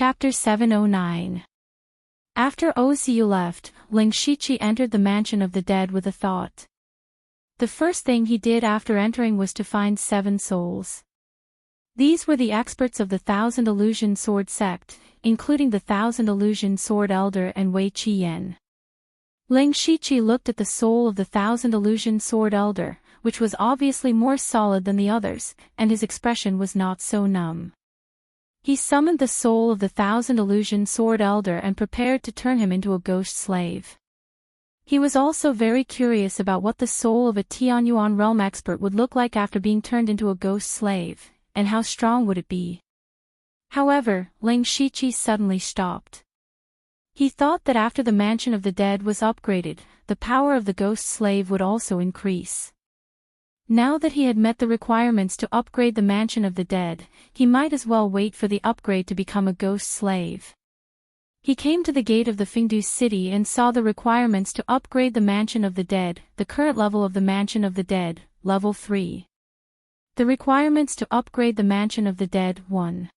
Chapter 709. After Oziu left, Ling Shiqi entered the mansion of the dead with a thought. The first thing he did after entering was to find 7 souls. These were the experts of the Thousand Illusion Sword sect, including the Thousand Illusion Sword Elder and Wei Qiyan. Ling Shiqi looked at the soul of the Thousand Illusion Sword Elder, which was obviously more solid than the others, and his expression was not so numb. He summoned the soul of the Thousand Illusion Sword Elder and prepared to turn him into a ghost slave. He was also very curious about what the soul of a Tianyuan realm expert would look like after being turned into a ghost slave, and how strong would it be. However, Ling Shiqi suddenly stopped. He thought that after the mansion of the dead was upgraded, the power of the ghost slave would also increase. Now that he had met the requirements to upgrade the mansion of the dead, he might as well wait for the upgrade to become a ghost slave. He came to the gate of the Fengdu city and saw the requirements to upgrade the mansion of the dead, the current level of the mansion of the dead, level 3. The requirements to upgrade the mansion of the dead: 1.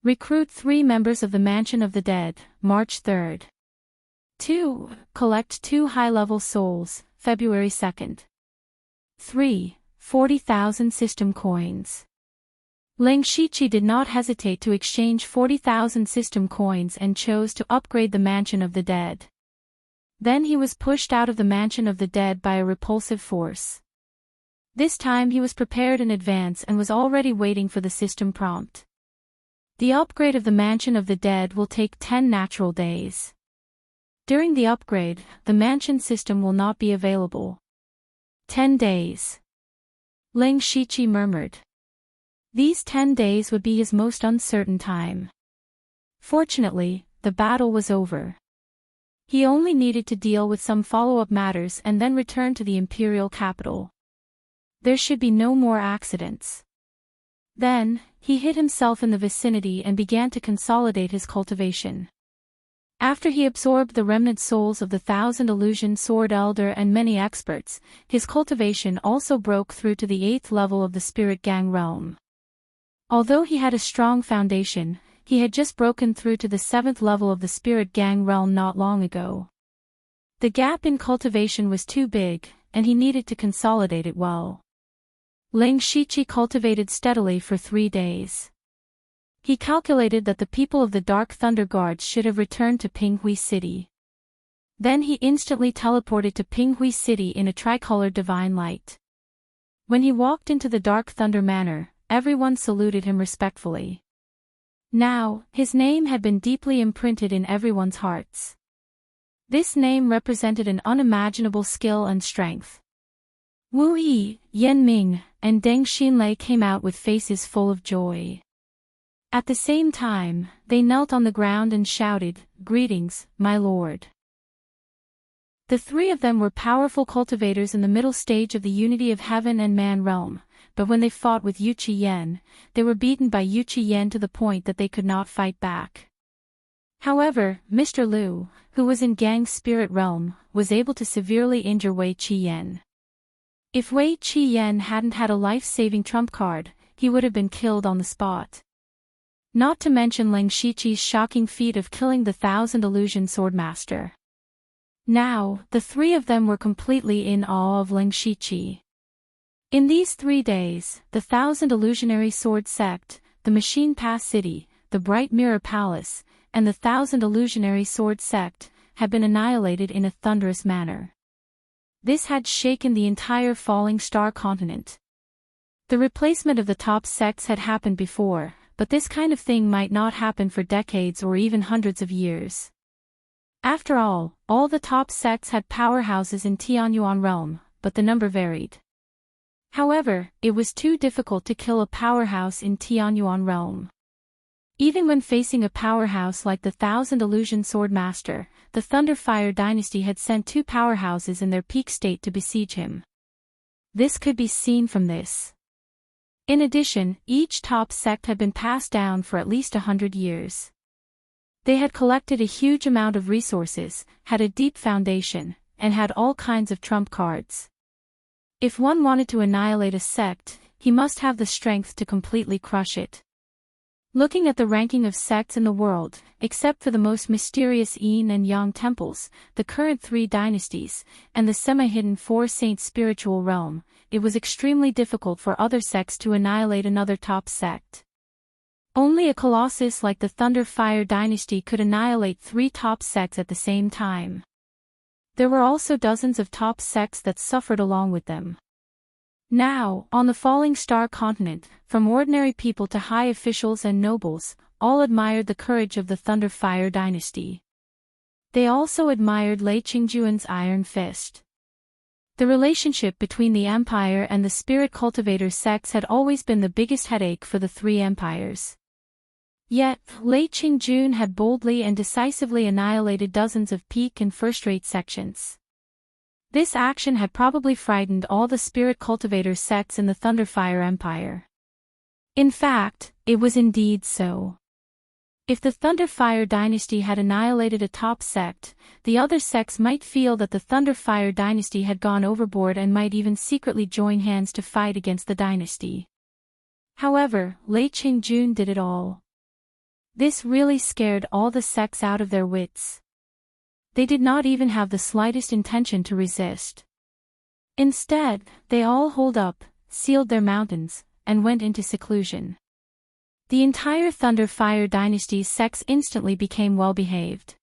Recruit 3 members of the mansion of the dead, March 3rd. 2. Collect 2 high-level souls, February 2nd. 3. 40,000 system coins. Ling Shiqi did not hesitate to exchange 40,000 system coins and chose to upgrade the mansion of the dead. Then he was pushed out of the mansion of the dead by a repulsive force. This time he was prepared in advance and was already waiting for the system prompt. The upgrade of the mansion of the dead will take 10 natural days. During the upgrade, the mansion system will not be available. 10 days. Ling Shiqi murmured. These 10 days would be his most uncertain time. Fortunately, the battle was over. He only needed to deal with some follow-up matters and then return to the imperial capital. There should be no more accidents. Then, he hid himself in the vicinity and began to consolidate his cultivation. After he absorbed the remnant souls of the Thousand Illusion Sword Elder and many experts, his cultivation also broke through to the 8th level of the Spirit Gang realm. Although he had a strong foundation, he had just broken through to the 7th level of the Spirit Gang realm not long ago. The gap in cultivation was too big, and he needed to consolidate it well. Ling Shiqi cultivated steadily for 3 days. He calculated that the people of the Dark Thunder Guards should have returned to Pinghui City. Then he instantly teleported to Pinghui City in a tricolor divine light. When he walked into the Dark Thunder Manor, everyone saluted him respectfully. Now, his name had been deeply imprinted in everyone's hearts. This name represented an unimaginable skill and strength. Wu Yi, Yan Ming, and Deng Xinlei came out with faces full of joy. At the same time, they knelt on the ground and shouted, "Greetings, my lord." The 3 of them were powerful cultivators in the middle stage of the unity of heaven and man realm, but when they fought with Yu Qiyan, they were beaten by Yu Qiyan to the point that they could not fight back. However, Mr. Liu, who was in Gang's spirit realm, was able to severely injure Wei Qiyan. If Wei Qiyan hadn't had a life-saving trump card, he would have been killed on the spot. Not to mention Ling Shiqi's shocking feat of killing the Thousand Illusion Swordmaster. Now, the 3 of them were completely in awe of Ling Shiqi. In these 3 days, the Thousand Illusionary Sword Sect, the Machine Pass City, the Bright Mirror Palace, and the Thousand Illusionary Sword Sect, had been annihilated in a thunderous manner. This had shaken the entire Falling Star continent. The replacement of the top sects had happened before, but this kind of thing might not happen for decades or even hundreds of years. After all the top sects had powerhouses in Tianyuan realm, but the number varied. However, it was too difficult to kill a powerhouse in Tianyuan realm. Even when facing a powerhouse like the Thousand Illusion Swordmaster, the Thunderfire dynasty had sent 2 powerhouses in their peak state to besiege him. This could be seen from this. In addition, each top sect had been passed down for at least 100 years. They had collected a huge amount of resources, had a deep foundation, and had all kinds of trump cards. If one wanted to annihilate a sect, he must have the strength to completely crush it. Looking at the ranking of sects in the world, except for the most mysterious Yin and Yang temples, the current 3 dynasties, and the semi-hidden 4 saints spiritual realm, it was extremely difficult for other sects to annihilate another top sect. Only a colossus like the Thunder Fire dynasty could annihilate 3 top sects at the same time. There were also dozens of top sects that suffered along with them. Now, on the Falling Star continent, from ordinary people to high officials and nobles, all admired the courage of the Thunder Fire dynasty. They also admired Lei Qingjuan's iron fist. The relationship between the empire and the spirit cultivator sects had always been the biggest headache for the 3 empires. Yet, Lei Qingjun had boldly and decisively annihilated dozens of peak and first-rate sections. This action had probably frightened all the spirit cultivator sects in the Thunderfire Empire. In fact, it was indeed so. If the Thunderfire dynasty had annihilated a top sect, the other sects might feel that the Thunderfire dynasty had gone overboard and might even secretly join hands to fight against the dynasty. However, Lei Qingjun did it all. This really scared all the sects out of their wits. They did not even have the slightest intention to resist. Instead, they all holed up, sealed their mountains, and went into seclusion. The entire Thunder Fire dynasty's sects instantly became well-behaved.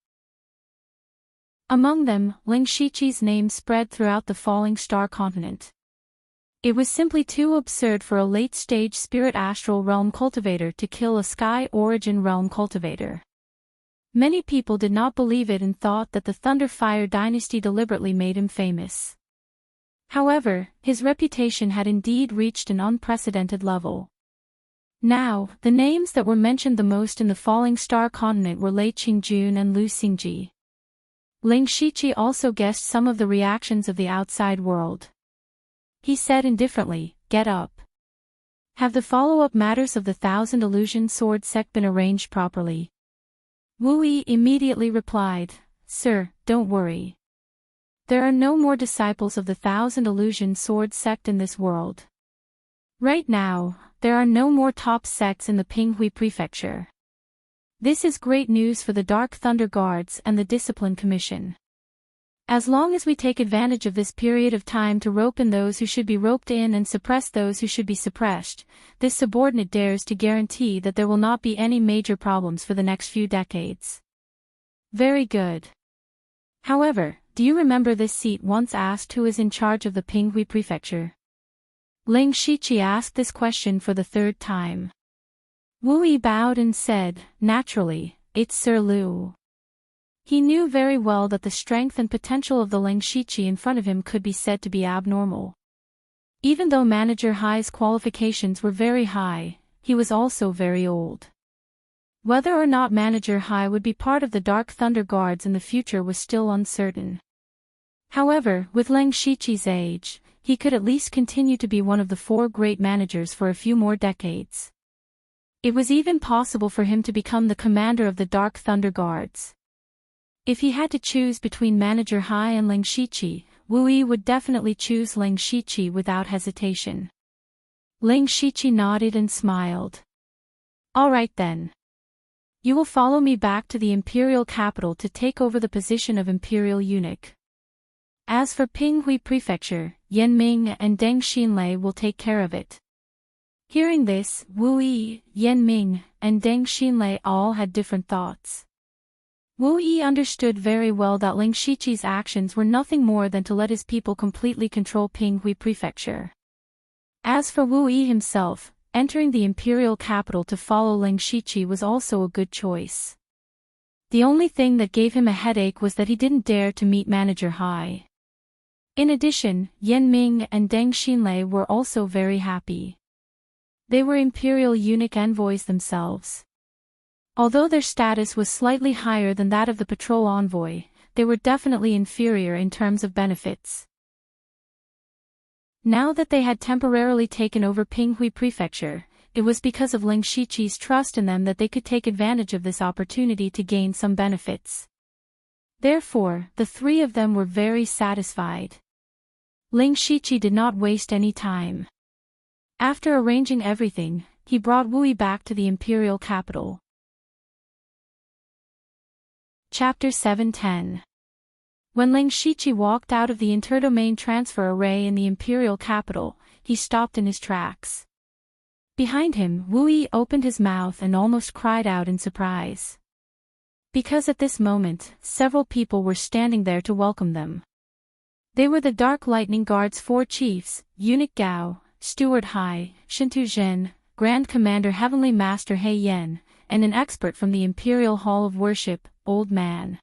Among them, Ling Shiqi's name spread throughout the Falling Star continent. It was simply too absurd for a late-stage spirit astral realm cultivator to kill a sky origin realm cultivator. Many people did not believe it and thought that the Thunder Fire dynasty deliberately made him famous. However, his reputation had indeed reached an unprecedented level. Now, the names that were mentioned the most in the Falling Star continent were Lei Qingjun and Lu Xingji. Ling Shiqi also guessed some of the reactions of the outside world. He said indifferently, "Get up. Have the follow-up matters of the Thousand Illusion Sword sect been arranged properly?" Wu Yi immediately replied, "Sir, don't worry. There are no more disciples of the Thousand Illusion Sword sect in this world. Right now, there are no more top sects in the Pinghui Prefecture. This is great news for the Dark Thunder Guards and the Discipline Commission. As long as we take advantage of this period of time to rope in those who should be roped in and suppress those who should be suppressed, this subordinate dares to guarantee that there will not be any major problems for the next few decades." Very good. However, do you remember this seat once asked who is in charge of the Pinghui Prefecture? Ling Shiqi asked this question for the 3rd time. Wu Yi bowed and said, "Naturally, it's Sir Lu." He knew very well that the strength and potential of the Ling Shiqi in front of him could be said to be abnormal. Even though Manager Hai's qualifications were very high, he was also very old. Whether or not Manager Hai would be part of the Dark Thunder Guards in the future was still uncertain. However, with Ling Shiqi's age, he could at least continue to be one of the 4 great managers for a few more decades. It was even possible for him to become the commander of the Dark Thunder Guards. If he had to choose between Manager Hai and Ling Shiqi, Wu Yi would definitely choose Ling Shiqi without hesitation. Ling Shiqi nodded and smiled. "All right then. You will follow me back to the imperial capital to take over the position of imperial eunuch. As for Pinghui Prefecture, Yan Ming and Deng Xinlei will take care of it." Hearing this, Wu Yi, Yan Ming, and Deng Xinlei all had different thoughts. Wu Yi understood very well that Ling Shiqi's actions were nothing more than to let his people completely control Pinghui Prefecture. As for Wu Yi himself, entering the imperial capital to follow Ling Shiqi was also a good choice. The only thing that gave him a headache was that he didn't dare to meet Manager Hai. In addition, Yan Ming and Deng Xinlei were also very happy. They were imperial eunuch envoys themselves. Although their status was slightly higher than that of the patrol envoy, they were definitely inferior in terms of benefits. Now that they had temporarily taken over Pinghui Prefecture, it was because of Ling Shiqi's trust in them that they could take advantage of this opportunity to gain some benefits. Therefore, the 3 of them were very satisfied. Ling Shiqi did not waste any time. After arranging everything, he brought Wu Yi back to the imperial capital. Chapter 710. When Ling Shiqi walked out of the interdomain transfer array in the imperial capital, he stopped in his tracks. Behind him, Wu Yi opened his mouth and almost cried out in surprise. Because at this moment, several people were standing there to welcome them. They were the Dark Lightning Guard's 4 chiefs, Eunuch Gao, Steward Hai, Shintu Zhen, Grand Commander Heavenly Master He Yen, and an expert from the Imperial Hall of Worship, Old Man.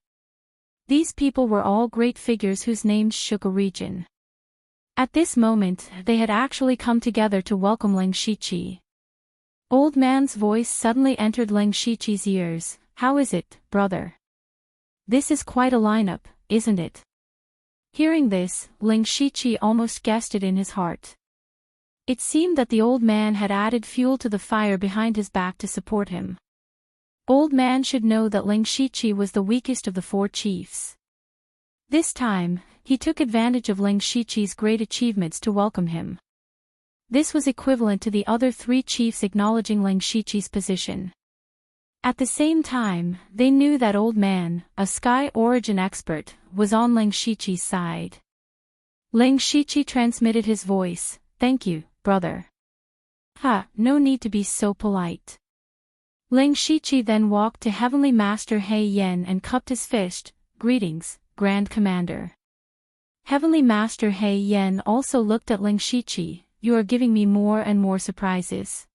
These people were all great figures whose names shook a region. At this moment, they had actually come together to welcome Ling Shiqi. Old Man's voice suddenly entered Ling Shiqi's ears. "How is it, brother? This is quite a lineup, isn't it?" Hearing this, Ling Shiqi almost guessed it in his heart. It seemed that the old man had added fuel to the fire behind his back to support him. Old Man should know that Ling Shiqi was the weakest of the 4 chiefs. This time, he took advantage of Ling Shiqi's great achievements to welcome him. This was equivalent to the other 3 chiefs acknowledging Ling Shiqi's position. At the same time, they knew that Old Man, a Sky Origin expert, was on Ling Shiqi's side. Ling Shiqi transmitted his voice, "Thank you, brother." No need to be so polite." Ling Shiqi then walked to Heavenly Master He Yen and cupped his fist. "Greetings, Grand Commander." Heavenly Master He Yen also looked at Ling Shiqi. "You are giving me more and more surprises.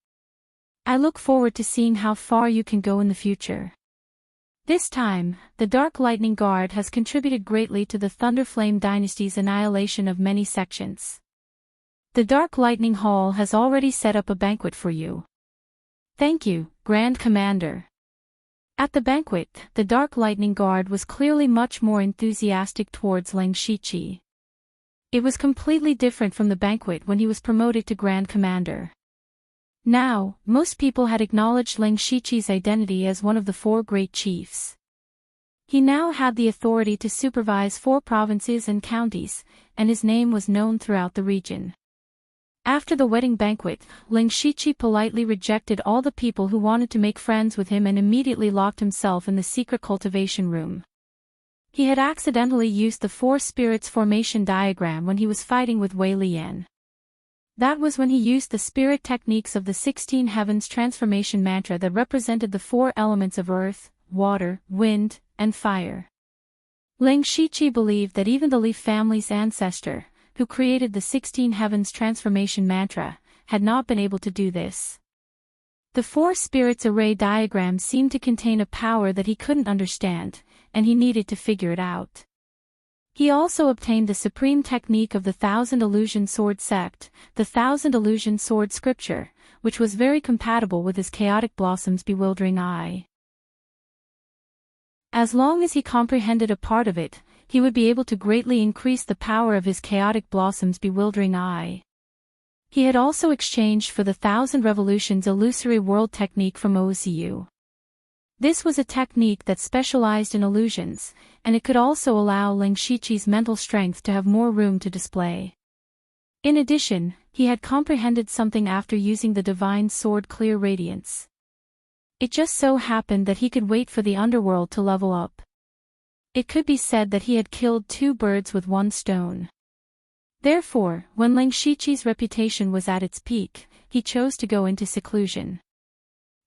I look forward to seeing how far you can go in the future." This time, the Dark Lightning Guard has contributed greatly to the Thunderflame Dynasty's annihilation of many sections. The Dark Lightning Hall has already set up a banquet for you. "Thank you, Grand Commander." At the banquet, the Dark Lightning Guard was clearly much more enthusiastic towards Ling Shiqi. It was completely different from the banquet when he was promoted to Grand Commander. Now, most people had acknowledged Ling Shiqi's identity as one of the 4 great chiefs. He now had the authority to supervise 4 provinces and counties, and his name was known throughout the region. After the wedding banquet, Ling Shiqi politely rejected all the people who wanted to make friends with him and immediately locked himself in the secret cultivation room. He had accidentally used the 4 spirits formation diagram when he was fighting with Wei Lian. That was when he used the spirit techniques of the 16 Heavens transformation mantra that represented the 4 elements of earth, water, wind, and fire. Ling Shiqi believed that even the Li family's ancestor, who created the 16 Heavens transformation mantra, had not been able to do this. The 4 spirits array diagram seemed to contain a power that he couldn't understand, and he needed to figure it out. He also obtained the supreme technique of the Thousand Illusion Sword Sept, the Thousand Illusion Sword Scripture, which was very compatible with his Chaotic Blossom's bewildering eye. As long as he comprehended a part of it, he would be able to greatly increase the power of his Chaotic Blossom's bewildering eye. He had also exchanged for the Thousand Revolutions illusory world technique from OCU. This was a technique that specialized in illusions, and it could also allow Ling Shiqi's mental strength to have more room to display. In addition, he had comprehended something after using the Divine Sword Clear Radiance. It just so happened that he could wait for the underworld to level up. It could be said that he had killed 2 birds with 1 stone. Therefore, when Ling Shiqi's reputation was at its peak, he chose to go into seclusion.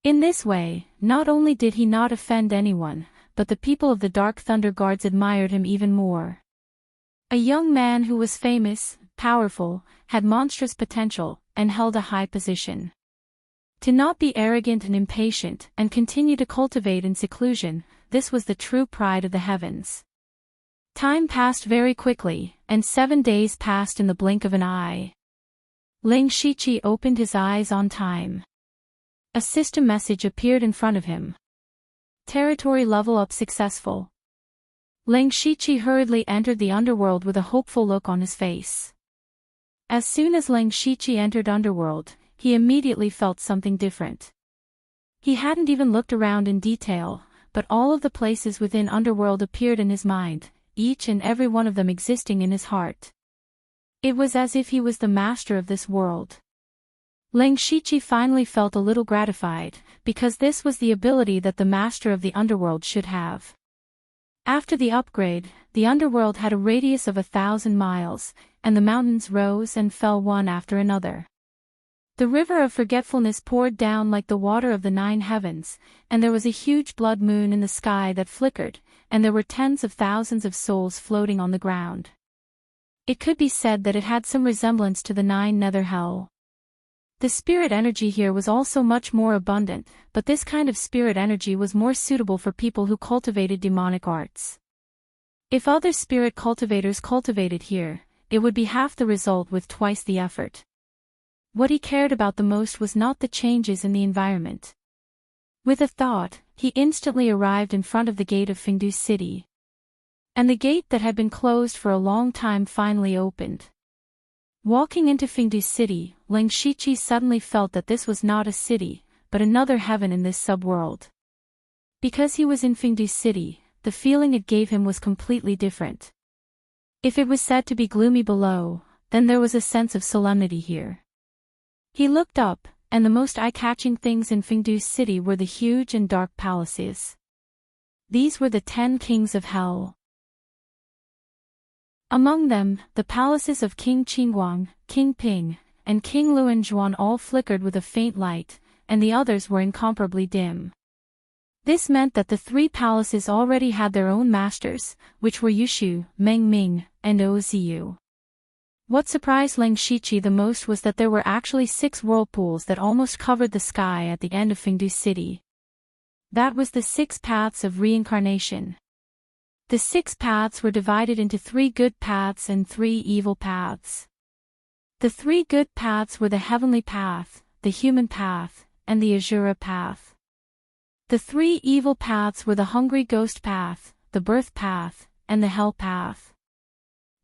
In this way, not only did he not offend anyone, but the people of the Dark Thunder Guards admired him even more. A young man who was famous, powerful, had monstrous potential, and held a high position. To not be arrogant and impatient and continue to cultivate in seclusion, this was the true pride of the heavens. Time passed very quickly, and 7 days passed in the blink of an eye. Ling Shiqi opened his eyes on time. A system message appeared in front of him. Territory level up successful. Ling Shiqi hurriedly entered the underworld with a hopeful look on his face. As soon as Ling Shiqi entered underworld, he immediately felt something different. He hadn't even looked around in detail, but all of the places within underworld appeared in his mind, each and every one of them existing in his heart. It was as if he was the master of this world. Ling Shiqi finally felt a little gratified, because this was the ability that the master of the underworld should have. After the upgrade, the underworld had a radius of 1,000 miles, and the mountains rose and fell one after another. The river of forgetfulness poured down like the water of the 9 heavens, and there was a huge blood moon in the sky that flickered, and there were tens of thousands of souls floating on the ground. It could be said that it had some resemblance to the 9 nether hell. The spirit energy here was also much more abundant, but this kind of spirit energy was more suitable for people who cultivated demonic arts. If other spirit cultivators cultivated here, it would be half the result with twice the effort. What he cared about the most was not the changes in the environment. With a thought, he instantly arrived in front of the gate of Fengdu City. And the gate that had been closed for a long time finally opened. Walking into Fengdu City, Ling Shiqi suddenly felt that this was not a city, but another heaven in this subworld. Because he was in Fengdu City, the feeling it gave him was completely different. If it was said to be gloomy below, then there was a sense of solemnity here. He looked up, and the most eye-catching things in Fengdu City were the huge and dark palaces. These were the 10 kings of hell. Among them, the palaces of King Qingguang, King Ping, and King Luanzhuan all flickered with a faint light, and the others were incomparably dim. This meant that the 3 palaces already had their own masters, which were Yushu, Mengming, and Oziyu. What surprised Ling Shiqi the most was that there were actually 6 whirlpools that almost covered the sky at the end of Fengdu City. That was the 6 paths of reincarnation. The 6 paths were divided into 3 good paths and 3 evil paths. The 3 good paths were the heavenly path, the human path, and the Azura path. The 3 evil paths were the hungry ghost path, the birth path, and the hell path.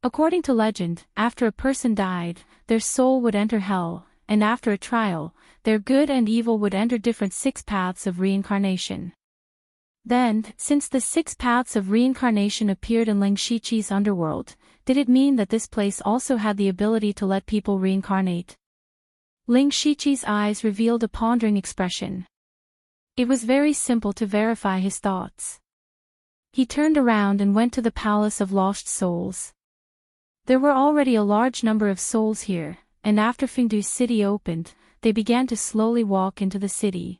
According to legend, after a person died, their soul would enter hell, and after a trial, their good and evil would enter different 6 paths of reincarnation. Then, since the 6 paths of reincarnation appeared in Ling Shiqi's underworld, did it mean that this place also had the ability to let people reincarnate? Ling Shiqi's eyes revealed a pondering expression. It was very simple to verify his thoughts. He turned around and went to the Palace of Lost Souls. There were already a large number of souls here, and after Fengdu City opened, they began to slowly walk into the city.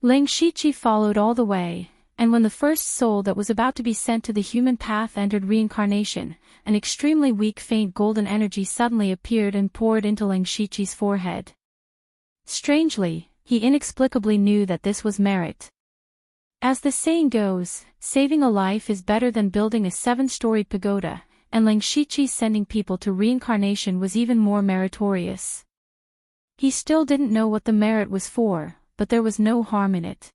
Ling Shiqi followed all the way, and when the first soul that was about to be sent to the human path entered reincarnation, an extremely weak faint golden energy suddenly appeared and poured into Ling Shiqi's forehead. Strangely, he inexplicably knew that this was merit. As the saying goes, saving a life is better than building a 7-story pagoda, and Ling Shiqi sending people to reincarnation was even more meritorious. He still didn't know what the merit was for, but there was no harm in it.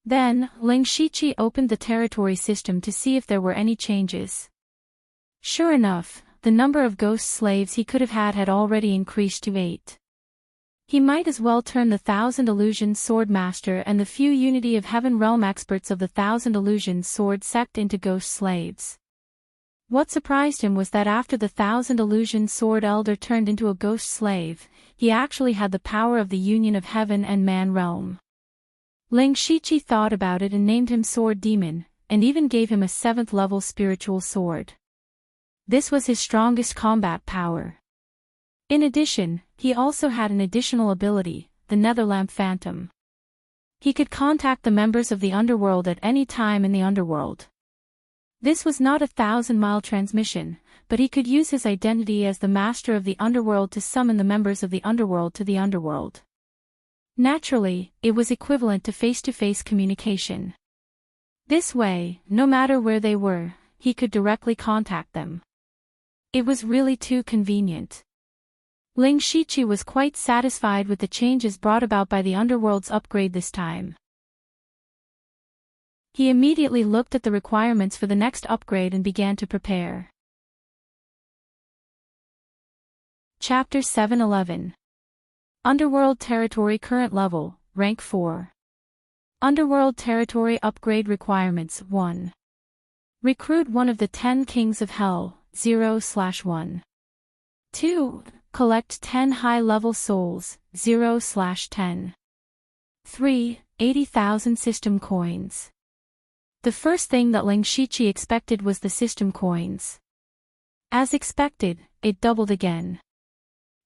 Then, Ling Shiqi opened the territory system to see if there were any changes. Sure enough, the number of ghost slaves he could have had already increased to 8. He might as well turn the 1,000 Illusion Sword Master and the few Unity of Heaven Realm experts of the 1,000 Illusion Sword sect into ghost slaves. What surprised him was that after the 1,000 Illusion Sword Elder turned into a ghost slave, he actually had the power of the union of heaven and man realm. Ling Shiqi thought about it and named him Sword Demon, and even gave him a 7th-level spiritual sword. This was his strongest combat power. In addition, he also had an additional ability, the Netherlamp Phantom. He could contact the members of the underworld at any time in the underworld. This was not a 1,000-mile transmission, but he could use his identity as the master of the underworld to summon the members of the underworld to the underworld. Naturally, it was equivalent to face-to-face communication. This way, no matter where they were, he could directly contact them. It was really too convenient. Ling Shiqi was quite satisfied with the changes brought about by the underworld's upgrade this time. He immediately looked at the requirements for the next upgrade and began to prepare. Chapter 711. Underworld Territory Current Level, Rank 4. Underworld Territory Upgrade Requirements 1. Recruit one of the 10 Kings of Hell, 0/1. 2. Collect 10 high-level souls, 0/10. 3. 80,000 system coins. The first thing that Ling Shiqi expected was the system coins. As expected, it doubled again.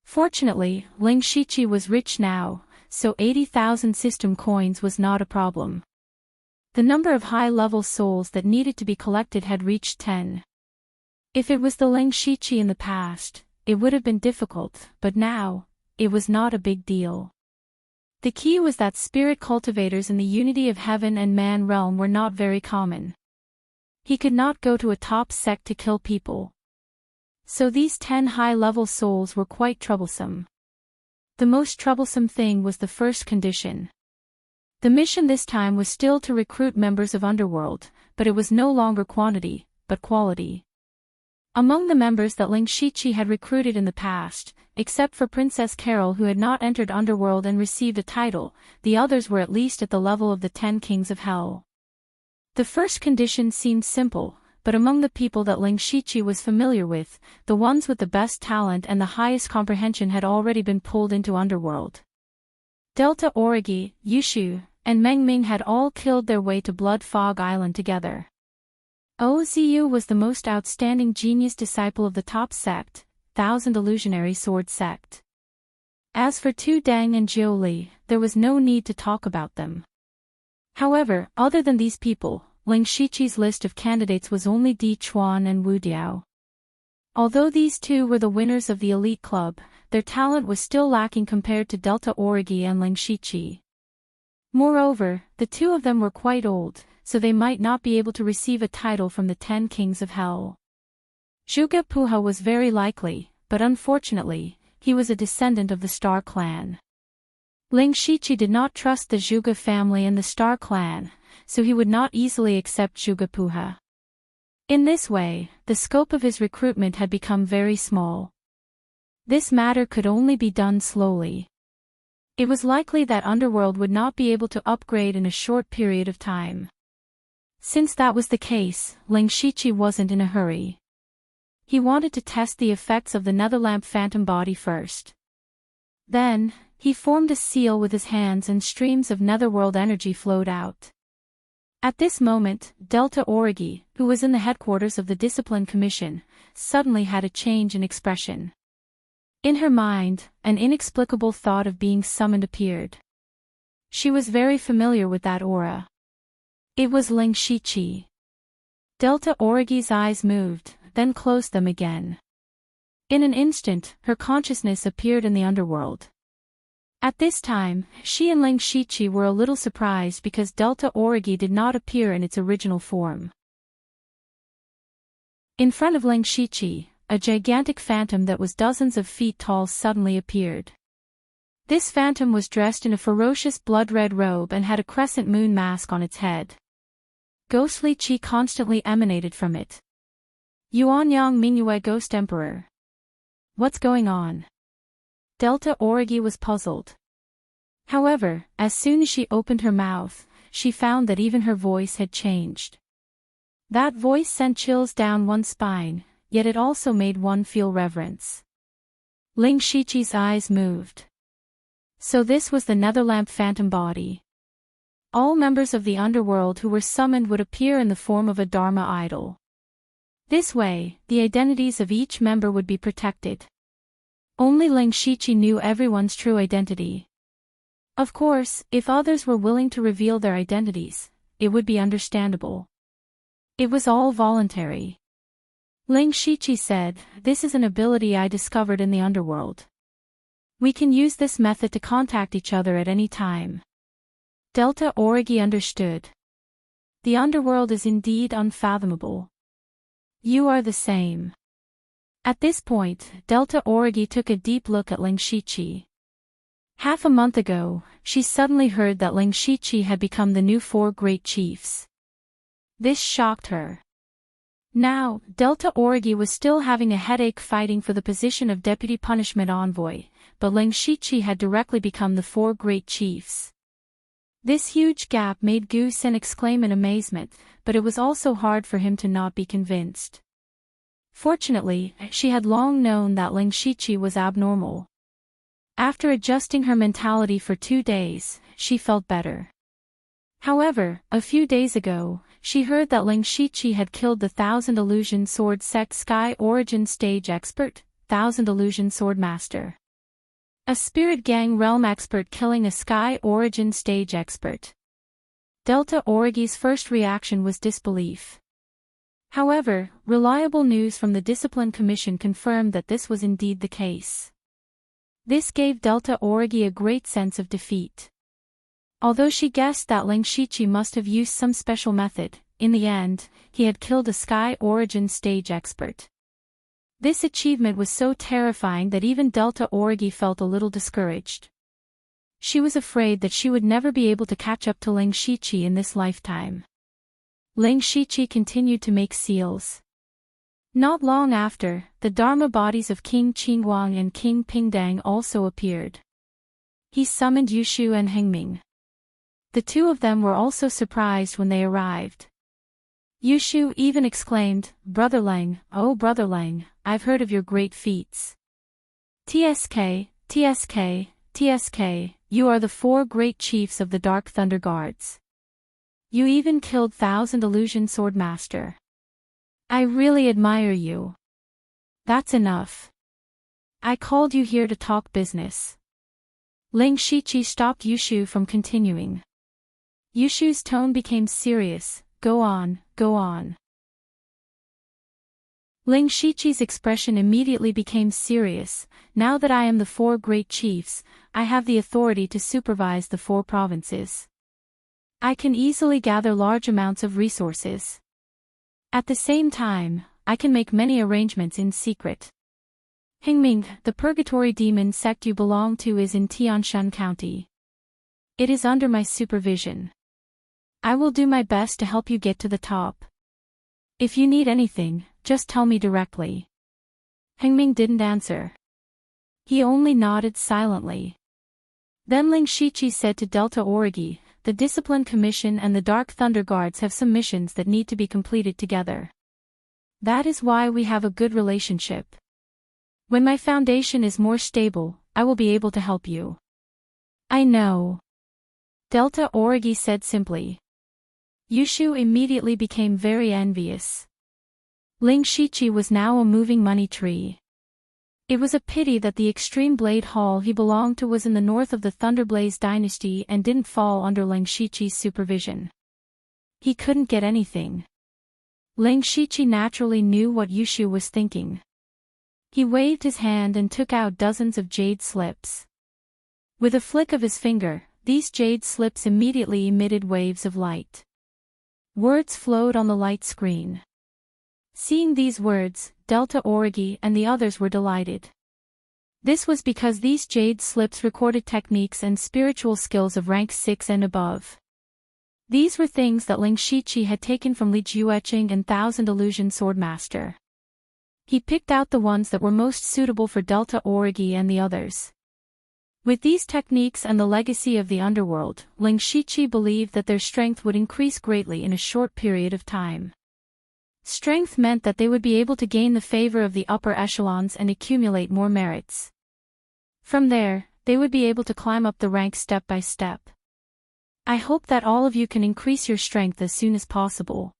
Fortunately, Ling Shiqi was rich now, so 80,000 system coins was not a problem. The number of high-level souls that needed to be collected had reached 10. If it was the Ling Shiqi in the past, it would have been difficult, but now, it was not a big deal. The key was that spirit cultivators in the unity of heaven and man realm were not very common. He could not go to a top sect to kill people. So these 10 high-level souls were quite troublesome. The most troublesome thing was the first condition. The mission this time was still to recruit members of Underworld, but it was no longer quantity, but quality. Among the members that Ling Shiqi had recruited in the past, except for Princess Carol who had not entered Underworld and received a title, the others were at least at the level of the 10 Kings of Hell. The first condition seemed simple, but among the people that Ling Shiqi was familiar with, the ones with the best talent and the highest comprehension had already been pulled into Underworld. Delta Origi, Yushu, and Meng Ming had all killed their way to Blood Fog Island together. Ozu was the most outstanding genius disciple of the top sect, Thousand Illusionary Sword sect. As for Tu Deng and Jiu Li, there was no need to talk about them. However, other than these people, Ling Shiqi's list of candidates was only Di Chuan and Wu Diao. Although these two were the winners of the elite club, their talent was still lacking compared to Delta Origi and Ling Shiqi. Moreover, the two of them were quite old, so they might not be able to receive a title from the 10 Kings of Hell. Zhuge Puha was very likely, but unfortunately, he was a descendant of the Star Clan. Ling Shiqi did not trust the Zhuge family and the Star Clan, so he would not easily accept Zhuge Puha. In this way, the scope of his recruitment had become very small. This matter could only be done slowly. It was likely that Underworld would not be able to upgrade in a short period of time. Since that was the case, Ling Shiqi wasn't in a hurry. He wanted to test the effects of the Netherlamp phantom body first. Then, he formed a seal with his hands and streams of netherworld energy flowed out. At this moment, Delta Origi, who was in the headquarters of the Discipline Commission, suddenly had a change in expression. In her mind, an inexplicable thought of being summoned appeared. She was very familiar with that aura. It was Ling Shiqi. Delta Origi's eyes moved, then closed them again. In an instant, her consciousness appeared in the underworld. At this time, she and Ling Shiqi were a little surprised because Delta Origi did not appear in its original form. In front of Ling Shiqi, a gigantic phantom that was dozens of feet tall suddenly appeared. This phantom was dressed in a ferocious blood-red robe and had a crescent moon mask on its head. Ghostly qi constantly emanated from it. Yuanyang Mingyue Ghost Emperor. What's going on? Delta Origi was puzzled. However, as soon as she opened her mouth, she found that even her voice had changed. That voice sent chills down one's spine, yet it also made one feel reverence. Ling Shiqi's eyes moved. So this was the Netherlamp phantom body. All members of the underworld who were summoned would appear in the form of a Dharma idol. This way, the identities of each member would be protected. Only Ling Shiqi knew everyone's true identity. Of course, if others were willing to reveal their identities, it would be understandable. It was all voluntary. Ling Shiqi said, "This is an ability I discovered in the underworld. We can use this method to contact each other at any time." Delta Origi understood. The underworld is indeed unfathomable. You are the same. At this point, Delta Origi took a deep look at Ling Shiqi. Half a month ago, she suddenly heard that Ling Shiqi had become the new 4 great chiefs. This shocked her. Now, Delta Origi was still having a headache fighting for the position of Deputy Punishment Envoy, but Ling Shiqi had directly become the 4 great chiefs. This huge gap made Gu Sen exclaim in amazement, but it was also hard for him to not be convinced. Fortunately, she had long known that Ling Shiqi was abnormal. After adjusting her mentality for 2 days, she felt better. However, a few days ago, she heard that Ling Shiqi had killed the Thousand Illusion Sword Sect Sky Origin Stage Expert, Thousand Illusion Sword Master. A Spirit Gang Realm expert killing a Sky Origin Stage Expert. Delta Origi's first reaction was disbelief. However, reliable news from the Discipline Commission confirmed that this was indeed the case. This gave Delta Origi a great sense of defeat. Although she guessed that Ling Shiqi must have used some special method, in the end, he had killed a Sky Origin Stage Expert. This achievement was so terrifying that even Delta Origi felt a little discouraged. She was afraid that she would never be able to catch up to Ling Shiqi in this lifetime. Ling Shiqi continued to make seals. Not long after, the Dharma bodies of King Qingguang and King Pingdang also appeared. He summoned Yushu and Hengming. The two of them were also surprised when they arrived. Yushu even exclaimed, "Brother Lang, oh Brother Lang, I've heard of your great feats. TSK, TSK, TSK, you are the 4 great chiefs of the Dark Thunder Guards. You even killed Thousand Illusion Sword Master. I really admire you. That's enough. I called you here to talk business." Ling Shiqi stopped Yushu from continuing. Yushu's tone became serious. Go on, go on. Ling Shiqi's expression immediately became serious. Now that I am the 4 great chiefs, I have the authority to supervise the 4 provinces. I can easily gather large amounts of resources. At the same time, I can make many arrangements in secret. Hengming, the Purgatory Demon sect you belong to is in Tianshan County. It is under my supervision. I will do my best to help you get to the top. If you need anything, just tell me directly. Hengming didn't answer. He only nodded silently. Then Ling Shiqi said to Delta Origi, "The Discipline Commission and the Dark Thunder Guards have some missions that need to be completed together. That is why we have a good relationship. When my foundation is more stable, I will be able to help you." "I know," Delta Origi said simply. Yushu immediately became very envious. Ling Shiqi was now a moving money tree. It was a pity that the Extreme Blade Hall he belonged to was in the north of the Thunderblaze dynasty and didn't fall under Ling Shiqi's supervision. He couldn't get anything. Ling Shiqi naturally knew what Yushu was thinking. He waved his hand and took out dozens of jade slips. With a flick of his finger, these jade slips immediately emitted waves of light. Words flowed on the light screen. Seeing these words, Delta Origi and the others were delighted. This was because these jade slips recorded techniques and spiritual skills of rank 6 and above. These were things that Ling Shiqi had taken from Li Jueqing and Thousand Illusion Sword Master. He picked out the ones that were most suitable for Delta Origi and the others. With these techniques and the legacy of the underworld, Ling Shiqi believed that their strength would increase greatly in a short period of time. Strength meant that they would be able to gain the favor of the upper echelons and accumulate more merits. From there, they would be able to climb up the ranks step by step. I hope that all of you can increase your strength as soon as possible.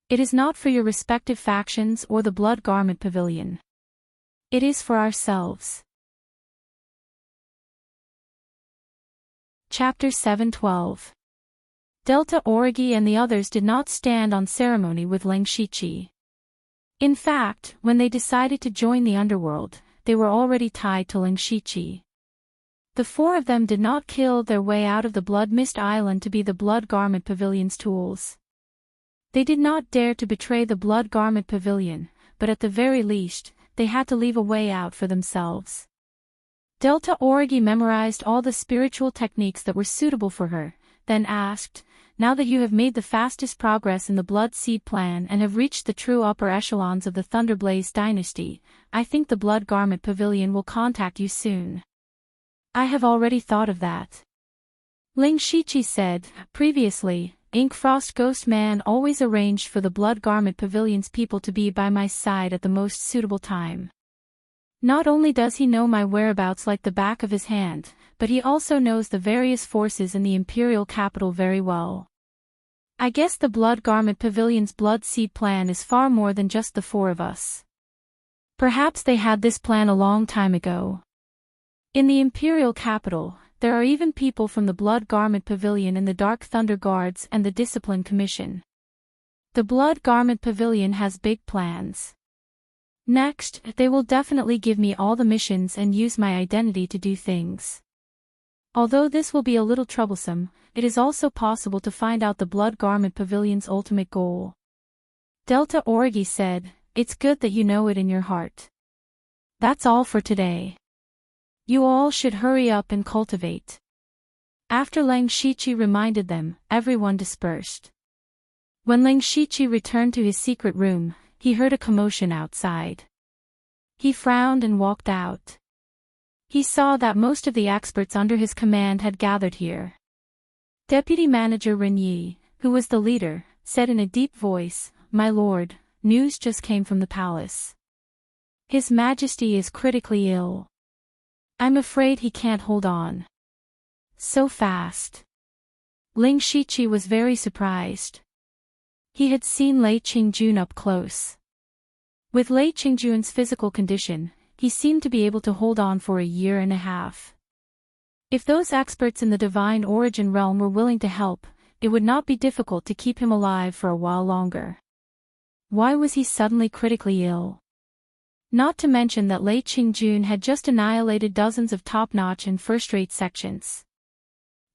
It is not for your respective factions or the Blood Garment Pavilion. It is for ourselves. Chapter 7:12. Delta Origi and the others did not stand on ceremony with Ling Shiqi. In fact, when they decided to join the underworld, they were already tied to Ling Shiqi. The 4 of them did not kill their way out of the Blood Mist Island to be the Blood Garment Pavilion's tools. They did not dare to betray the Blood Garment Pavilion, but at the very least, they had to leave a way out for themselves. Delta Origi memorized all the spiritual techniques that were suitable for her, then asked, "Now that you have made the fastest progress in the Blood Seed plan and have reached the true upper echelons of the Thunderblaze dynasty, I think the Blood Garment Pavilion will contact you soon." "I have already thought of that," Ling Shiqi said. Previously, Inkfrost Ghost Man always arranged for the Blood Garment Pavilion's people to be by my side at the most suitable time. Not only does he know my whereabouts like the back of his hand, but he also knows the various forces in the Imperial capital very well. I guess the Blood Garment Pavilion's Blood Seed plan is far more than just the four of us. Perhaps they had this plan a long time ago. In the Imperial capital, there are even people from the Blood Garment Pavilion and the Dark Thunder Guards and the Discipline Commission. The Blood Garment Pavilion has big plans. Next, they will definitely give me all the missions and use my identity to do things. Although this will be a little troublesome, it is also possible to find out the Blood Garment Pavilion's ultimate goal. Delta Orgi said, "It's good that you know it in your heart. That's all for today. You all should hurry up and cultivate." After Lang Shichi reminded them, everyone dispersed. When Lang Shichi returned to his secret room, he heard a commotion outside. He frowned and walked out. He saw that most of the experts under his command had gathered here. Deputy Manager Ren Yi, who was the leader, said in a deep voice, "My lord, news just came from the palace. His Majesty is critically ill. I'm afraid he can't hold on so fast." Ling Shichi was very surprised. He had seen Lei Qingjun up close. With Lei Qingjun's physical condition, he seemed to be able to hold on for a year and a half. If those experts in the divine origin realm were willing to help, it would not be difficult to keep him alive for a while longer. Why was he suddenly critically ill? Not to mention that Lei Qingjun had just annihilated dozens of top-notch and first-rate sections.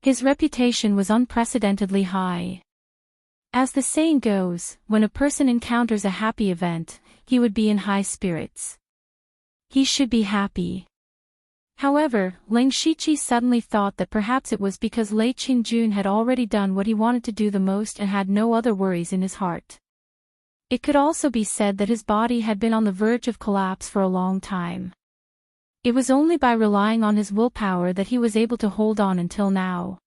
His reputation was unprecedentedly high. As the saying goes, when a person encounters a happy event, he would be in high spirits. He should be happy. However, Ling Shichi suddenly thought that perhaps it was because Lei Qingjun had already done what he wanted to do the most and had no other worries in his heart. It could also be said that his body had been on the verge of collapse for a long time. It was only by relying on his willpower that he was able to hold on until now.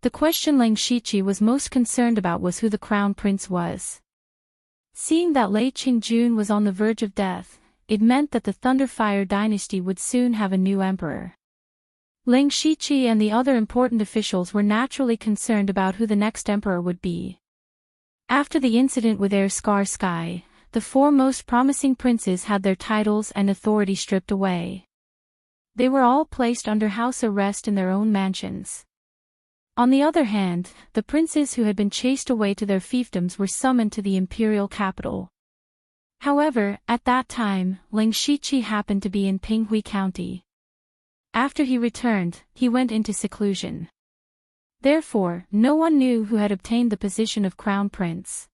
The question Ling Shichi was most concerned about was who the crown prince was. Seeing that Lei Qingjun was on the verge of death, it meant that the Thunderfire dynasty would soon have a new emperor. Ling Shichi and the other important officials were naturally concerned about who the next emperor would be. After the incident with Air Scar Sky, the four most promising princes had their titles and authority stripped away. They were all placed under house arrest in their own mansions. On the other hand, the princes who had been chased away to their fiefdoms were summoned to the imperial capital. However, at that time, Ling Shichi happened to be in Pinghui County. After he returned, he went into seclusion. Therefore, no one knew who had obtained the position of crown prince.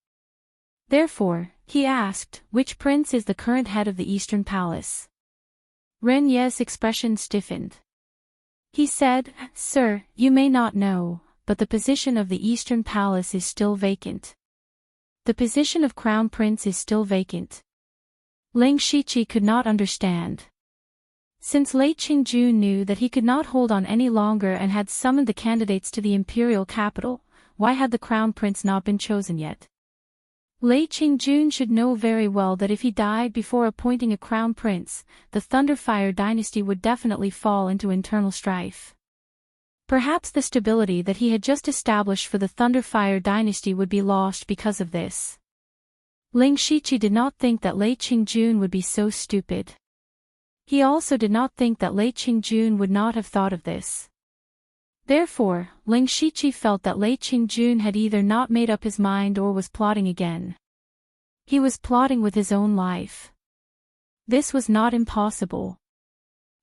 Therefore, he asked, "Which prince is the current head of the Eastern Palace?" Ren Ye's expression stiffened. He said, "Sir, you may not know, but the position of the Eastern Palace is still vacant. The position of Crown Prince is still vacant." Ling Shichi could not understand. Since Lei Qingjun knew that he could not hold on any longer and had summoned the candidates to the imperial capital, why had the Crown Prince not been chosen yet? Lei Qingjun should know very well that if he died before appointing a crown prince, the Thunderfire dynasty would definitely fall into internal strife. Perhaps the stability that he had just established for the Thunderfire dynasty would be lost because of this. Ling Shichi did not think that Lei Qingjun would be so stupid. He also did not think that Lei Qingjun would not have thought of this. Therefore, Ling Shichi felt that Lei Qingjun had either not made up his mind or was plotting again. He was plotting with his own life. This was not impossible.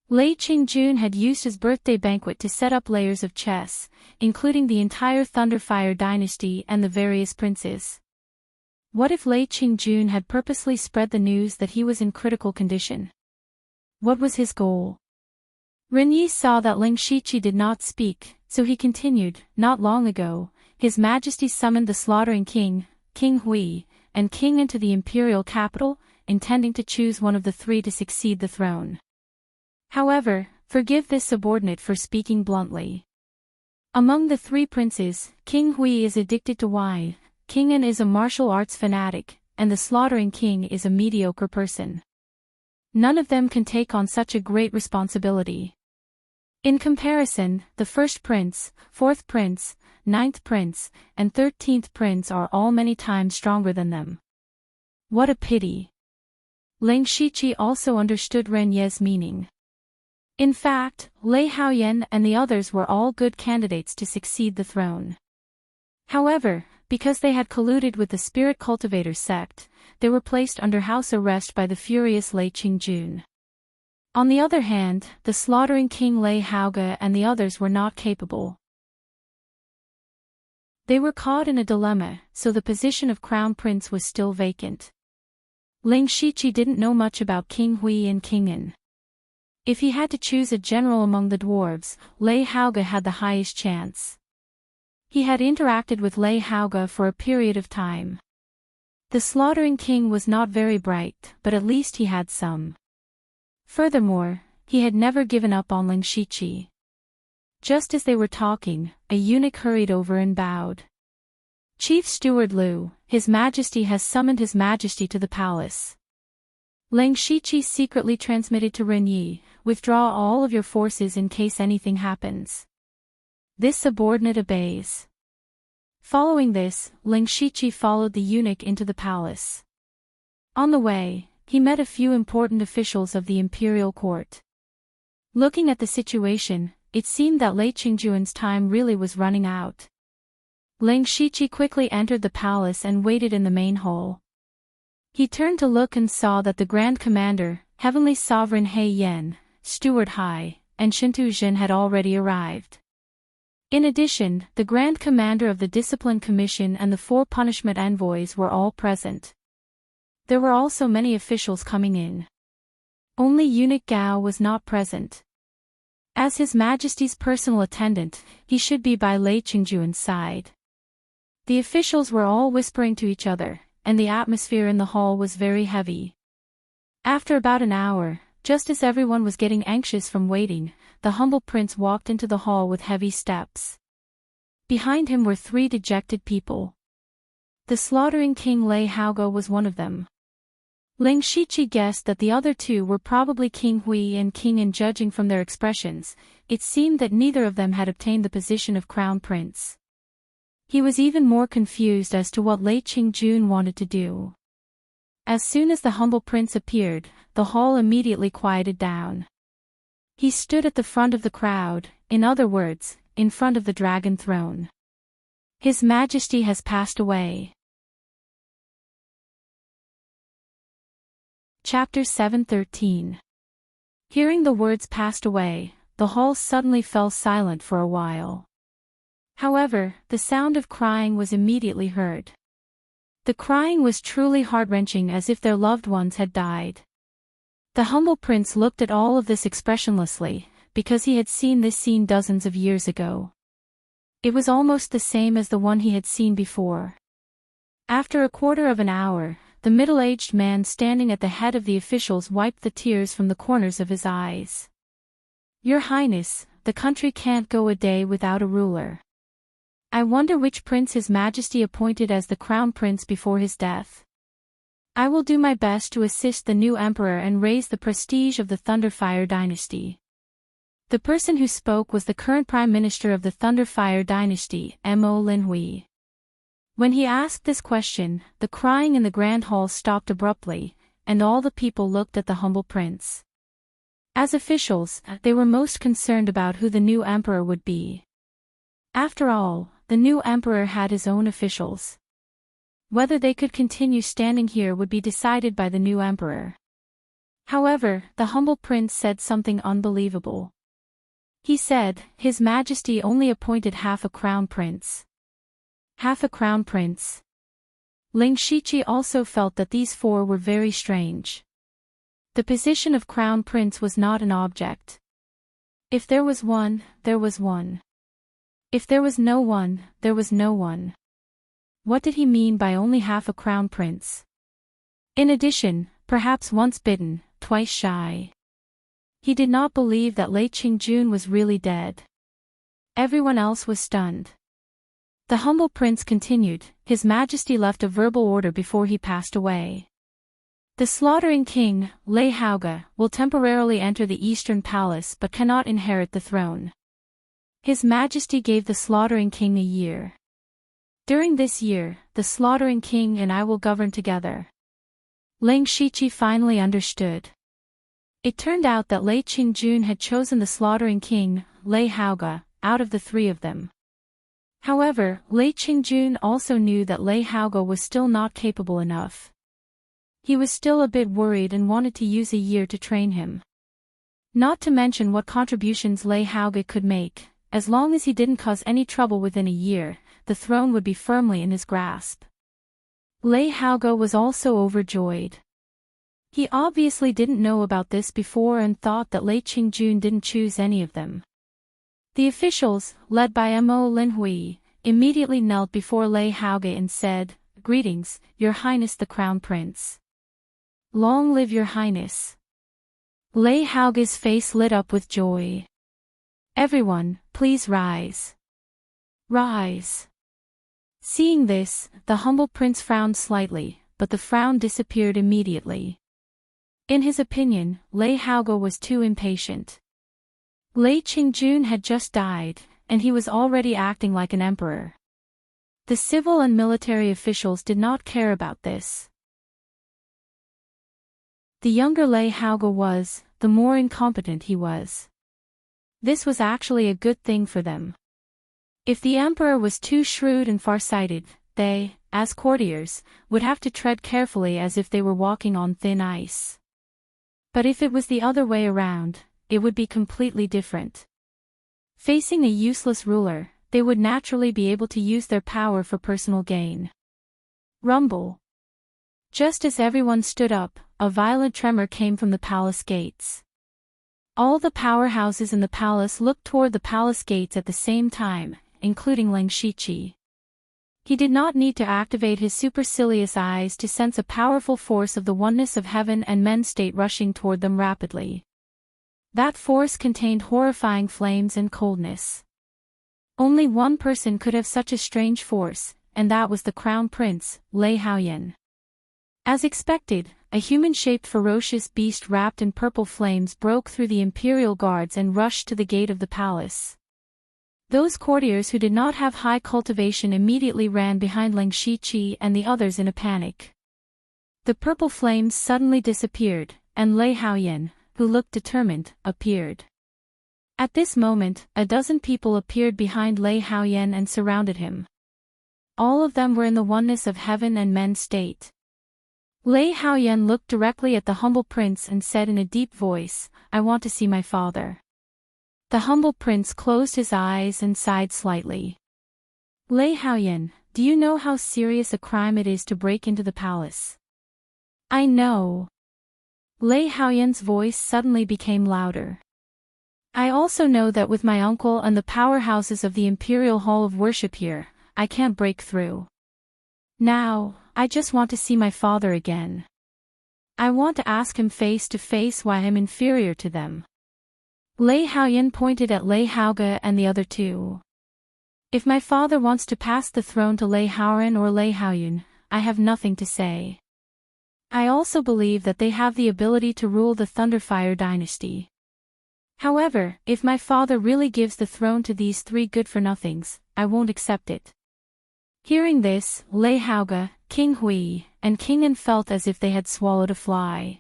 Lei Qingjun had used his birthday banquet to set up layers of chess, including the entire Thunderfire dynasty and the various princes. What if Lei Qingjun had purposely spread the news that he was in critical condition? What was his goal? Ren Yi saw that Ling Shichi did not speak, so he continued, "Not long ago, His Majesty summoned the slaughtering king, King Hui, and king into the imperial capital, intending to choose one of the three to succeed the throne. However, forgive this subordinate for speaking bluntly. Among the three princes, King Hui is addicted to wine, King An is a martial arts fanatic, and the slaughtering king is a mediocre person. None of them can take on such a great responsibility. In comparison, the first prince, fourth prince, ninth prince, and 13th prince are all many times stronger than them. What a pity. Ling Shiqi also understood Ren Ye's meaning. In fact, Lei Haoyan and the others were all good candidates to succeed the throne. However, because they had colluded with the spirit cultivator sect, they were placed under house arrest by the furious Lei Qingjun. On the other hand, the slaughtering king Lei Haoge and the others were not capable. They were caught in a dilemma, so the position of crown prince was still vacant. Ling Shiqi didn't know much about King Hui and King An. If he had to choose a general among the dwarves, Lei Haoge had the highest chance. He had interacted with Lei Haoge for a period of time. The slaughtering king was not very bright, but at least he had some. Furthermore, he had never given up on Ling Shiqi. Just as they were talking, a eunuch hurried over and bowed. Chief Steward Liu, His Majesty has summoned His Majesty to the palace. Ling Shiqi secretly transmitted to Ren Yi, withdraw all of your forces in case anything happens. This subordinate obeys. Following this, Ling Shiqi followed the eunuch into the palace. On the way, he met a few important officials of the imperial court. Looking at the situation, it seemed that Lei Qingjuan's time really was running out. Ling Shiqi quickly entered the palace and waited in the main hall. He turned to look and saw that the Grand Commander, Heavenly Sovereign He Yan, Steward Hai, and Shintu Jin had already arrived. In addition, the Grand Commander of the Discipline Commission and the 4 punishment envoys were all present. There were also many officials coming in. Only Eunuch Gao was not present. As His Majesty's personal attendant, he should be by Lei Qingjuan's side. The officials were all whispering to each other, and the atmosphere in the hall was very heavy. After about an hour, just as everyone was getting anxious from waiting, the humble prince walked into the hall with heavy steps. Behind him were 3 dejected people. The slaughtering king Lei Haoge was one of them. Ling Shiqi guessed that the other 2 were probably King Hui and King An. Judging from their expressions, it seemed that neither of them had obtained the position of crown prince. He was even more confused as to what Lei Qingjun wanted to do. As soon as the humble prince appeared, the hall immediately quieted down. He stood at the front of the crowd, in other words, in front of the dragon throne. His Majesty has passed away. Chapter 7:13. Hearing the words passed away, the hall suddenly fell silent for a while. However, the sound of crying was immediately heard. The crying was truly heart-wrenching, as if their loved ones had died. The humble prince looked at all of this expressionlessly, because he had seen this scene dozens of years ago. It was almost the same as the one he had seen before. After a quarter of an hour, the middle-aged man standing at the head of the officials wiped the tears from the corners of his eyes. Your Highness, the country can't go a day without a ruler. I wonder which prince His Majesty appointed as the crown prince before his death. I will do my best to assist the new emperor and raise the prestige of the Thunderfire dynasty. The person who spoke was the current prime minister of the Thunderfire dynasty, Mo Linhui. When he asked this question, the crying in the grand hall stopped abruptly, and all the people looked at the humble prince. As officials, they were most concerned about who the new emperor would be. After all, the new emperor had his own officials. Whether they could continue standing here would be decided by the new emperor. However, the humble prince said something unbelievable. He said, His Majesty only appointed half a crown prince. Half a crown prince. Ling Shiqi also felt that these 4 were very strange. The position of crown prince was not an object. If there was one, there was one. If there was no one, there was no one. What did he mean by only half a crown prince? In addition, perhaps once bitten, twice shy. He did not believe that Lei Qingjun was really dead. Everyone else was stunned. The humble prince continued, His Majesty left a verbal order before he passed away. The slaughtering king, Lei Hauge, will temporarily enter the Eastern Palace but cannot inherit the throne. His Majesty gave the slaughtering king a year. During this year, the slaughtering king and I will govern together. Ling Shiqi finally understood. It turned out that Lei Qingjun had chosen the slaughtering king, Lei Hauge, out of the three of them. However, Lei Qingjun also knew that Lei Hauge was still not capable enough. He was still a bit worried and wanted to use a year to train him. Not to mention what contributions Lei Hauge could make. As long as he didn't cause any trouble within a year, the throne would be firmly in his grasp. Lei Hauge was also overjoyed. He obviously didn't know about this before and thought that Lei Qingjun didn't choose any of them. The officials, led by Mo Linhui, immediately knelt before Lei Hauge and said, Greetings, Your Highness the Crown Prince. Long live Your Highness. Lei Hauge's face lit up with joy. Everyone, please rise. Rise. Seeing this, the humble prince frowned slightly, but the frown disappeared immediately. In his opinion, Lei Hauge was too impatient. Lei Qingjun had just died, and he was already acting like an emperor. The civil and military officials did not care about this. The younger Lei Hauge was, the more incompetent he was. This was actually a good thing for them. If the emperor was too shrewd and far-sighted, they, as courtiers, would have to tread carefully as if they were walking on thin ice. But if it was the other way around, it would be completely different. Facing a useless ruler, they would naturally be able to use their power for personal gain. Rumble. Just as everyone stood up, a violent tremor came from the palace gates. All the powerhouses in the palace looked toward the palace gates at the same time, including Ling Shiqi. He did not need to activate his supercilious eyes to sense a powerful force of the oneness of heaven and men's state rushing toward them rapidly. That force contained horrifying flames and coldness. Only one person could have such a strange force, and that was the crown prince, Lei Haoyan. As expected, a human-shaped ferocious beast wrapped in purple flames broke through the imperial guards and rushed to the gate of the palace. Those courtiers who did not have high cultivation immediately ran behind Ling Shiqi and the others in a panic. The purple flames suddenly disappeared, and Lei Haoyan, who looked determined, appeared. At this moment, a dozen people appeared behind Lei Haoyan and surrounded him. All of them were in the oneness of heaven and men's state. Lei Haoyan looked directly at the humble prince and said in a deep voice, I want to see my father. The humble prince closed his eyes and sighed slightly. Lei Haoyan, do you know how serious a crime it is to break into the palace? I know. Lei Haoyan's voice suddenly became louder. I also know that with my uncle and the powerhouses of the Imperial Hall of Worship here, I can't break through. Now, I just want to see my father again. I want to ask him face to face why I'm inferior to them. Lei Haoyan pointed at Lei Hauge and the other two. If my father wants to pass the throne to Lei Haoran or Lei Haoyun, I have nothing to say. I also believe that they have the ability to rule the Thunderfire dynasty. However, if my father really gives the throne to these three good-for-nothings, I won't accept it. Hearing this, Lei Hauge, King Hui, and King En felt as if they had swallowed a fly.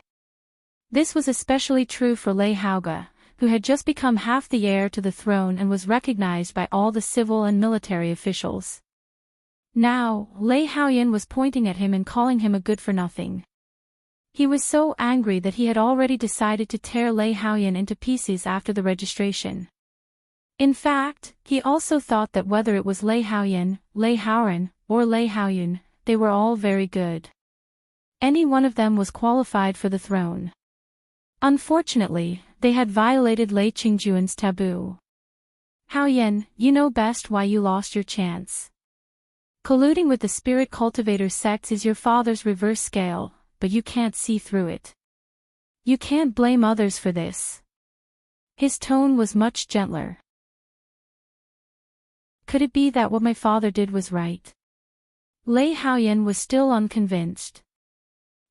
This was especially true for Lei Hauge, who had just become half the heir to the throne and was recognized by all the civil and military officials. Now, Lei Haoyan was pointing at him and calling him a good-for-nothing. He was so angry that he had already decided to tear Lei Haoyan into pieces after the registration. In fact, he also thought that whether it was Lei Haoyan, Lei Haoran, or Lei Haoyun, they were all very good. Any one of them was qualified for the throne. Unfortunately, they had violated Lei Qingjuan's taboo. Haoyan, you know best why you lost your chance. Colluding with the spirit cultivator sects is your father's reverse scale, but you can't see through it. You can't blame others for this. His tone was much gentler. Could it be that what my father did was right? Lei Haoyan was still unconvinced.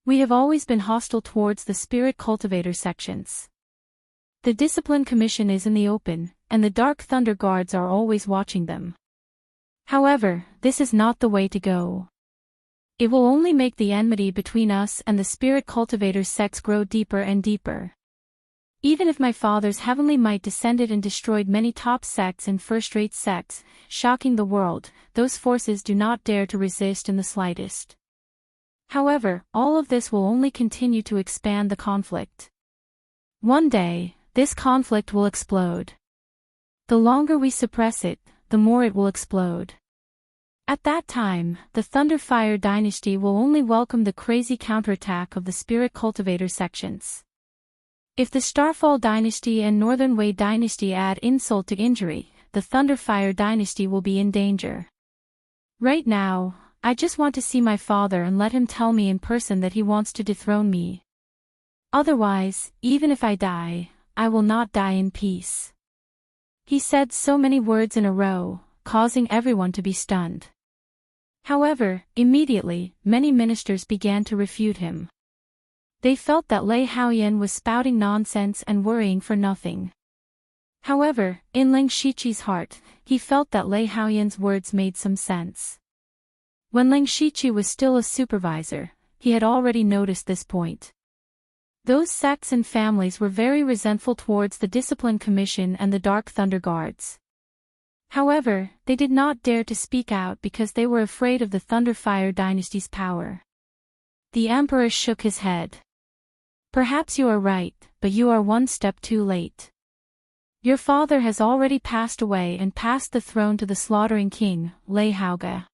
We have always been hostile towards the spirit cultivator sections. The discipline commission is in the open, and the Dark Thunder Guards are always watching them. However, this is not the way to go. It will only make the enmity between us and the spirit cultivators sects grow deeper and deeper. Even if my father's heavenly might descended and destroyed many top sects and first-rate sects, shocking the world, those forces do not dare to resist in the slightest. However, all of this will only continue to expand the conflict. One day, this conflict will explode. The longer we suppress it, the more it will explode. At that time, the Thunderfire dynasty will only welcome the crazy counterattack of the spirit cultivator sections. If the Starfall dynasty and Northern Wei dynasty add insult to injury, the Thunderfire dynasty will be in danger. Right now, I just want to see my father and let him tell me in person that he wants to dethrone me. Otherwise, even if I die, I will not die in peace. He said so many words in a row, causing everyone to be stunned. However, immediately, many ministers began to refute him. They felt that Lei Haoyan was spouting nonsense and worrying for nothing. However, in Ling Shiqi's heart, he felt that Lei Haoyan's words made some sense. When Ling Shiqi was still a supervisor, he had already noticed this point. Those sects and families were very resentful towards the Discipline Commission and the Dark Thunder Guards. However, they did not dare to speak out because they were afraid of the Thunderfire dynasty's power. The Emperor shook his head. Perhaps you are right, but you are one step too late. Your father has already passed away and passed the throne to the slaughtering king, Lei Haoga.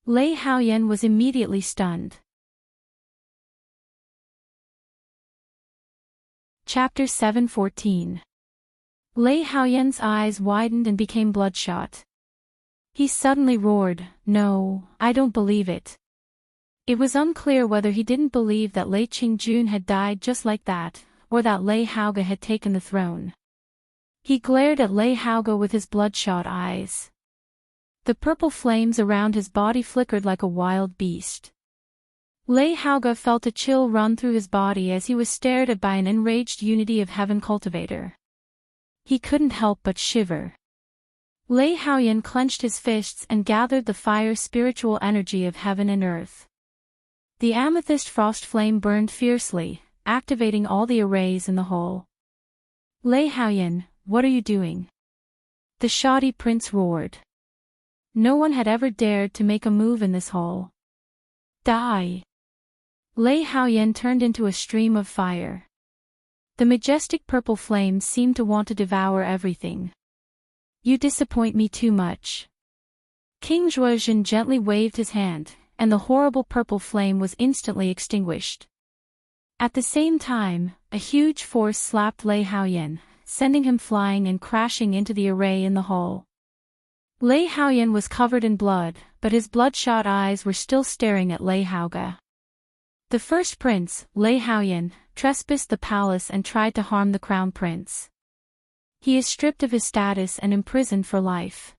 Lei Haoyan was immediately stunned. Chapter 7:14. Lei Haoyan's eyes widened and became bloodshot. He suddenly roared, "No, I don't believe it." It was unclear whether he didn't believe that Lei Qingjun had died just like that, or that Lei Haoga had taken the throne. He glared at Lei Haoga with his bloodshot eyes. The purple flames around his body flickered like a wild beast. Lei Haoga felt a chill run through his body as he was stared at by an enraged Unity of Heaven cultivator. He couldn't help but shiver. Lei Haoyan clenched his fists and gathered the fire spiritual energy of heaven and earth. The amethyst frost flame burned fiercely, activating all the arrays in the hole. Lei Haoyan, what are you doing? The shoddy prince roared. No one had ever dared to make a move in this hole. Die! Lei Haoyan turned into a stream of fire. The majestic purple flames seemed to want to devour everything. You disappoint me too much. King Zhuozhen gently waved his hand, and the horrible purple flame was instantly extinguished. At the same time, a huge force slapped Lei Haoyan, sending him flying and crashing into the array in the hall. Lei Haoyan was covered in blood, but his bloodshot eyes were still staring at Lei Haoga. The first prince, Lei Haoyan, trespassed the palace and tried to harm the crown prince. He is stripped of his status and imprisoned for life.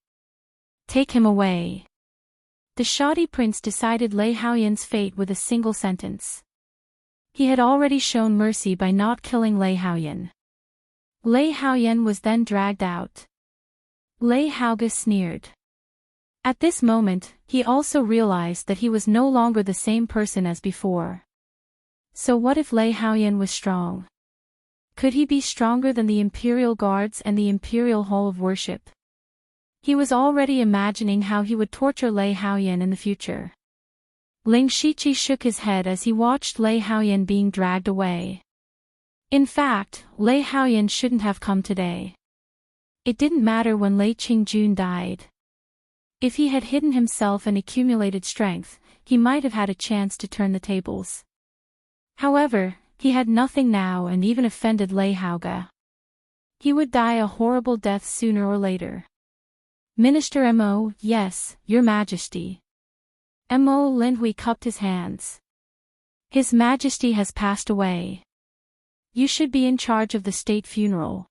Take him away. The shoddy prince decided Lei Haoyan's fate with a single sentence. He had already shown mercy by not killing Lei Haoyan. Lei Haoyan was then dragged out. Lei Haoga sneered. At this moment, he also realized that he was no longer the same person as before. So what if Lei Haoyan was strong? Could he be stronger than the Imperial Guards and the Imperial Hall of Worship? He was already imagining how he would torture Lei Haoyan in the future. Ling Shiqi shook his head as he watched Lei Haoyan being dragged away. In fact, Lei Haoyan shouldn't have come today. It didn't matter when Lei Qingjun died. If he had hidden himself and accumulated strength, he might have had a chance to turn the tables. However, he had nothing now and even offended Lei Haoga. He would die a horrible death sooner or later. Minister Mo, yes, Your Majesty. Mo Lindhui cupped his hands. His Majesty has passed away. You should be in charge of the state funeral.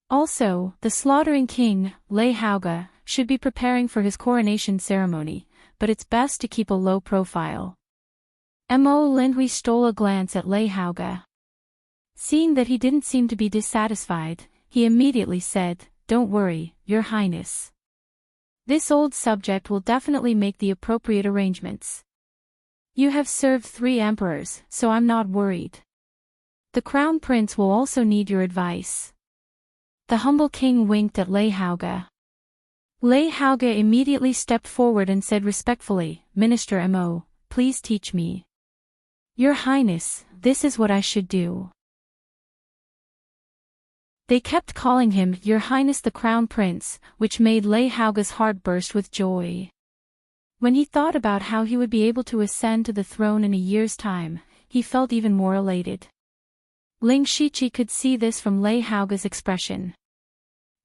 Also, the slaughtering king, Lei Haoga, should be preparing for his coronation ceremony, but it's best to keep a low profile. Mo Lindhui stole a glance at Lei Hauge. Seeing that he didn't seem to be dissatisfied, he immediately said, "Don't worry, Your Highness. This old subject will definitely make the appropriate arrangements. You have served 3 emperors, so I'm not worried. The crown prince will also need your advice." The humble king winked at Lei Hauge. Lei Hauge immediately stepped forward and said respectfully, "Minister Mo, please teach me." "Your Highness, this is what I should do." They kept calling him Your Highness the Crown Prince, which made Lei Hauge's heart burst with joy. When he thought about how he would be able to ascend to the throne in a year's time, he felt even more elated. Ling Shiqi could see this from Lei Hauge's expression.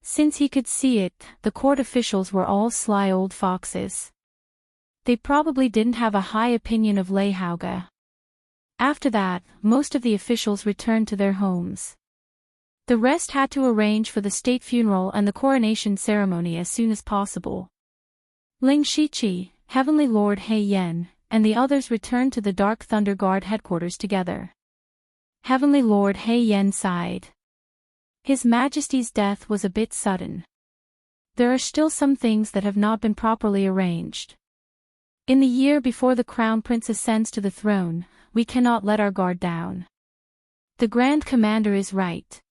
Since he could see it, the court officials were all sly old foxes. They probably didn't have a high opinion of Lei Hauge. After that, most of the officials returned to their homes. The rest had to arrange for the state funeral and the coronation ceremony as soon as possible. Ling Shiqi, Heavenly Lord He Yan, and the others returned to the Dark Thunder Guard headquarters together. Heavenly Lord He Yan sighed. His Majesty's death was a bit sudden. There are still some things that have not been properly arranged. In the year before the Crown Prince ascends to the throne, we cannot let our guard down. The Grand Commander is right.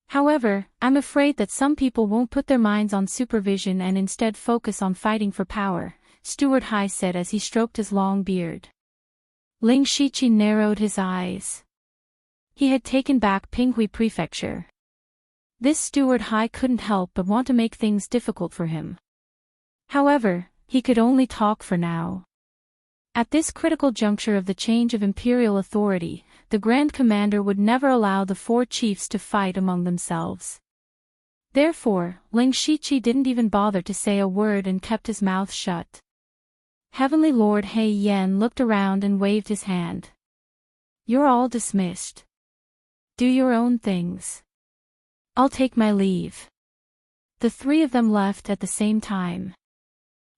However, I'm afraid that some people won't put their minds on supervision and instead focus on fighting for power, Steward Hai said as he stroked his long beard. Ling Shiqi narrowed his eyes. He had taken back Pinghui Prefecture. This Steward Hai couldn't help but want to make things difficult for him. However, he could only talk for now. At this critical juncture of the change of imperial authority, the Grand Commander would never allow the 4 chiefs to fight among themselves. Therefore, Ling Shiqi didn't even bother to say a word and kept his mouth shut. Heavenly Lord He Yan looked around and waved his hand. "You're all dismissed. Do your own things. I'll take my leave." The 3 of them left at the same time.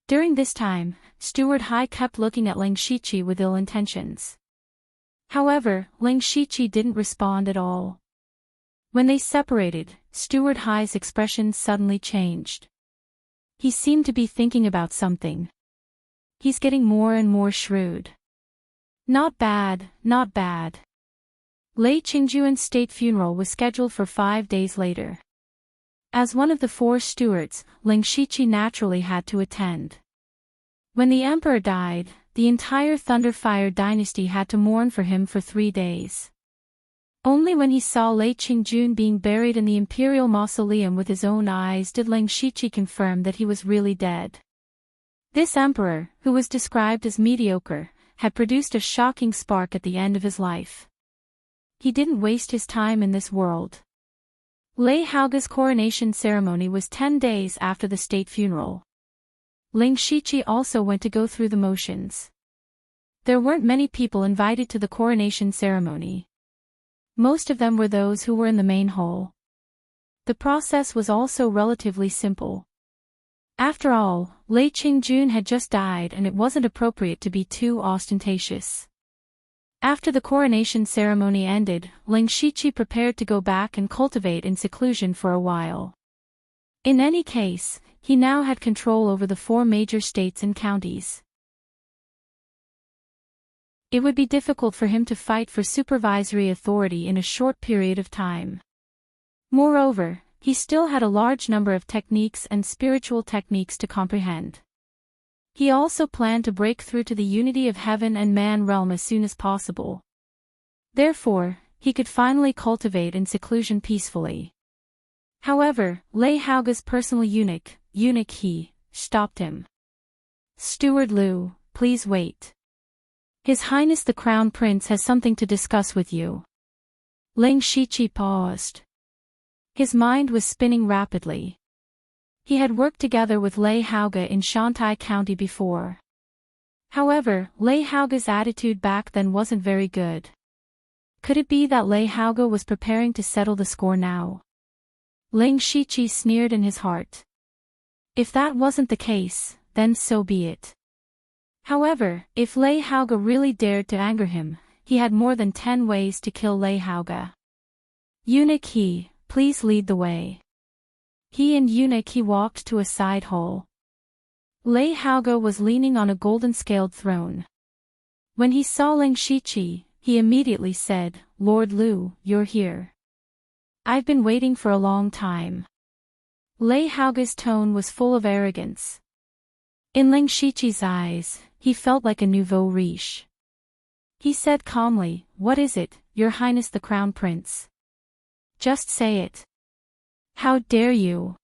During this time, Steward Hai kept looking at Ling Shiqi with ill intentions. However, Ling Shiqi didn't respond at all. When they separated, Steward Hai's expression suddenly changed. He seemed to be thinking about something. He's getting more and more shrewd. Not bad, not bad. Lei Qingjuan's state funeral was scheduled for 5 days later. As one of the 4 stewards, Ling Shiqi naturally had to attend. When the emperor died, the entire Thunderfire dynasty had to mourn for him for 3 days. Only when he saw Lei Qingjun being buried in the imperial mausoleum with his own eyes did Ling Shiqi confirm that he was really dead. This emperor, who was described as mediocre, had produced a shocking spark at the end of his life. He didn't waste his time in this world. Lei Hauge's coronation ceremony was 10 days after the state funeral. Ling Shiqi also went to go through the motions. There weren't many people invited to the coronation ceremony. Most of them were those who were in the main hall. The process was also relatively simple. After all, Lei Qingjun had just died and it wasn't appropriate to be too ostentatious. After the coronation ceremony ended, Ling Shiqi prepared to go back and cultivate in seclusion for a while. In any case, he now had control over the 4 major states and counties. It would be difficult for him to fight for supervisory authority in a short period of time. Moreover, he still had a large number of techniques and spiritual techniques to comprehend. He also planned to break through to the unity of heaven and man realm as soon as possible. Therefore, he could finally cultivate in seclusion peacefully. However, Lei Hauge's personal eunuch He, stopped him. "Steward Liu, please wait. His Highness the Crown Prince has something to discuss with you." Ling Shiqi paused. His mind was spinning rapidly. He had worked together with Lei Hauge in Shantai County before. However, Lei Hauge's attitude back then wasn't very good. Could it be that Lei Hauge was preparing to settle the score now? Ling Shiqi sneered in his heart. If that wasn't the case, then so be it. However, if Lei Hauge really dared to anger him, he had more than 10 ways to kill Lei Hauge. Eunuch He, please lead the way. He and Eunuch He walked to a side hall. Lei Hauge was leaning on a golden-scaled throne. When he saw Ling Shiqi, he immediately said, "Lord Lu, you're here. I've been waiting for a long time." Lei Hauge's tone was full of arrogance. In Ling Shiqi's eyes, he felt like a nouveau riche. He said calmly, "What is it, Your Highness the Crown Prince? Just say it. How dare you?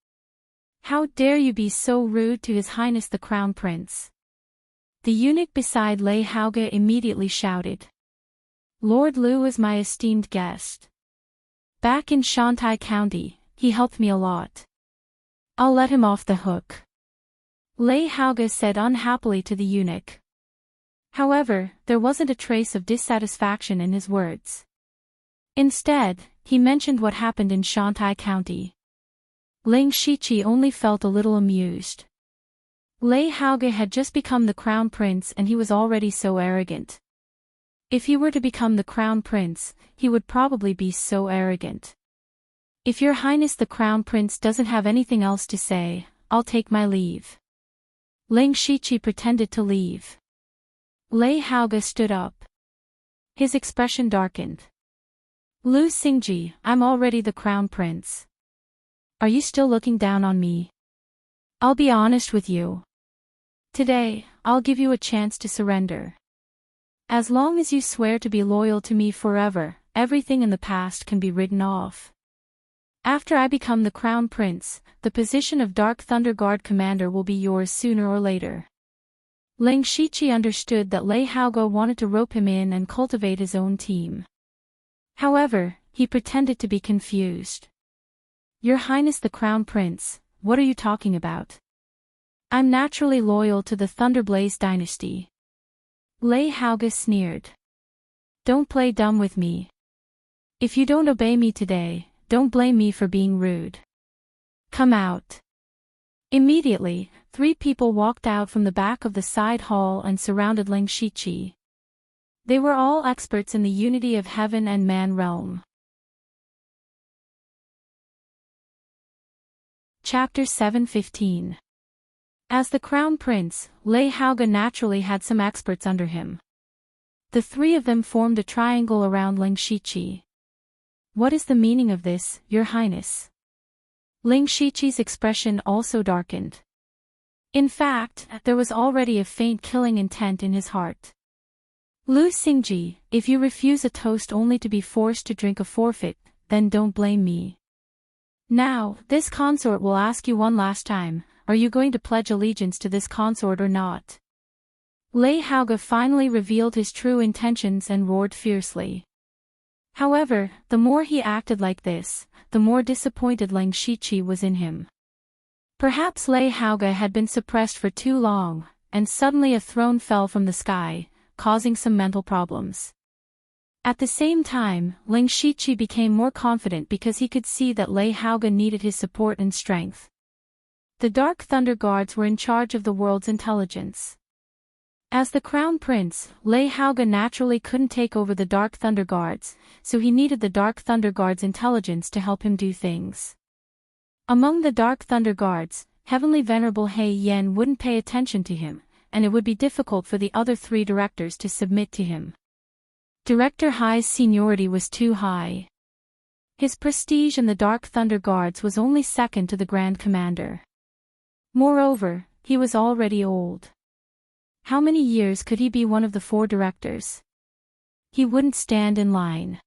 How dare you be so rude to His Highness the Crown Prince?" The eunuch beside Lei Hauge immediately shouted. "Lord Lu is my esteemed guest. Back in Shantai County, he helped me a lot. I'll let him off the hook," Lei Hauge said unhappily to the eunuch. However, there wasn't a trace of dissatisfaction in his words. Instead, he mentioned what happened in Shantai County. Ling Shiqi only felt a little amused. Lei Hauge had just become the crown prince and he was already so arrogant. If he were to become the crown prince, he would probably be so arrogant. "If Your Highness the Crown Prince doesn't have anything else to say, I'll take my leave." Ling Shiqi pretended to leave. Lei Hauge stood up. His expression darkened. "Lu Xingji, I'm already the Crown Prince. Are you still looking down on me? I'll be honest with you. Today, I'll give you a chance to surrender. As long as you swear to be loyal to me forever, everything in the past can be written off. After I become the Crown Prince, the position of Dark Thunder Guard Commander will be yours sooner or later." Ling Shiqi understood that Lei Hauge wanted to rope him in and cultivate his own team. However, he pretended to be confused. "Your Highness the Crown Prince, what are you talking about? I'm naturally loyal to the Thunderblaze dynasty." Lei Hauge sneered. "Don't play dumb with me. If you don't obey me today, don't blame me for being rude. Come out." Immediately, 3 people walked out from the back of the side hall and surrounded Ling Shiqi. They were all experts in the unity of heaven and man realm. Chapter 7:15. As the Crown Prince, Lei Hauge naturally had some experts under him. The 3 of them formed a triangle around Ling Shiqi. "What is the meaning of this, Your Highness?" Ling Shiqi's expression also darkened. In fact, there was already a faint killing intent in his heart. "Lu Xingji, if you refuse a toast only to be forced to drink a forfeit, then don't blame me. Now, this consort will ask you one last time, are you going to pledge allegiance to this consort or not?" Lei Hauge finally revealed his true intentions and roared fiercely. However, the more he acted like this, the more disappointed Ling Shiqi was in him. Perhaps Lei Hauge had been suppressed for too long, and suddenly a throne fell from the sky, causing some mental problems. At the same time, Ling Shiqi became more confident because he could see that Lei Hauge needed his support and strength. The Dark Thunder Guards were in charge of the world's intelligence. As the Crown Prince, Lei Hauge naturally couldn't take over the Dark Thunder Guards, so he needed the Dark Thunder Guards' intelligence to help him do things. Among the Dark Thunder Guards, Heavenly Venerable He Yen wouldn't pay attention to him, and it would be difficult for the other 3 directors to submit to him. Director Hai's seniority was too high. His prestige in the Dark Thunder Guards was only second to the Grand Commander. Moreover, he was already old. How many years could he be one of the 4 directors? He wouldn't stand in line.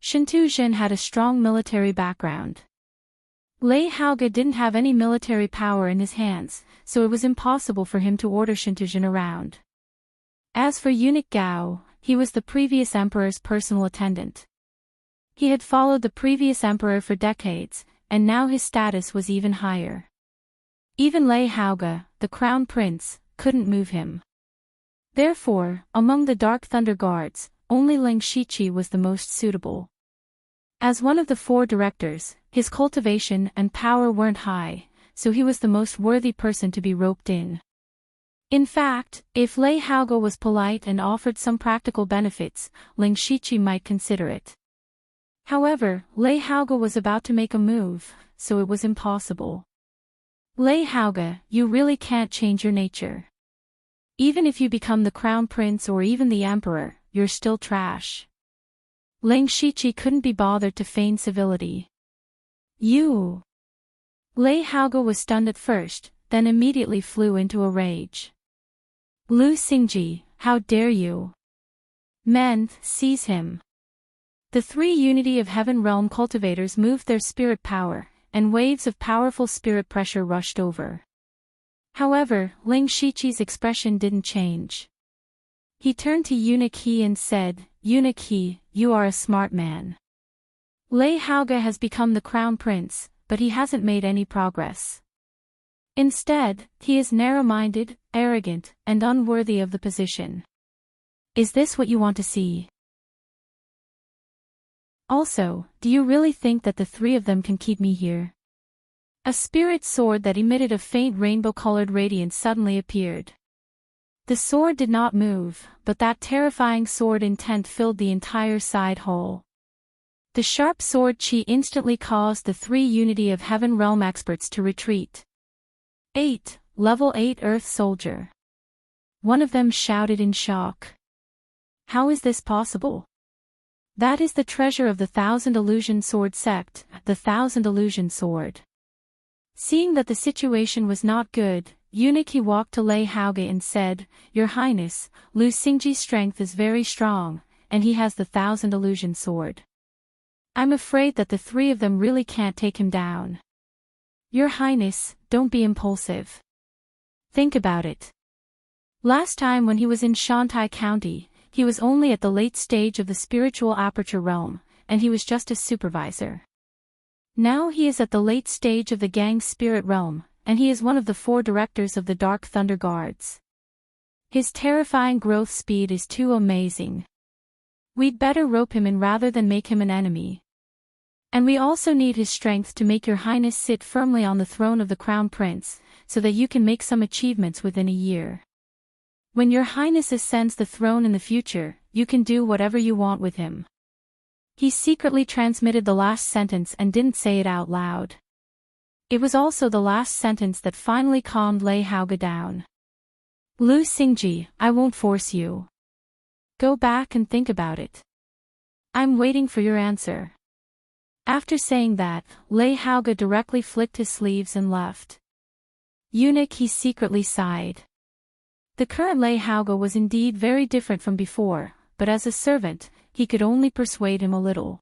Shintu Jin had a strong military background. Lei Hauge didn't have any military power in his hands, so it was impossible for him to order Shintu Jin around. As for Eunuch Gao, he was the previous emperor's personal attendant. He had followed the previous emperor for decades, and now his status was even higher. Even Lei Hauge, the Crown Prince, couldn't move him. Therefore, among the Dark Thunder Guards, only Ling Shiqi was the most suitable. As one of the 4 directors, his cultivation and power weren't high, so he was the most worthy person to be roped in. In fact, if Lei Haoge was polite and offered some practical benefits, Ling Shiqi might consider it. However, Lei Haoge was about to make a move, so it was impossible. Lei Haoge, you really can't change your nature. Even if you become the crown prince or even the emperor, you're still trash. Ling Shiqi couldn't be bothered to feign civility. You! Lei Haoge was stunned at first, then immediately flew into a rage. Lu Xingji, how dare you! Men, seize him! The three Unity of Heaven Realm cultivators moved their spirit power, and waves of powerful spirit pressure rushed over. However, Ling Shiqi's expression didn't change. He turned to Eunuch He and said, Eunuch He, you are a smart man. Lei Haoge has become the crown prince, but he hasn't made any progress. Instead, he is narrow-minded, arrogant, and unworthy of the position. Is this what you want to see? Also, do you really think that the three of them can keep me here? A spirit sword that emitted a faint rainbow-colored radiance suddenly appeared. The sword did not move, but that terrifying sword intent filled the entire side hole. The sharp sword chi instantly caused the three Unity of Heaven Realm experts to retreat. 8. Level 8 Earth Soldier. One of them shouted in shock. How is this possible? That is the treasure of the Thousand Illusion Sword sect, the Thousand Illusion Sword. Seeing that the situation was not good, Eunuch He walked to Lei Haoge and said, Your Highness, Lu Xingji's strength is very strong, and he has the Thousand Illusion Sword. I'm afraid that the three of them really can't take him down. Your Highness, don't be impulsive. Think about it. Last time when he was in Shantai County, he was only at the late stage of the spiritual aperture realm, and he was just a supervisor. Now he is at the late stage of the gang spirit realm, and he is one of the 4 directors of the Dark Thunder Guards. His terrifying growth speed is too amazing. We'd better rope him in rather than make him an enemy. And we also need his strength to make your highness sit firmly on the throne of the crown prince, so that you can make some achievements within a year. When your highness ascends the throne in the future, you can do whatever you want with him. He secretly transmitted the last sentence and didn't say it out loud. It was also the last sentence that finally calmed Lei Haoge down. Lu Xingji, I won't force you. Go back and think about it. I'm waiting for your answer. After saying that, Lei Haoge directly flicked his sleeves and left. Eunuch He secretly sighed. The current Lei Haoge was indeed very different from before, but as a servant, he could only persuade him a little.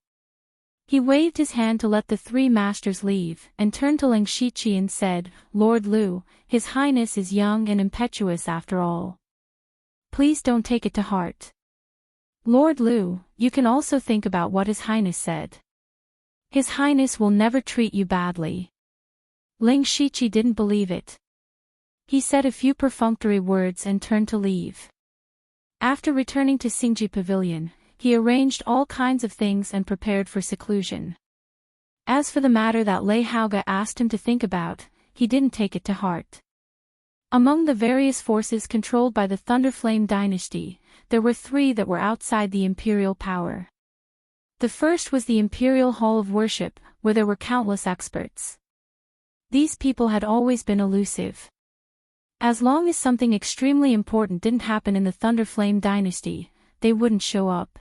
He waved his hand to let the 3 masters leave, and turned to Ling Shiqi and said, Lord Lu, His Highness is young and impetuous after all. Please don't take it to heart. Lord Lu, you can also think about what His Highness said. His Highness will never treat you badly. Ling Shiqi didn't believe it. He said a few perfunctory words and turned to leave. After returning to Xingji Pavilion, he arranged all kinds of things and prepared for seclusion. As for the matter that Lei Haoge asked him to think about, he didn't take it to heart. Among the various forces controlled by the Thunderflame dynasty, there were 3 that were outside the imperial power. The first was the Imperial Hall of Worship, where there were countless experts. These people had always been elusive. As long as something extremely important didn't happen in the Thunderflame dynasty, they wouldn't show up.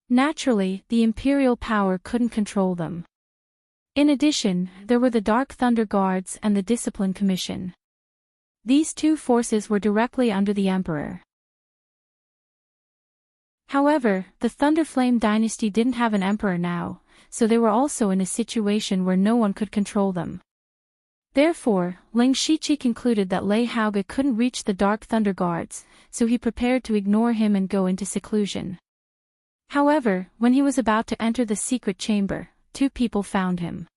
Naturally, the imperial power couldn't control them. In addition, there were the Dark Thunder Guards and the Discipline Commission. These 2 forces were directly under the emperor. However, the Thunderflame dynasty didn't have an emperor now, so they were also in a situation where no one could control them. Therefore, Ling Shiqi concluded that Lei Haoge couldn't reach the Dark Thunder Guards, so he prepared to ignore him and go into seclusion. However, when he was about to enter the secret chamber, 2 people found him.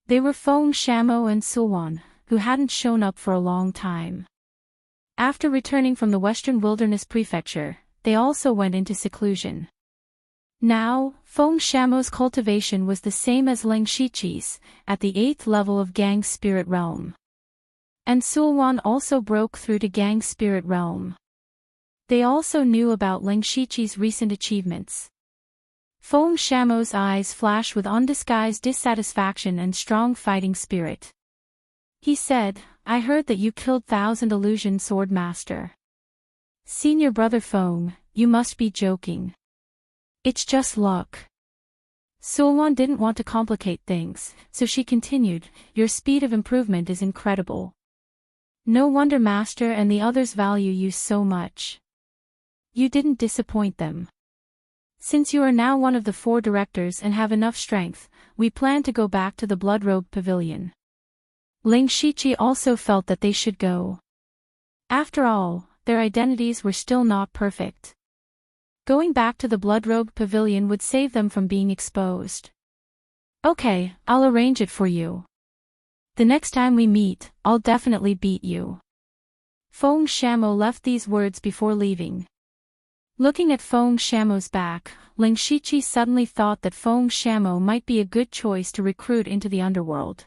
They were Feng Shamo and Sulwan, who hadn't shown up for a long time. After returning from the Western Wilderness Prefecture, they also went into seclusion. Now, Feng Shamo's cultivation was the same as Ling Shiqi's, at the 8th level of Gang's spirit realm. And Sulwan also broke through to Gang's spirit realm. They also knew about Ling Shiqi's recent achievements. Feng Shamo's eyes flashed with undisguised dissatisfaction and strong fighting spirit. He said, "I heard that you killed Thousand Illusion Sword Master. Senior brother Feng, you must be joking. It's just luck." Sulwan didn't want to complicate things, so she continued, "Your speed of improvement is incredible. No wonder Master and the others value you so much. You didn't disappoint them. Since you are now one of the 4 directors and have enough strength, we plan to go back to the Bloodrobe Pavilion." Ling Shiqi also felt that they should go. After all, their identities were still not perfect. Going back to the Bloodrobe Pavilion would save them from being exposed. "Okay, I'll arrange it for you. The next time we meet, I'll definitely beat you." Feng Shamo left these words before leaving. Looking at Feng Shamo's back, Ling Shiqi suddenly thought that Feng Shamo might be a good choice to recruit into the underworld.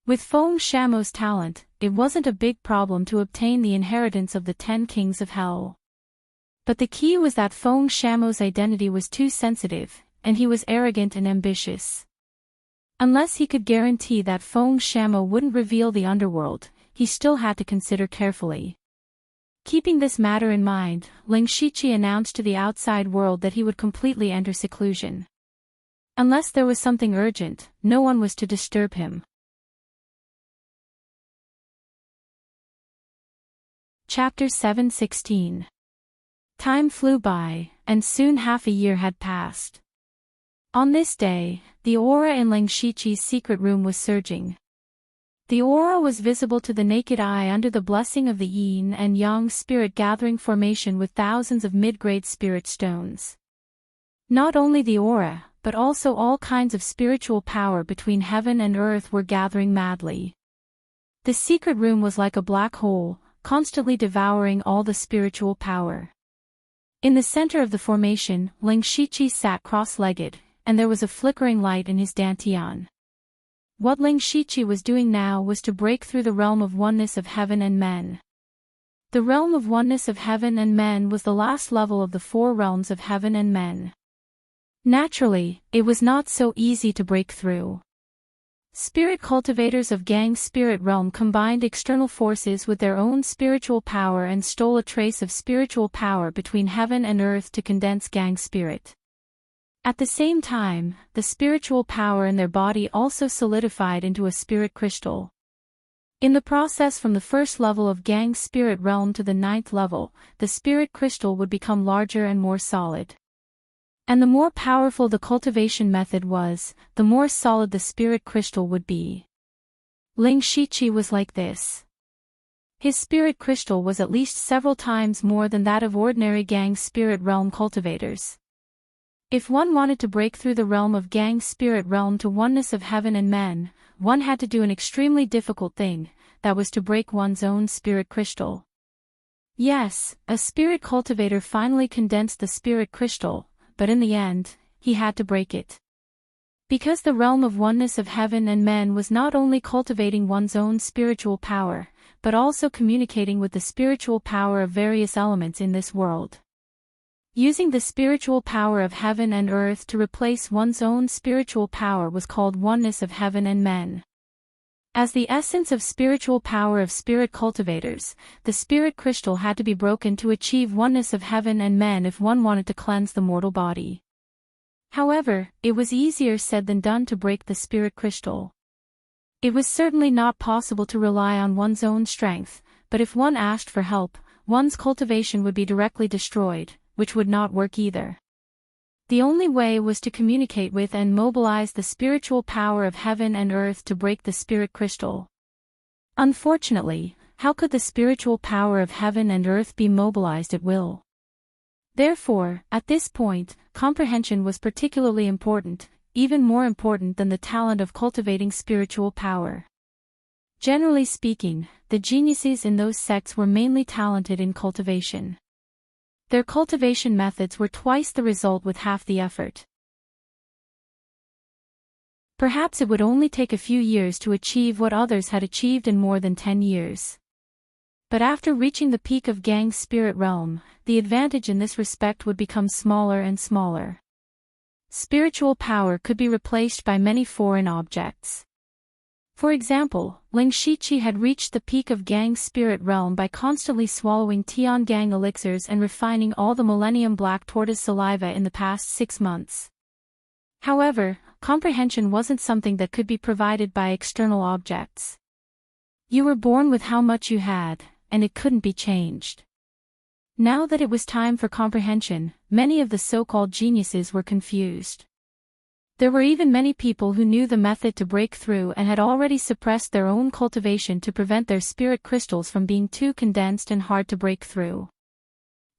With Feng Shamo's talent, it wasn't a big problem to obtain the inheritance of the 10 kings of hell. But the key was that Feng Shamo's identity was too sensitive, and he was arrogant and ambitious. Unless he could guarantee that Feng Shamo wouldn't reveal the underworld, he still had to consider carefully. Keeping this matter in mind, Ling Shiqi announced to the outside world that he would completely enter seclusion. Unless there was something urgent, no one was to disturb him. Chapter 7:16. Time flew by, and soon half a year had passed. On this day, the aura in Ling Shiqi's secret room was surging. The aura was visible to the naked eye under the blessing of the Yin and Yang spirit gathering formation with thousands of mid-grade spirit stones. Not only the aura, but also all kinds of spiritual power between heaven and earth were gathering madly. The secret room was like a black hole, constantly devouring all the spiritual power. In the center of the formation, Ling Shiqi sat cross-legged, and there was a flickering light in his dantian. What Ling Shiqi was doing now was to break through the realm of oneness of heaven and men. The realm of oneness of heaven and men was the last level of the 4 realms of heaven and men. Naturally, it was not so easy to break through. Spirit cultivators of Gang's spirit realm combined external forces with their own spiritual power and stole a trace of spiritual power between heaven and earth to condense Gang's spirit. At the same time, the spiritual power in their body also solidified into a spirit crystal. In the process from the 1st level of Gang's spirit realm to the 9th level, the spirit crystal would become larger and more solid. And the more powerful the cultivation method was, the more solid the spirit crystal would be. Ling Shiqi was like this. His spirit crystal was at least several times more than that of ordinary Gang's spirit realm cultivators. If one wanted to break through the realm of Gang's spirit realm to oneness of heaven and men, one had to do an extremely difficult thing, that was to break one's own spirit crystal. Yes, a spirit cultivator finally condensed the spirit crystal, but in the end, he had to break it. Because the realm of oneness of heaven and men was not only cultivating one's own spiritual power, but also communicating with the spiritual power of various elements in this world. Using the spiritual power of heaven and earth to replace one's own spiritual power was called oneness of heaven and men. As the essence of spiritual power of spirit cultivators, the spirit crystal had to be broken to achieve oneness of heaven and men if one wanted to cleanse the mortal body. However, it was easier said than done to break the spirit crystal. It was certainly not possible to rely on one's own strength, but if one asked for help, one's cultivation would be directly destroyed, which would not work either. The only way was to communicate with and mobilize the spiritual power of heaven and earth to break the spirit crystal. Unfortunately, how could the spiritual power of heaven and earth be mobilized at will? Therefore, at this point, comprehension was particularly important, even more important than the talent of cultivating spiritual power. Generally speaking, the geniuses in those sects were mainly talented in cultivation. Their cultivation methods were twice the result with half the effort. Perhaps it would only take a few years to achieve what others had achieved in more than 10 years. But after reaching the peak of Gang's spirit realm, the advantage in this respect would become smaller and smaller. Spiritual power could be replaced by many foreign objects. For example, Ling Shiqi had reached the peak of Gang's spirit realm by constantly swallowing Tian Gang elixirs and refining all the Millennium Black Tortoise saliva in the past 6 months. However, comprehension wasn't something that could be provided by external objects. You were born with how much you had, and it couldn't be changed. Now that it was time for comprehension, many of the so-called geniuses were confused. There were even many people who knew the method to break through and had already suppressed their own cultivation to prevent their spirit crystals from being too condensed and hard to break through.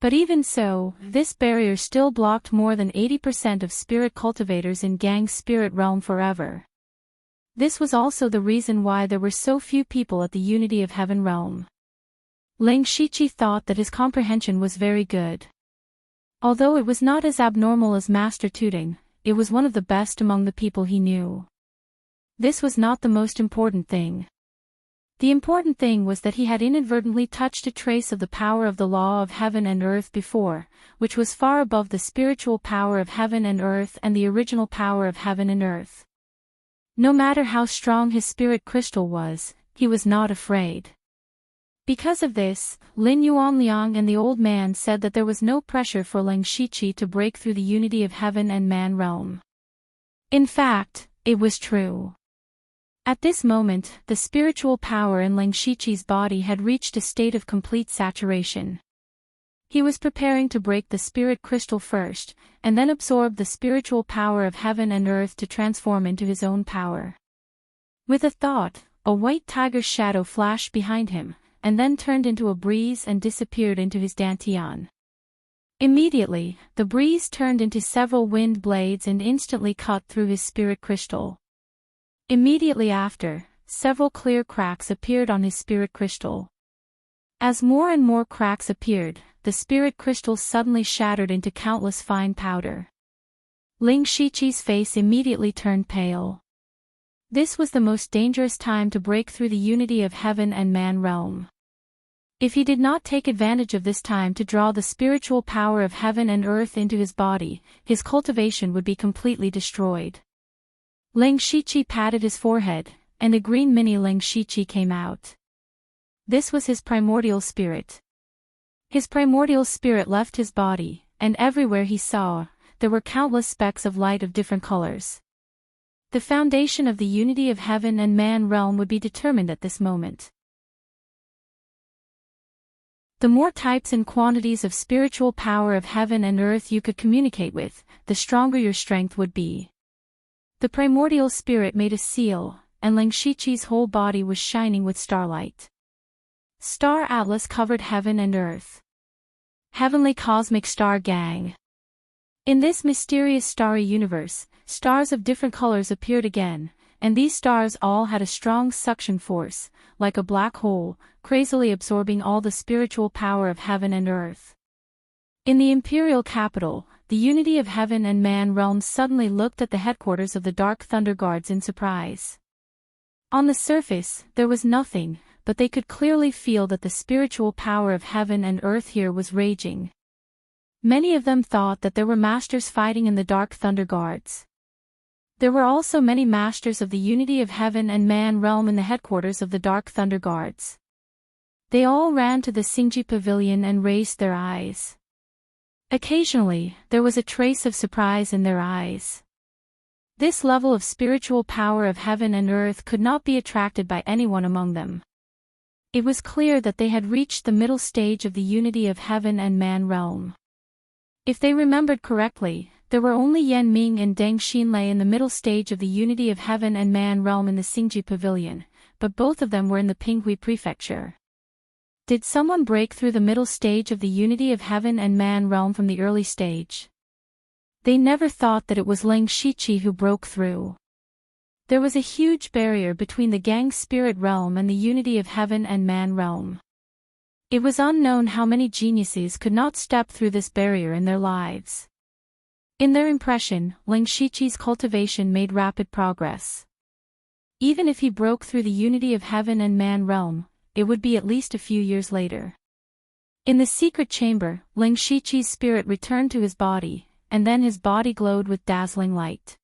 But even so, this barrier still blocked more than 80% of spirit cultivators in Gang's spirit realm forever. This was also the reason why there were so few people at the Unity of Heaven realm. Ling Shiqi thought that his comprehension was very good. Although it was not as abnormal as Master Tooting, it was one of the best among the people he knew. This was not the most important thing. The important thing was that he had inadvertently touched a trace of the power of the law of heaven and earth before, which was far above the spiritual power of heaven and earth and the original power of heaven and earth. No matter how strong his spirit crystal was, he was not afraid. Because of this, Lin Yuanliang and the old man said that there was no pressure for Ling Shiqi to break through the unity of heaven and man realm. In fact, it was true. At this moment, the spiritual power in Ling Shiqi's body had reached a state of complete saturation. He was preparing to break the spirit crystal first, and then absorb the spiritual power of heaven and earth to transform into his own power. With a thought, a white tiger's shadow flashed behind him, and then turned into a breeze and disappeared into his dantian. Immediately, the breeze turned into several wind blades and instantly cut through his spirit crystal. Immediately after, several clear cracks appeared on his spirit crystal. As more and more cracks appeared, the spirit crystal suddenly shattered into countless fine powder. Ling Shiqi's face immediately turned pale. This was the most dangerous time to break through the unity of heaven and man realm. If he did not take advantage of this time to draw the spiritual power of heaven and earth into his body, his cultivation would be completely destroyed. Ling Shiqi patted his forehead, and a green mini Ling Shiqi came out. This was his primordial spirit. His primordial spirit left his body, and everywhere he saw, there were countless specks of light of different colors. The foundation of the unity of heaven and man realm would be determined at this moment. The more types and quantities of spiritual power of heaven and earth you could communicate with, the stronger your strength would be. The primordial spirit made a seal, and Ling Shiqi's whole body was shining with starlight. Star Atlas covered heaven and earth. Heavenly Cosmic Star Gang. In this mysterious starry universe, stars of different colors appeared again, and these stars all had a strong suction force, like a black hole, crazily absorbing all the spiritual power of heaven and earth. In the imperial capital, the unity of heaven and man realms suddenly looked at the headquarters of the Dark Thunder Guards in surprise. On the surface, there was nothing, but they could clearly feel that the spiritual power of heaven and earth here was raging. Many of them thought that there were masters fighting in the Dark Thunder Guards. There were also many masters of the unity of heaven and man realm in the headquarters of the Dark Thunder Guards. They all ran to the Xingji Pavilion and raised their eyes. Occasionally, there was a trace of surprise in their eyes. This level of spiritual power of heaven and earth could not be attracted by anyone among them. It was clear that they had reached the middle stage of the unity of heaven and man realm. If they remembered correctly, there were only Yan Ming and Deng Xinlei in the middle stage of the unity of heaven and man realm in the Xingji Pavilion, but both of them were in the Pinghui Prefecture. Did someone break through the middle stage of the unity of heaven and man realm from the early stage? They never thought that it was Ling Shiqi who broke through. There was a huge barrier between the Gang spirit realm and the unity of heaven and man realm. It was unknown how many geniuses could not step through this barrier in their lives. In their impression, Ling Shiqi's cultivation made rapid progress. Even if he broke through the unity of heaven and man realm, it would be at least a few years later. In the secret chamber, Ling Shiqi's spirit returned to his body, and then his body glowed with dazzling light.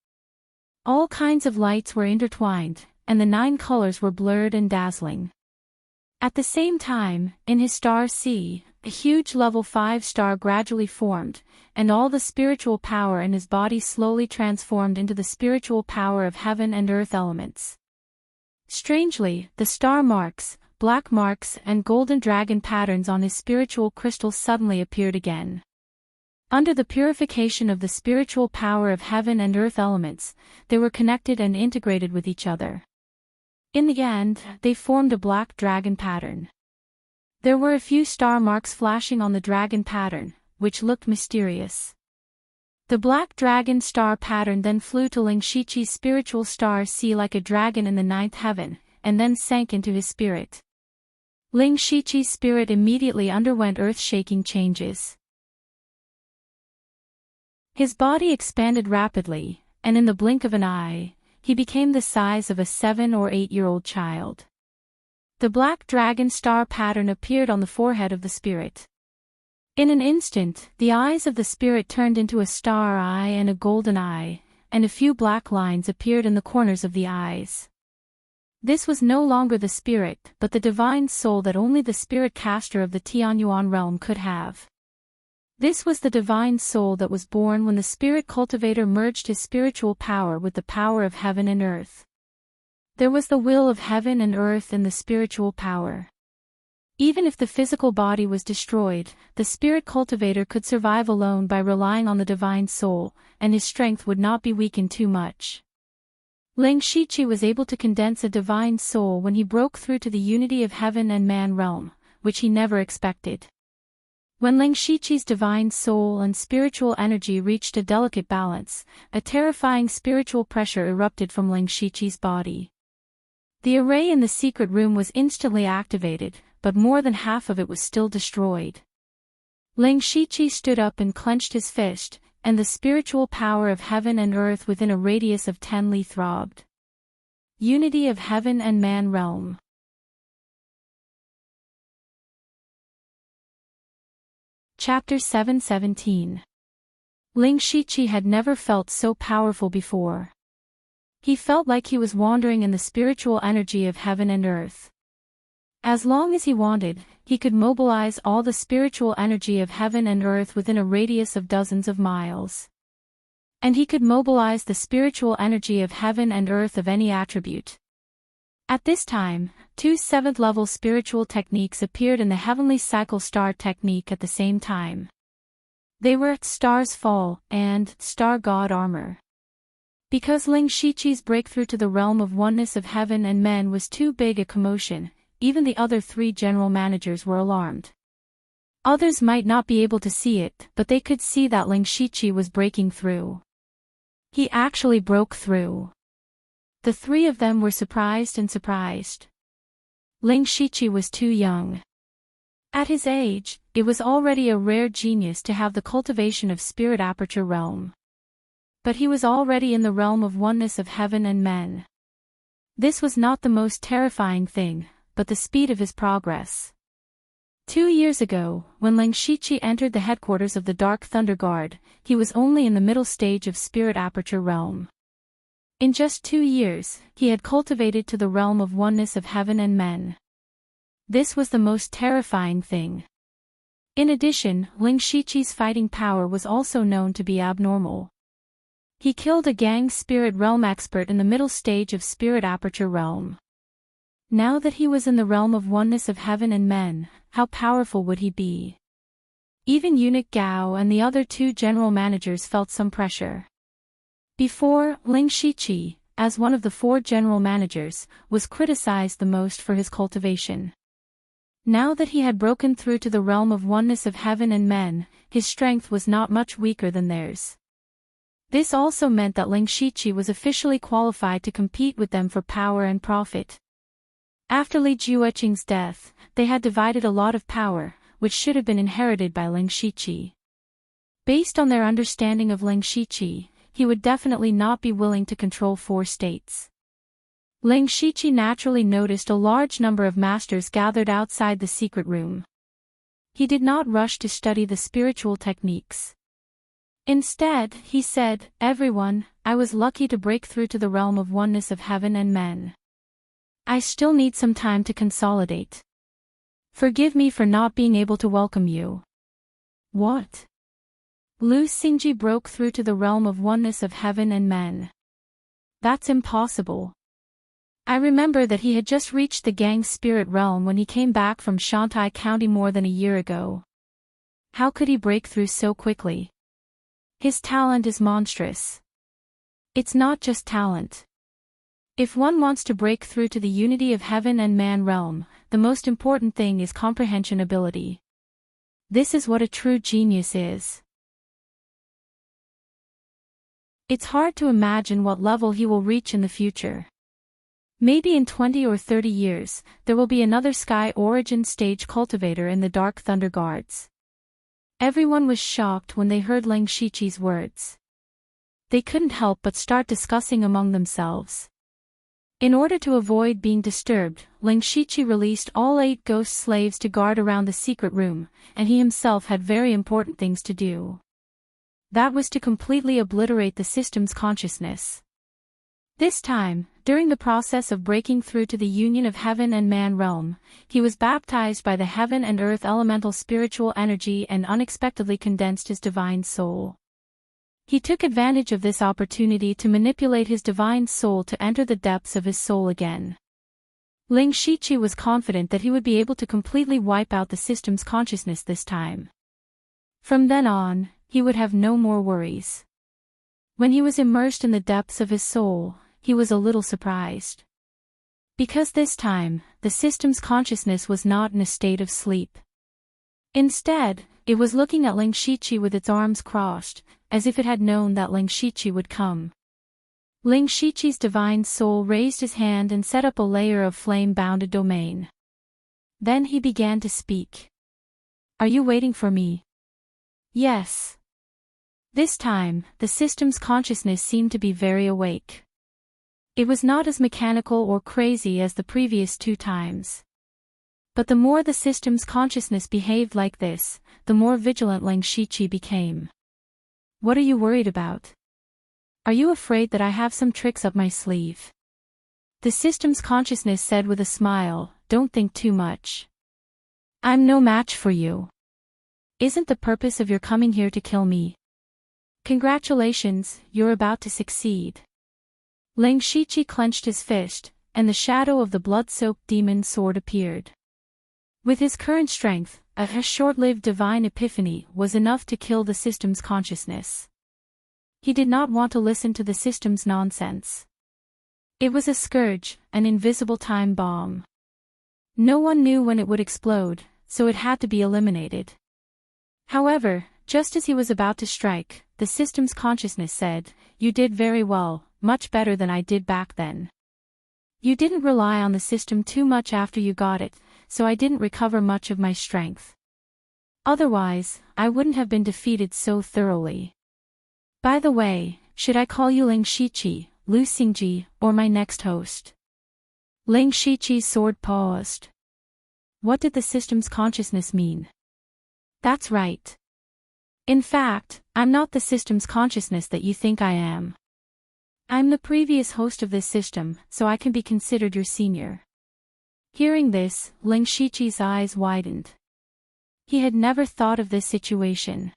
All kinds of lights were intertwined, and the 9 colors were blurred and dazzling. At the same time, in his star sea, a huge level 5 star gradually formed, and all the spiritual power in his body slowly transformed into the spiritual power of heaven and earth elements. Strangely, the star marks, black marks and golden dragon patterns on his spiritual crystal suddenly appeared again. Under the purification of the spiritual power of heaven and earth elements, they were connected and integrated with each other. In the end, they formed a black dragon pattern. There were a few star marks flashing on the dragon pattern, which looked mysterious. The black dragon star pattern then flew to Ling Shiqi's spiritual star sea like a dragon in the 9th heaven, and then sank into his spirit. Ling Shiqi's spirit immediately underwent earth-shaking changes. His body expanded rapidly, and in the blink of an eye, he became the size of a 7 or 8-year-old child. The black dragon star pattern appeared on the forehead of the spirit. In an instant, the eyes of the spirit turned into a star eye and a golden eye, and a few black lines appeared in the corners of the eyes. This was no longer the spirit, but the divine soul that only the spirit caster of the Tianyuan realm could have. This was the divine soul that was born when the spirit cultivator merged his spiritual power with the power of heaven and earth. There was the will of heaven and earth in the spiritual power. Even if the physical body was destroyed, the spirit cultivator could survive alone by relying on the divine soul, and his strength would not be weakened too much. Ling Shiqi was able to condense a divine soul when he broke through to the unity of heaven and man realm, which he never expected. When Ling Shiqi's divine soul and spiritual energy reached a delicate balance, a terrifying spiritual pressure erupted from Ling Shiqi's body. The array in the secret room was instantly activated, but more than half of it was still destroyed. Ling Shiqi stood up and clenched his fist, and the spiritual power of heaven and earth within a radius of 10 li throbbed. Unity of heaven and man realm. Chapter 717. Ling Shiqi had never felt so powerful before. He felt like he was wandering in the spiritual energy of heaven and earth. As long as he wanted, he could mobilize all the spiritual energy of heaven and earth within a radius of dozens of miles. And he could mobilize the spiritual energy of heaven and earth of any attribute. At this time, 2 7th-level spiritual techniques appeared in the heavenly cycle star technique at the same time. They were Star's Fall and Star God Armor. Because Ling Shiqi's breakthrough to the realm of oneness of heaven and men was too big a commotion, even the other 3 general managers were alarmed. Others might not be able to see it, but they could see that Ling Shiqi was breaking through. He actually broke through. The 3 of them were surprised and surprised. Ling Shiqi was too young. At his age, it was already a rare genius to have the cultivation of spirit aperture realm. But he was already in the realm of oneness of heaven and men. This was not the most terrifying thing, but the speed of his progress. 2 years ago, when Ling Shiqi entered the headquarters of the Dark Thunder Guard, he was only in the middle stage of spirit aperture realm. In just 2 years, he had cultivated to the realm of oneness of heaven and men. This was the most terrifying thing. In addition, Ling Shiqi's fighting power was also known to be abnormal. He killed a gang spirit realm expert in the middle stage of spirit aperture realm. Now that he was in the realm of oneness of heaven and men, how powerful would he be? Even Eunuch Gao and the other 2 general managers felt some pressure. Before, Ling Shiqi, as one of the 4 general managers, was criticized the most for his cultivation. Now that he had broken through to the realm of oneness of heaven and men, his strength was not much weaker than theirs. This also meant that Ling Shiqi was officially qualified to compete with them for power and profit. After Li Jueqing's death, they had divided a lot of power, which should have been inherited by Ling Shiqi. Based on their understanding of Ling Shiqi, he would definitely not be willing to control 4 states. Ling Shiqi naturally noticed a large number of masters gathered outside the secret room. He did not rush to study the spiritual techniques. Instead, he said, "Everyone, I was lucky to break through to the realm of oneness of heaven and men. I still need some time to consolidate. Forgive me for not being able to welcome you." What? Lu Xingji broke through to the realm of oneness of heaven and men. That's impossible. I remember that he had just reached the Gang spirit realm when he came back from Shantai County more than a year ago. How could he break through so quickly? His talent is monstrous. It's not just talent. If one wants to break through to the unity of heaven and man realm, the most important thing is comprehension ability. This is what a true genius is. It's hard to imagine what level he will reach in the future. Maybe in 20 or 30 years, there will be another Sky Origin stage cultivator in the Dark Thunder Guards. Everyone was shocked when they heard Ling Shiqi's words. They couldn't help but start discussing among themselves. In order to avoid being disturbed, Ling Shiqi released all 8 ghost slaves to guard around the secret room, and he himself had very important things to do. That was to completely obliterate the system's consciousness. This time, during the process of breaking through to the union of heaven and man realm, he was baptized by the heaven and earth elemental spiritual energy and unexpectedly condensed his divine soul. He took advantage of this opportunity to manipulate his divine soul to enter the depths of his soul again. Ling Shiqi was confident that he would be able to completely wipe out the system's consciousness this time. From then on, he would have no more worries. When he was immersed in the depths of his soul, he was a little surprised. Because this time, the system's consciousness was not in a state of sleep. Instead, it was looking at Ling Shiqi with its arms crossed, as if it had known that Ling Shiqi would come. Ling Shiqi's divine soul raised his hand and set up a layer of flame-bounded domain. Then he began to speak. "Are you waiting for me?" "Yes." This time, the system's consciousness seemed to be very awake. It was not as mechanical or crazy as the previous 2 times. But the more the system's consciousness behaved like this, the more vigilant Ling Shiqi became. "What are you worried about? Are you afraid that I have some tricks up my sleeve?" The system's consciousness said with a smile, "Don't think too much. I'm no match for you. Isn't the purpose of your coming here to kill me? Congratulations, you're about to succeed." Ling Shiqi clenched his fist, and the shadow of the blood-soaked demon sword appeared. With his current strength, a short-lived divine epiphany was enough to kill the system's consciousness. He did not want to listen to the system's nonsense. It was a scourge, an invisible time bomb. No one knew when it would explode, so it had to be eliminated. However, just as he was about to strike, the system's consciousness said, "You did very well, much better than I did back then. You didn't rely on the system too much after you got it, so I didn't recover much of my strength. Otherwise, I wouldn't have been defeated so thoroughly. By the way, should I call you Ling Shiqi, Lu Xingji, or my next host?" Ling Shiqi's sword paused. What did the system's consciousness mean? That's right. In fact, I'm not the system's consciousness that you think I am. I'm the previous host of this system, so I can be considered your senior. Hearing this, Ling Shiqi's eyes widened. He had never thought of this situation.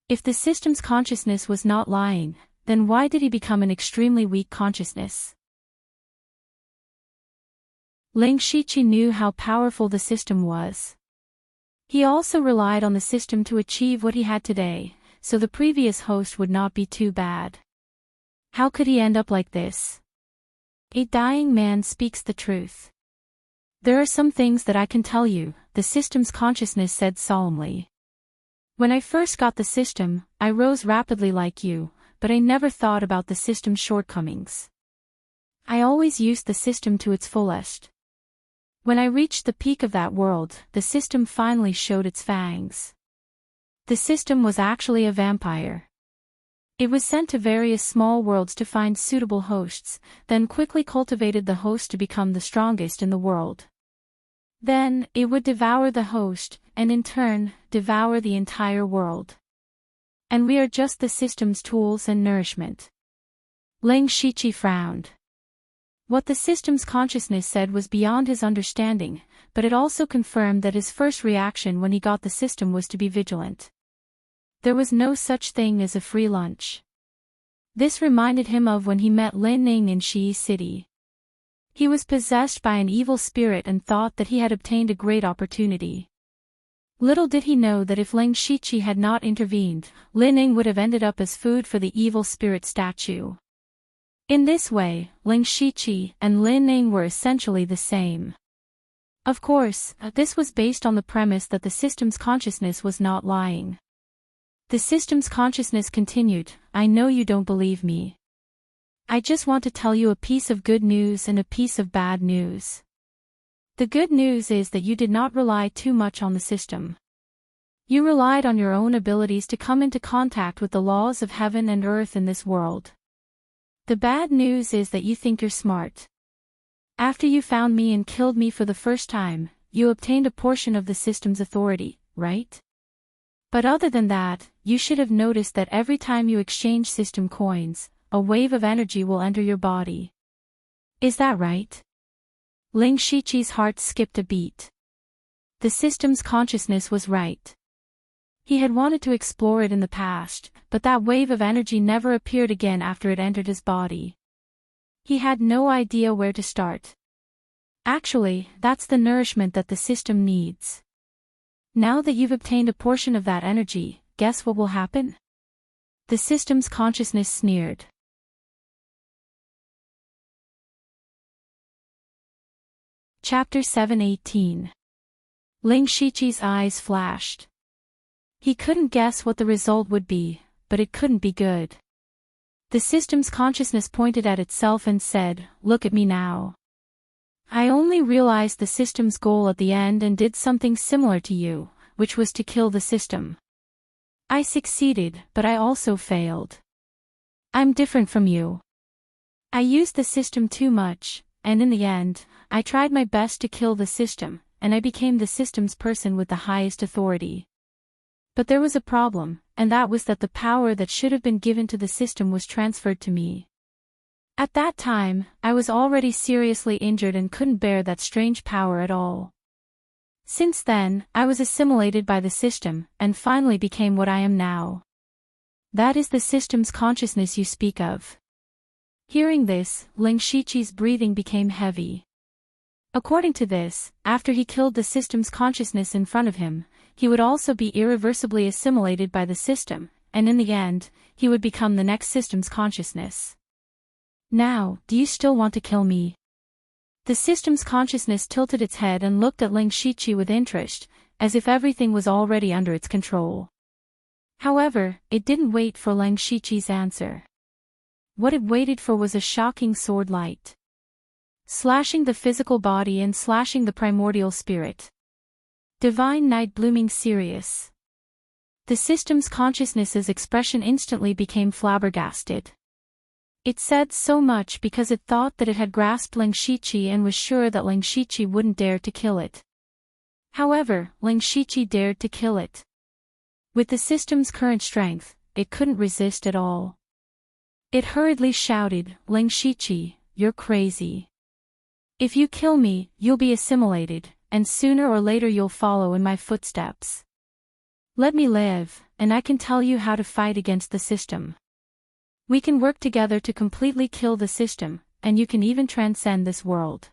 If the system's consciousness was not lying, then why did he become an extremely weak consciousness? Ling Shiqi knew how powerful the system was. He also relied on the system to achieve what he had today, so the previous host would not be too bad. How could he end up like this? A dying man speaks the truth. There are some things that I can tell you, the system's consciousness said solemnly. When I first got the system, I rose rapidly like you, but I never thought about the system's shortcomings. I always used the system to its fullest. When I reached the peak of that world, the system finally showed its fangs. The system was actually a vampire. It was sent to various small worlds to find suitable hosts, then quickly cultivated the host to become the strongest in the world. Then, it would devour the host, and in turn, devour the entire world. And we are just the system's tools and nourishment. Ling Shiqi frowned. What the system's consciousness said was beyond his understanding, but it also confirmed that his first reaction when he got the system was to be vigilant. There was no such thing as a free lunch. This reminded him of when he met Lin Ning in Shi City. He was possessed by an evil spirit and thought that he had obtained a great opportunity. Little did he know that if Ling Shiqi had not intervened, Lin Ning would have ended up as food for the evil spirit statue. In this way, Ling Shiqi and Lin Ning were essentially the same. Of course, this was based on the premise that the system's consciousness was not lying. The system's consciousness continued, "I know you don't believe me. I just want to tell you a piece of good news and a piece of bad news. The good news is that you did not rely too much on the system. You relied on your own abilities to come into contact with the laws of heaven and earth in this world. The bad news is that you think you're smart. After you found me and killed me for the first time, you obtained a portion of the system's authority, right? But other than that, you should have noticed that every time you exchange system coins, a wave of energy will enter your body. Is that right?" Ling Shiqi's heart skipped a beat. The system's consciousness was right. He had wanted to explore it in the past, but that wave of energy never appeared again after it entered his body. He had no idea where to start. Actually, that's the nourishment that the system needs. Now that you've obtained a portion of that energy, guess what will happen? The system's consciousness sneered. Chapter 7:18. Ling Shiqi's eyes flashed. He couldn't guess what the result would be, but it couldn't be good. The system's consciousness pointed at itself and said, "Look at me now. I only realized the system's goal at the end and did something similar to you, which was to kill the system. I succeeded, but I also failed. I'm different from you. I used the system too much, and in the end, I tried my best to kill the system, and I became the system's person with the highest authority. But there was a problem, and that was that the power that should have been given to the system was transferred to me. At that time, I was already seriously injured and couldn't bear that strange power at all. Since then, I was assimilated by the system, and finally became what I am now. That is the system's consciousness you speak of." Hearing this, Ling Shiqi's breathing became heavy. According to this, after he killed the system's consciousness in front of him, he would also be irreversibly assimilated by the system, and in the end, he would become the next system's consciousness. "Now, do you still want to kill me?" The system's consciousness tilted its head and looked at Ling Shiqi with interest, as if everything was already under its control. However, it didn't wait for Ling Shiqi's answer. What it waited for was a shocking sword light, slashing the physical body and slashing the primordial spirit. Divine night blooming serious. The system's consciousness's expression instantly became flabbergasted. It said so much because it thought that it had grasped Ling Shiqi and was sure that Ling Shiqi wouldn't dare to kill it. However, Ling Shiqi dared to kill it. With the system's current strength, it couldn't resist at all. It hurriedly shouted, "Ling Shiqi, you're crazy. If you kill me, you'll be assimilated, and sooner or later you'll follow in my footsteps. Let me live, and I can tell you how to fight against the system. We can work together to completely kill the system, and you can even transcend this world.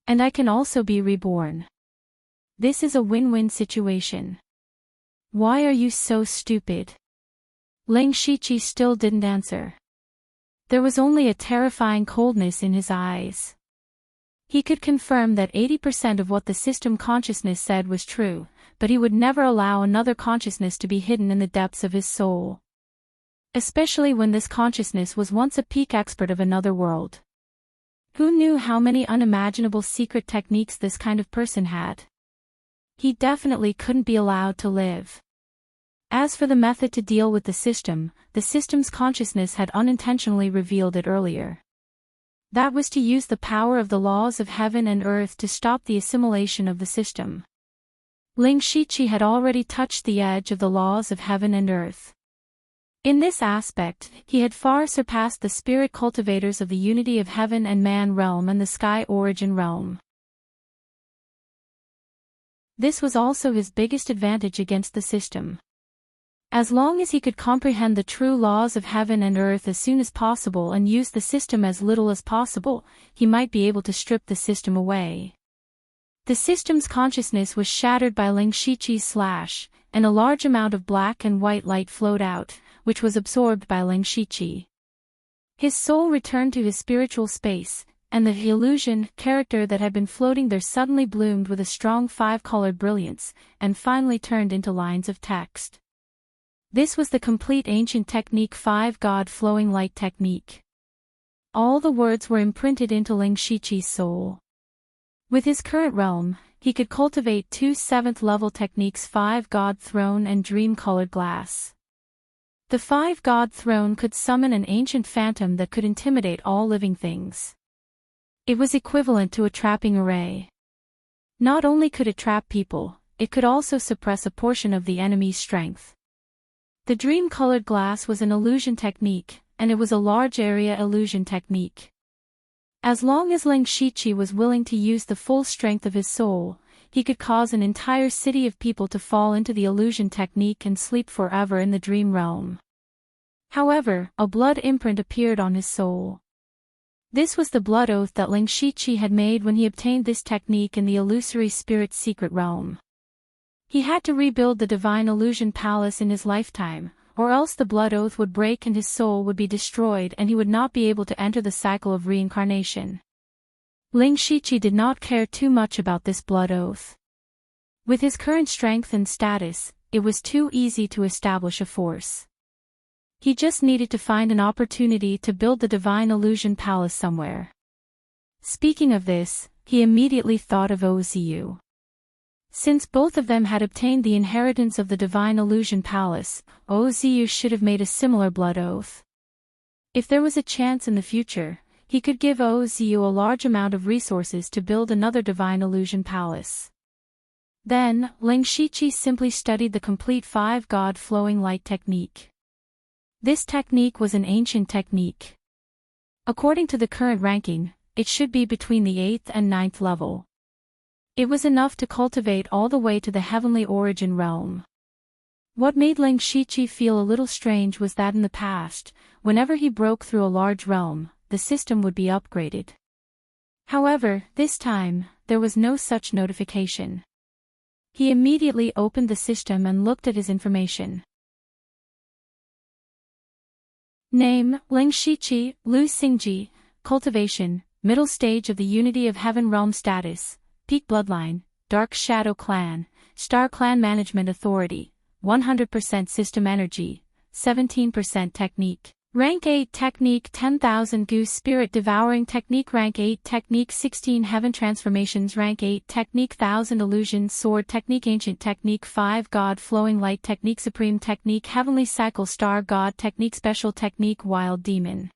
And I can also be reborn. This is a win-win situation. Why are you so stupid?" Ling Shiqi still didn't answer. There was only a terrifying coldness in his eyes. He could confirm that 80% of what the system consciousness said was true, but he would never allow another consciousness to be hidden in the depths of his soul. Especially when this consciousness was once a peak expert of another world. Who knew how many unimaginable secret techniques this kind of person had? He definitely couldn't be allowed to live. As for the method to deal with the system's consciousness had unintentionally revealed it earlier. That was to use the power of the laws of heaven and earth to stop the assimilation of the system. Ling Shiqi had already touched the edge of the laws of heaven and earth. In this aspect, he had far surpassed the spirit cultivators of the unity of heaven and man realm and the sky origin realm. This was also his biggest advantage against the system. As long as he could comprehend the true laws of heaven and earth as soon as possible and use the system as little as possible, he might be able to strip the system away. The system's consciousness was shattered by Ling Shiqi's slash, and a large amount of black and white light flowed out, which was absorbed by Ling Shiqi. His soul returned to his spiritual space, and the illusion character that had been floating there suddenly bloomed with a strong five-colored brilliance, and finally turned into lines of text. This was the complete ancient technique 5-God flowing light technique. All the words were imprinted into Ling Shiqi's soul. With his current realm, he could cultivate two 7th-level techniques 5-God throne and dream-colored glass. The 5-God throne could summon an ancient phantom that could intimidate all living things. It was equivalent to a trapping array. Not only could it trap people, it could also suppress a portion of the enemy's strength. The dream-colored glass was an illusion technique, and it was a large-area illusion technique. As long as Ling Shiqi was willing to use the full strength of his soul, he could cause an entire city of people to fall into the illusion technique and sleep forever in the dream realm. However, a blood imprint appeared on his soul. This was the blood oath that Ling Shiqi had made when he obtained this technique in the illusory spirit's secret realm. He had to rebuild the divine illusion palace in his lifetime, or else the blood oath would break and his soul would be destroyed and he would not be able to enter the cycle of reincarnation. Ling Shiqi did not care too much about this blood oath. With his current strength and status, it was too easy to establish a force. He just needed to find an opportunity to build the divine illusion palace somewhere. Speaking of this, he immediately thought of Oziu. Since both of them had obtained the inheritance of the divine illusion palace, Oziu should have made a similar blood oath. If there was a chance in the future, he could give Oziu a large amount of resources to build another divine illusion palace. Then, Ling Shiqi simply studied the complete 5-God flowing light technique. This technique was an ancient technique. According to the current ranking, it should be between the 8th and 9th level. It was enough to cultivate all the way to the heavenly origin realm. What made Ling Shiqi feel a little strange was that in the past, whenever he broke through a large realm, the system would be upgraded. However, this time, there was no such notification. He immediately opened the system and looked at his information. Name, Ling Shiqi, Lu Xingji, Cultivation, Middle Stage of the Unity of Heaven Realm Status, Peak Bloodline, Dark Shadow Clan, Star Clan Management Authority, 100% System Energy, 17% Technique. Rank 8 Technique 10,000 Goose Spirit Devouring Technique Rank 8 Technique 16 Heaven Transformations Rank 8 Technique 1000 Illusion Sword Technique Ancient Technique 5 God Flowing Light Technique Supreme Technique Heavenly Cycle Star God Technique Special Technique Wild Demon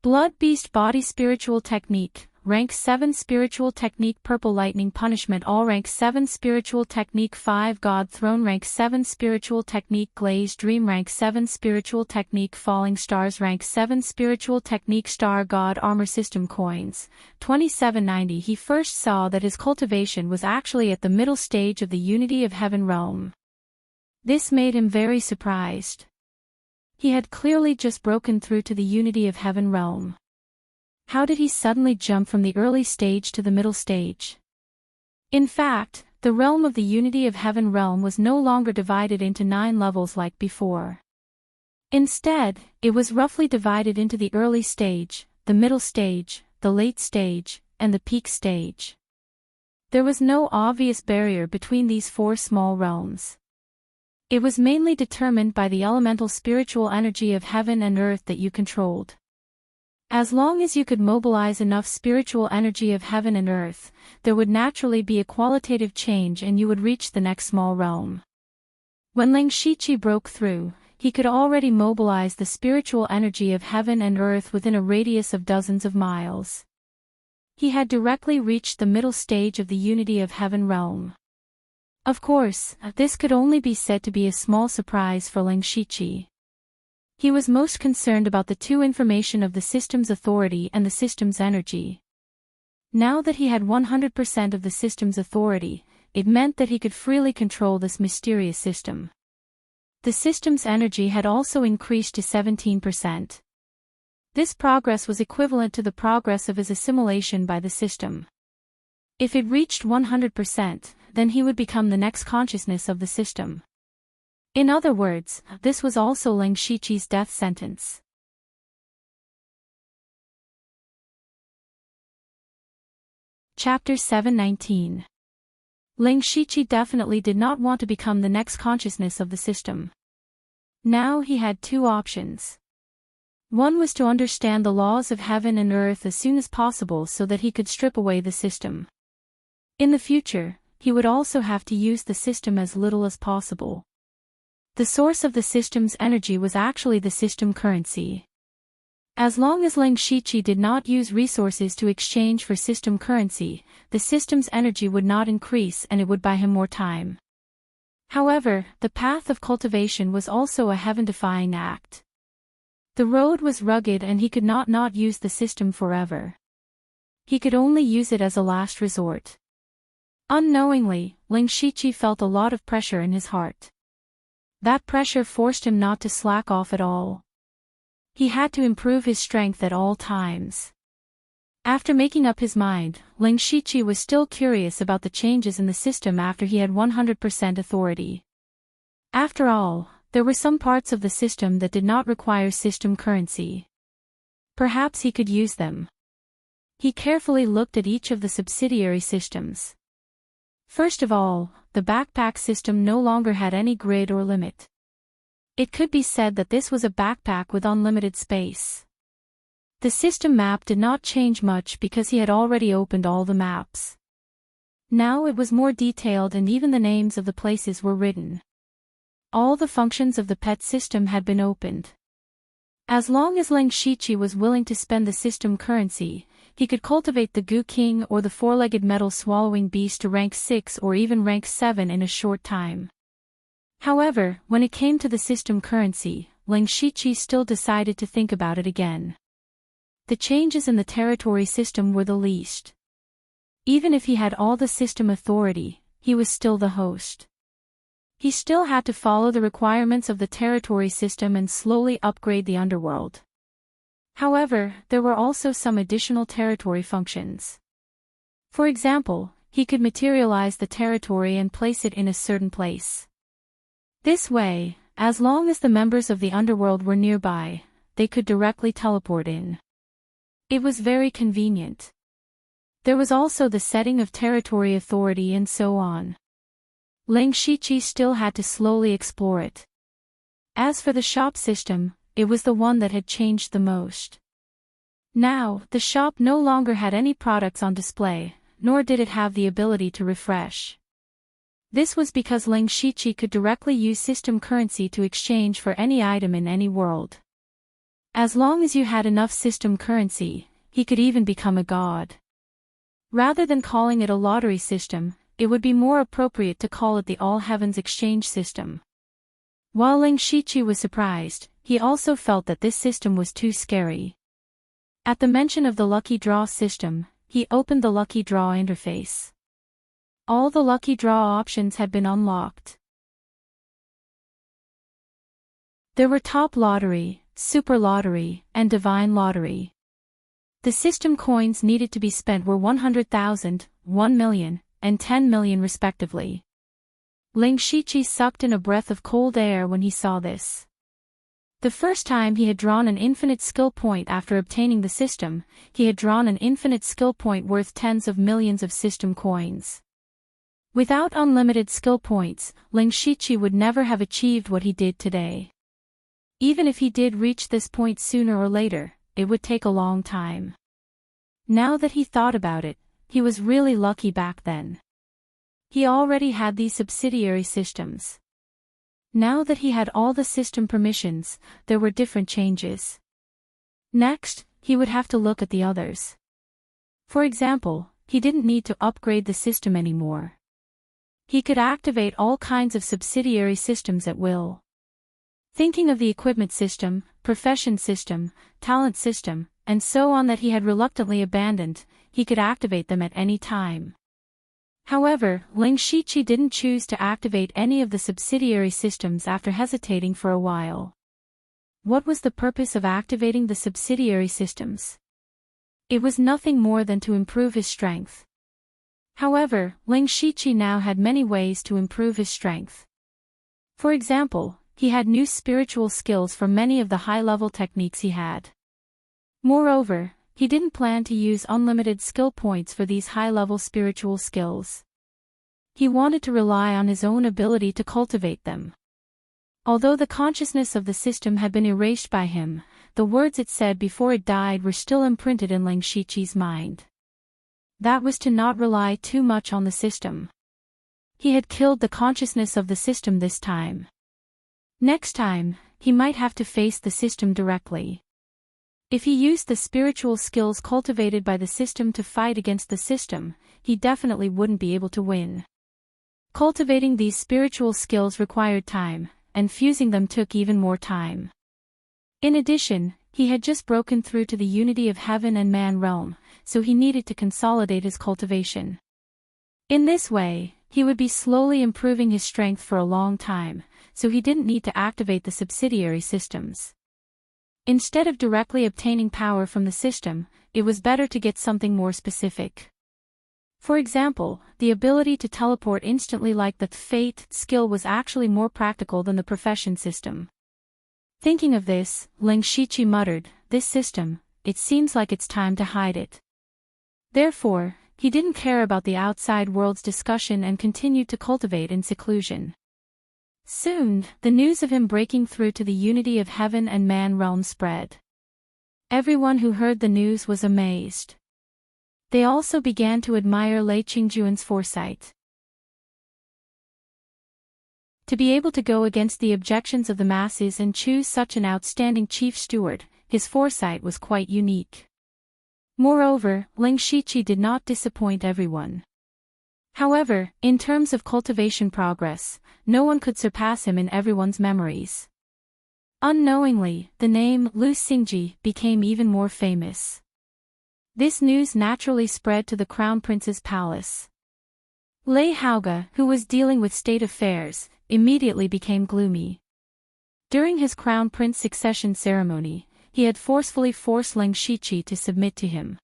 Blood Beast Body Spiritual Technique Rank 7 Spiritual Technique Purple Lightning Punishment All Rank 7 Spiritual Technique 5 God Throne Rank 7 Spiritual Technique Glazed Dream Rank 7 Spiritual Technique Falling Stars Rank 7 Spiritual Technique Star God Armor System Coins 2790 He first saw that his cultivation was actually at the middle stage of the Unity of Heaven realm. This made him very surprised. He had clearly just broken through to the Unity of Heaven realm. How did he suddenly jump from the early stage to the middle stage? In fact, the realm of the Unity of Heaven realm was no longer divided into 9 levels like before. Instead, it was roughly divided into the early stage, the middle stage, the late stage, and the peak stage. There was no obvious barrier between these 4 small realms. It was mainly determined by the elemental spiritual energy of heaven and earth that you controlled. As long as you could mobilize enough spiritual energy of heaven and earth, there would naturally be a qualitative change and you would reach the next small realm. When Ling Shiqi broke through, he could already mobilize the spiritual energy of heaven and earth within a radius of dozens of miles. He had directly reached the middle stage of the unity of heaven realm. Of course, this could only be said to be a small surprise for Ling Shiqi. He was most concerned about the two information of the system's authority and the system's energy. Now that he had 100% of the system's authority, it meant that he could freely control this mysterious system. The system's energy had also increased to 17%. This progress was equivalent to the progress of his assimilation by the system. If it reached 100%, then he would become the next consciousness of the system. In other words, this was also Ling Shiqi's death sentence. Chapter 719. Ling Shiqi definitely did not want to become the next consciousness of the system. Now he had two options. One was to understand the laws of heaven and earth as soon as possible so that he could strip away the system. In the future, he would also have to use the system as little as possible. The source of the system's energy was actually the system currency. As long as Ling Shiqi did not use resources to exchange for system currency, the system's energy would not increase and it would buy him more time. However, the path of cultivation was also a heaven-defying act. The road was rugged and he could not use the system forever. He could only use it as a last resort. Unknowingly, Ling Shiqi felt a lot of pressure in his heart. That pressure forced him not to slack off at all. He had to improve his strength at all times. After making up his mind, Ling Shiqi was still curious about the changes in the system after he had 100% authority. After all, there were some parts of the system that did not require system currency. Perhaps he could use them. He carefully looked at each of the subsidiary systems. First of all, the backpack system no longer had any grid or limit. It could be said that this was a backpack with unlimited space. The system map did not change much because he had already opened all the maps. Now it was more detailed and even the names of the places were written. All the functions of the pet system had been opened. As long as Ling Shiqi was willing to spend the system currency, he could cultivate the Goo King or the four-legged metal-swallowing beast to rank 6 or even rank 7 in a short time. However, when it came to the system currency, Ling Shiqi still decided to think about it again. The changes in the territory system were the least. Even if he had all the system authority, he was still the host. He still had to follow the requirements of the territory system and slowly upgrade the underworld. However, there were also some additional territory functions. For example, he could materialize the territory and place it in a certain place. This way, as long as the members of the underworld were nearby, they could directly teleport in. It was very convenient. There was also the setting of territory authority and so on. Ling Shiqi still had to slowly explore it. As for the shop system, it was the one that had changed the most. Now, the shop no longer had any products on display, nor did it have the ability to refresh. This was because Ling Shiqi could directly use system currency to exchange for any item in any world. As long as you had enough system currency, he could even become a god. Rather than calling it a lottery system, it would be more appropriate to call it the All Heavens Exchange System. While Ling Shiqi was surprised, he also felt that this system was too scary. At the mention of the Lucky Draw system, he opened the Lucky Draw interface. All the Lucky Draw options had been unlocked. There were Top Lottery, Super Lottery, and Divine Lottery. The system coins needed to be spent were 100,000, 1 million, and 10 million respectively. Ling Shiqi sucked in a breath of cold air when he saw this. The first time he had drawn an infinite skill point after obtaining the system, he had drawn an infinite skill point worth tens of millions of system coins. Without unlimited skill points, Ling Shiqi would never have achieved what he did today. Even if he did reach this point sooner or later, it would take a long time. Now that he thought about it, he was really lucky back then. He already had these subsidiary systems. Now that he had all the system permissions, there were different changes. Next, he would have to look at the others. For example, he didn't need to upgrade the system anymore. He could activate all kinds of subsidiary systems at will. Thinking of the equipment system, profession system, talent system, and so on that he had reluctantly abandoned, he could activate them at any time. However, Ling Shiqi didn't choose to activate any of the subsidiary systems after hesitating for a while. What was the purpose of activating the subsidiary systems? It was nothing more than to improve his strength. However, Ling Shiqi now had many ways to improve his strength. For example, he had new spiritual skills for many of the high-level techniques he had. Moreover, he didn't plan to use unlimited skill points for these high-level spiritual skills. He wanted to rely on his own ability to cultivate them. Although the consciousness of the system had been erased by him, the words it said before it died were still imprinted in Ling Shiqi's mind. That was to not rely too much on the system. He had killed the consciousness of the system this time. Next time, he might have to face the system directly. If he used the spiritual skills cultivated by the system to fight against the system, he definitely wouldn't be able to win. Cultivating these spiritual skills required time, and fusing them took even more time. In addition, he had just broken through to the unity of heaven and man realm, so he needed to consolidate his cultivation. In this way, he would be slowly improving his strength for a long time, so he didn't need to activate the subsidiary systems. Instead of directly obtaining power from the system, it was better to get something more specific. For example, the ability to teleport instantly like the Fate skill was actually more practical than the profession system. Thinking of this, Ling Shiqi muttered, "This system, it seems like it's time to hide it." Therefore, he didn't care about the outside world's discussion and continued to cultivate in seclusion. Soon, the news of him breaking through to the unity of heaven and man realm spread. Everyone who heard the news was amazed. They also began to admire Lei Qingjuan's foresight. To be able to go against the objections of the masses and choose such an outstanding chief steward, his foresight was quite unique. Moreover, Ling Shiqi did not disappoint everyone. However, in terms of cultivation progress, no one could surpass him in everyone's memories. Unknowingly, the name Lu Xingji became even more famous. This news naturally spread to the Crown Prince's palace. Lei Haoge, who was dealing with state affairs, immediately became gloomy. During his Crown Prince succession ceremony, he had forcefully forced Ling Shiqi to submit to him.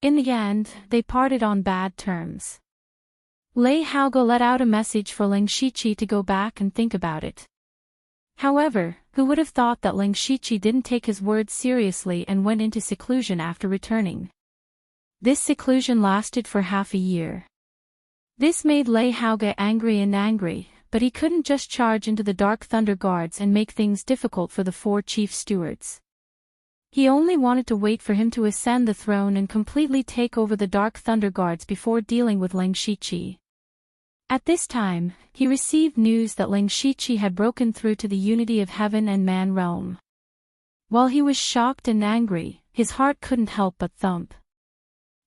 In the end, they parted on bad terms. Lei Haoge let out a message for Ling Shiqi to go back and think about it. However, who would have thought that Ling Shiqi didn't take his words seriously and went into seclusion after returning? This seclusion lasted for half a year. This made Lei Haoge angry, but he couldn't just charge into the Dark Thunder Guards and make things difficult for the 4 chief stewards. He only wanted to wait for him to ascend the throne and completely take over the Dark Thunder Guards before dealing with Ling Shiqi. At this time, he received news that Ling Shiqi had broken through to the unity of heaven and man realm. While he was shocked and angry, his heart couldn't help but thump.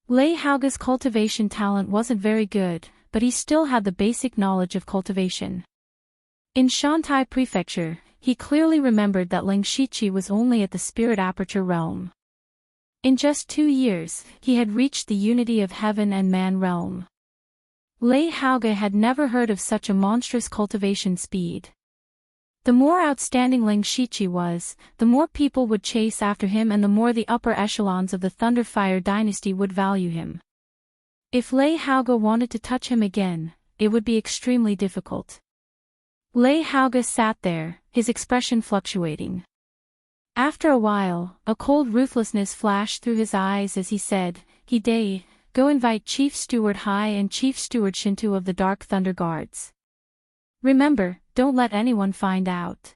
Lei Haoge's cultivation talent wasn't very good, but he still had the basic knowledge of cultivation. In Shantai Prefecture, he clearly remembered that Ling Shiqi was only at the Spirit Aperture realm. In just 2 years, he had reached the unity of heaven and man realm. Lei Haoge had never heard of such a monstrous cultivation speed. The more outstanding Ling Shiqi was, the more people would chase after him and the more the upper echelons of the Thunderfire dynasty would value him. If Lei Haoge wanted to touch him again, it would be extremely difficult. Lei Haoge sat there, his expression fluctuating. After a while, a cold ruthlessness flashed through his eyes as he said, "Hide, go invite Chief Steward Hai and Chief Steward Shintu of the Dark Thunder Guards. Remember, don't let anyone find out."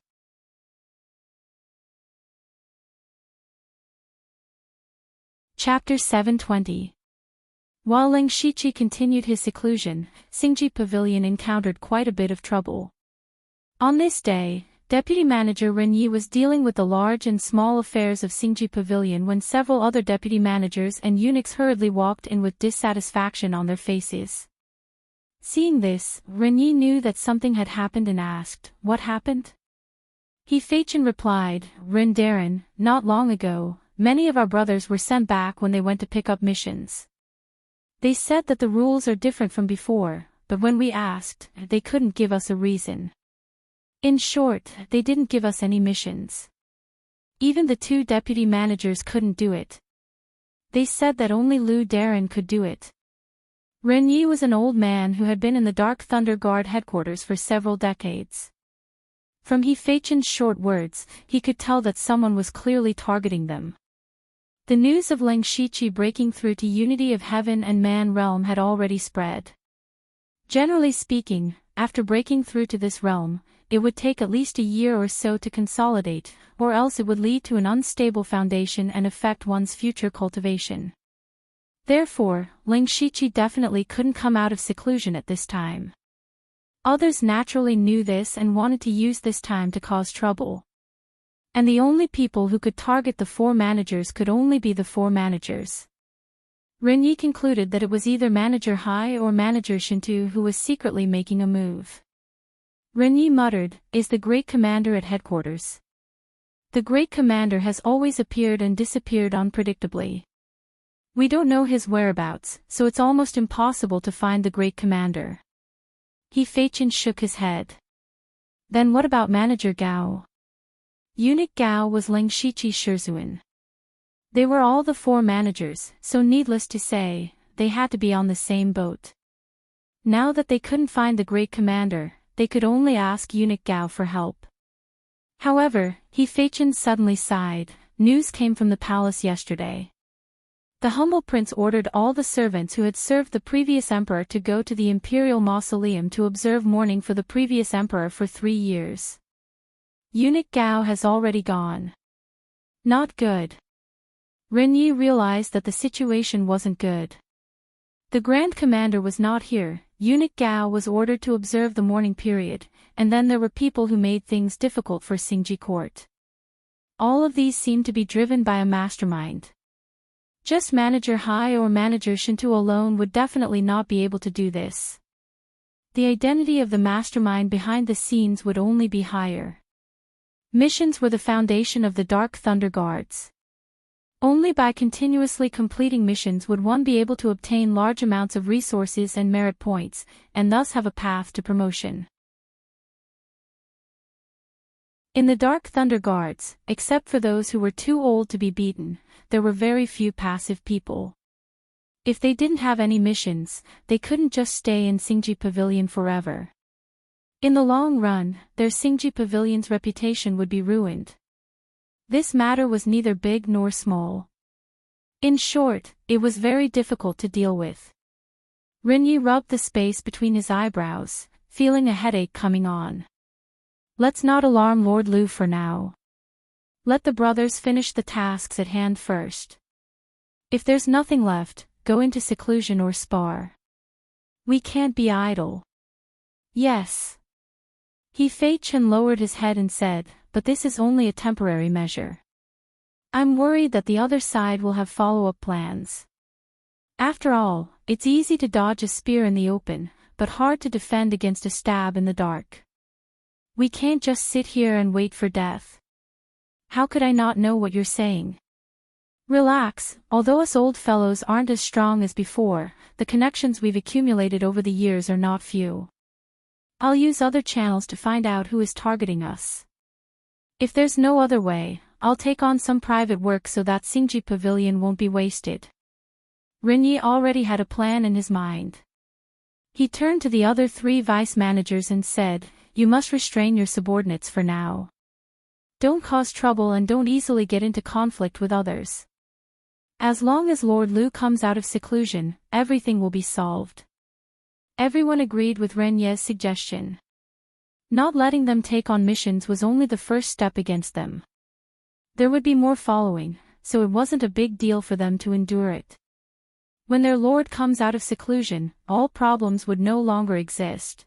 Chapter 720. While Ling Shiqi continued his seclusion, Xingji Pavilion encountered quite a bit of trouble. On this day, Deputy Manager Ren Yi was dealing with the large and small affairs of Xingji Pavilion when several other deputy managers and eunuchs hurriedly walked in with dissatisfaction on their faces. Seeing this, Ren Yi knew that something had happened and asked, "What happened?" He Feichen replied, "Ren Darren, not long ago, many of our brothers were sent back when they went to pick up missions. They said that the rules are different from before, but when we asked, they couldn't give us a reason. In short, they didn't give us any missions. Even the 2 deputy managers couldn't do it. They said that only Lu Darren could do it." Ren Yi was an old man who had been in the Dark Thunder Guard headquarters for several decades. From He Feichen's short words, he could tell that someone was clearly targeting them. The news of Ling Shiqi breaking through to unity of heaven and man realm had already spread. Generally speaking, after breaking through to this realm, it would take at least a year or so to consolidate, or else it would lead to an unstable foundation and affect one's future cultivation. Therefore, Ling Shiqi definitely couldn't come out of seclusion at this time. Others naturally knew this and wanted to use this time to cause trouble. And the only people who could target the 4 managers could only be the 4 managers. Ren Yi concluded that it was either Manager Hai or Manager Shintu who was secretly making a move. Ren Yi muttered, "Is the Great Commander at headquarters?" The Great Commander has always appeared and disappeared unpredictably. We don't know his whereabouts, so it's almost impossible to find the Great Commander. He Feichen shook his head. Then what about Manager Gao? Eunuch Gao was Ling Shiqi's Shizhuan. They were all the 4 managers, so needless to say, they had to be on the same boat. Now that they couldn't find the Great Commander, they could only ask Eunuch Gao for help. However, He Feichen suddenly sighed. News came from the palace yesterday. The humble prince ordered all the servants who had served the previous emperor to go to the imperial mausoleum to observe mourning for the previous emperor for 3 years. Eunuch Gao has already gone. Not good. Ren Yi realized that the situation wasn't good. The Grand Commander was not here. Eunuch Gao was ordered to observe the mourning period, and then there were people who made things difficult for Xingji court. All of these seemed to be driven by a mastermind. Just Manager Hai or Manager Shintu alone would definitely not be able to do this. The identity of the mastermind behind the scenes would only be higher. Missions were the foundation of the Dark Thunder Guards. Only by continuously completing missions would one be able to obtain large amounts of resources and merit points, and thus have a path to promotion. In the Dark Thunder Guards, except for those who were too old to be beaten, there were very few passive people. If they didn't have any missions, they couldn't just stay in Xingji Pavilion forever. In the long run, their Xingji Pavilion's reputation would be ruined. This matter was neither big nor small. In short, it was very difficult to deal with. Ren Yi rubbed the space between his eyebrows, feeling a headache coming on. Let's not alarm Lord Lu for now. Let the brothers finish the tasks at hand first. If there's nothing left, go into seclusion or spar. We can't be idle. Yes. He Feichen lowered his head and said, but this is only a temporary measure. I'm worried that the other side will have follow-up plans. After all, it's easy to dodge a spear in the open, but hard to defend against a stab in the dark. We can't just sit here and wait for death. How could I not know what you're saying? Relax, although us old fellows aren't as strong as before, the connections we've accumulated over the years are not few. I'll use other channels to find out who is targeting us. If there's no other way, I'll take on some private work so that Xingji Pavilion won't be wasted. Ren Yi already had a plan in his mind. He turned to the other 3 vice managers and said, you must restrain your subordinates for now. Don't cause trouble and don't easily get into conflict with others. As long as Lord Lu comes out of seclusion, everything will be solved. Everyone agreed with Ren Ye's suggestion. Not letting them take on missions was only the first step against them. There would be more following, so it wasn't a big deal for them to endure it. When their lord comes out of seclusion, all problems would no longer exist.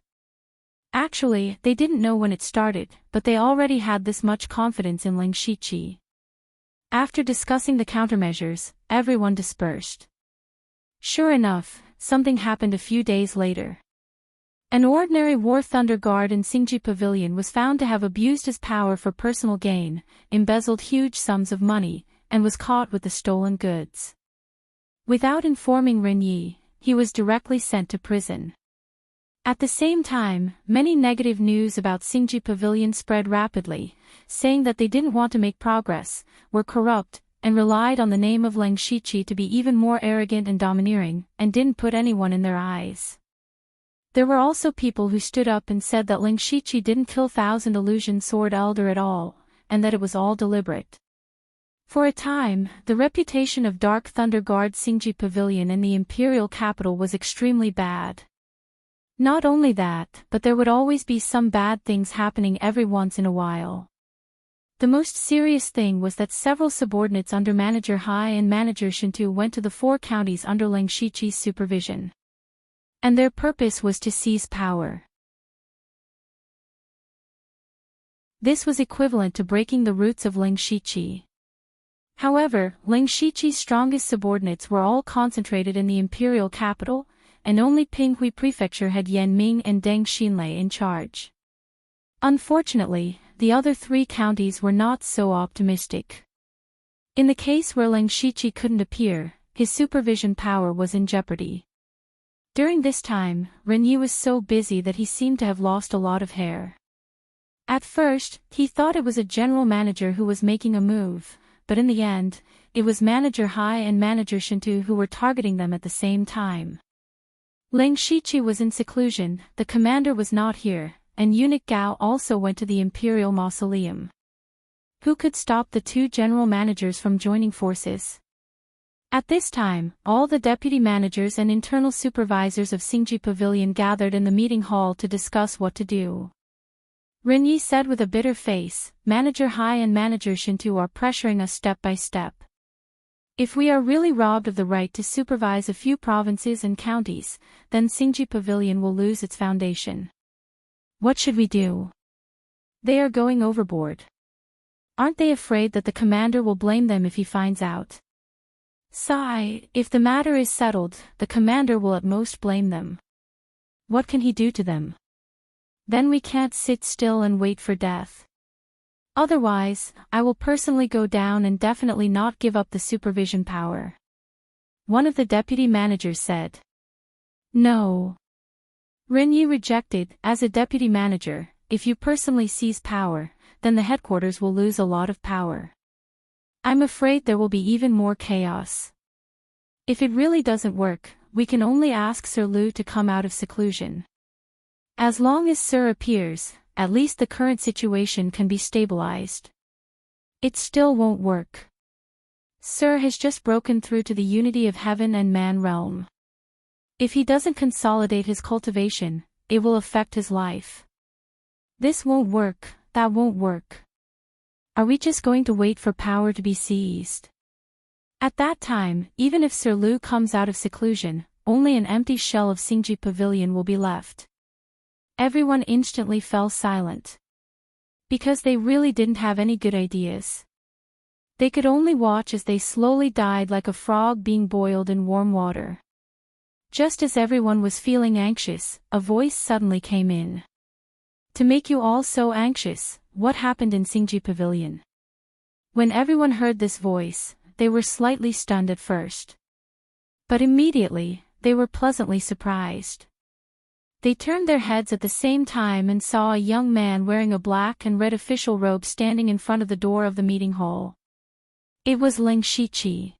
Actually, they didn't know when it started, but they already had this much confidence in Ling Shiqi. After discussing the countermeasures, everyone dispersed. Sure enough, something happened a few days later. An ordinary War Thunder Guard in Xingji Pavilion was found to have abused his power for personal gain, embezzled huge sums of money, and was caught with the stolen goods. Without informing Renyi, he was directly sent to prison. At the same time, many negative news about Xingji Pavilion spread rapidly, saying that they didn't want to make progress, were corrupt, and relied on the name of Ling Shiqi to be even more arrogant and domineering, and didn't put anyone in their eyes. There were also people who stood up and said that Ling Shiqi didn't kill Thousand Illusion Sword Elder at all, and that it was all deliberate. For a time, the reputation of Dark Thunder Guard Xingji Pavilion in the imperial capital was extremely bad. Not only that, but there would always be some bad things happening every once in a while. The most serious thing was that several subordinates under Manager Hai and Manager Shintu went to the 4 counties under Ling Shiqi's supervision. And their purpose was to seize power. This was equivalent to breaking the roots of Ling Shiqi. However, Ling Shiqi's strongest subordinates were all concentrated in the imperial capital, and only Pinghui Prefecture had Yan Ming and Deng Xinlei in charge. Unfortunately, the other 3 counties were not so optimistic. In the case where Ling Shiqi couldn't appear, his supervision power was in jeopardy. During this time, Renyi was so busy that he seemed to have lost a lot of hair. At first, he thought it was a general manager who was making a move, but in the end, it was Manager Hai and Manager Shintu who were targeting them at the same time. Ling Shiqi was in seclusion, the commander was not here, and Eunuch Gao also went to the Imperial Mausoleum. Who could stop the 2 general managers from joining forces? At this time, all the deputy managers and internal supervisors of Xingji Pavilion gathered in the meeting hall to discuss what to do. Renyi said with a bitter face, Manager Hai and Manager Shintu are pressuring us step by step. If we are really robbed of the right to supervise a few provinces and counties, then Xingji Pavilion will lose its foundation. What should we do? They are going overboard. Aren't they afraid that the commander will blame them if he finds out? Sigh, if the matter is settled, the commander will at most blame them. What can he do to them? Then we can't sit still and wait for death. Otherwise, I will personally go down and definitely not give up the supervision power. One of the deputy managers said. No. Renyi rejected. As a deputy manager, if you personally seize power, then the headquarters will lose a lot of power. I'm afraid there will be even more chaos. If it really doesn't work, we can only ask Sir Lu to come out of seclusion. As long as Sir appears, at least the current situation can be stabilized. It still won't work. Sir has just broken through to the unity of heaven and man realm. If he doesn't consolidate his cultivation, it will affect his life. This won't work, that won't work. Are we just going to wait for power to be seized? At that time, even if Sir Lu comes out of seclusion, only an empty shell of Xingji Pavilion will be left. Everyone instantly fell silent. Because they really didn't have any good ideas. They could only watch as they slowly died like a frog being boiled in warm water. Just as everyone was feeling anxious, a voice suddenly came in. To make you all so anxious, what happened in Xingji Pavilion? When everyone heard this voice, they were slightly stunned at first. But immediately, they were pleasantly surprised. They turned their heads at the same time and saw a young man wearing a black and red official robe standing in front of the door of the meeting hall. It was Ling Shiqi.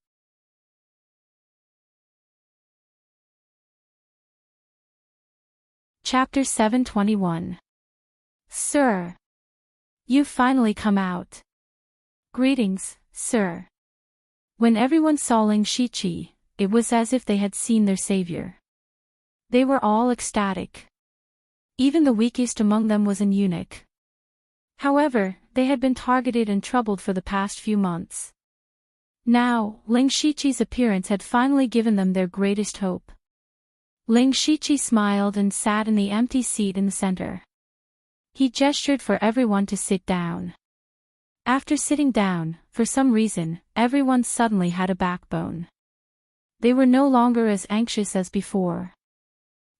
Chapter 721. Sir. You've finally come out. Greetings, sir. When everyone saw Ling Shiqi, it was as if they had seen their savior. They were all ecstatic. Even the weakest among them was an eunuch. However, they had been targeted and troubled for the past few months. Now, Ling Shiqi's appearance had finally given them their greatest hope. Ling Shiqi smiled and sat in the empty seat in the center. He gestured for everyone to sit down. After sitting down, for some reason, everyone suddenly had a backbone. They were no longer as anxious as before.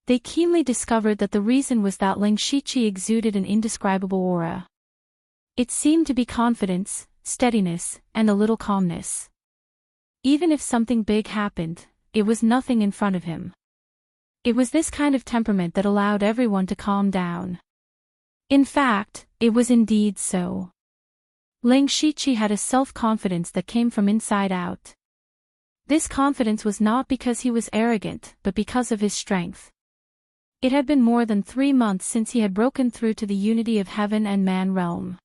They keenly discovered that the reason was that Ling Shiqi exuded an indescribable aura. It seemed to be confidence, steadiness, and a little calmness. Even if something big happened, it was nothing in front of him. It was this kind of temperament that allowed everyone to calm down. In fact, it was indeed so. Ling Shiqi had a self-confidence that came from inside out. This confidence was not because he was arrogant, but because of his strength. It had been more than 3 months since he had broken through to the unity of heaven and man realm.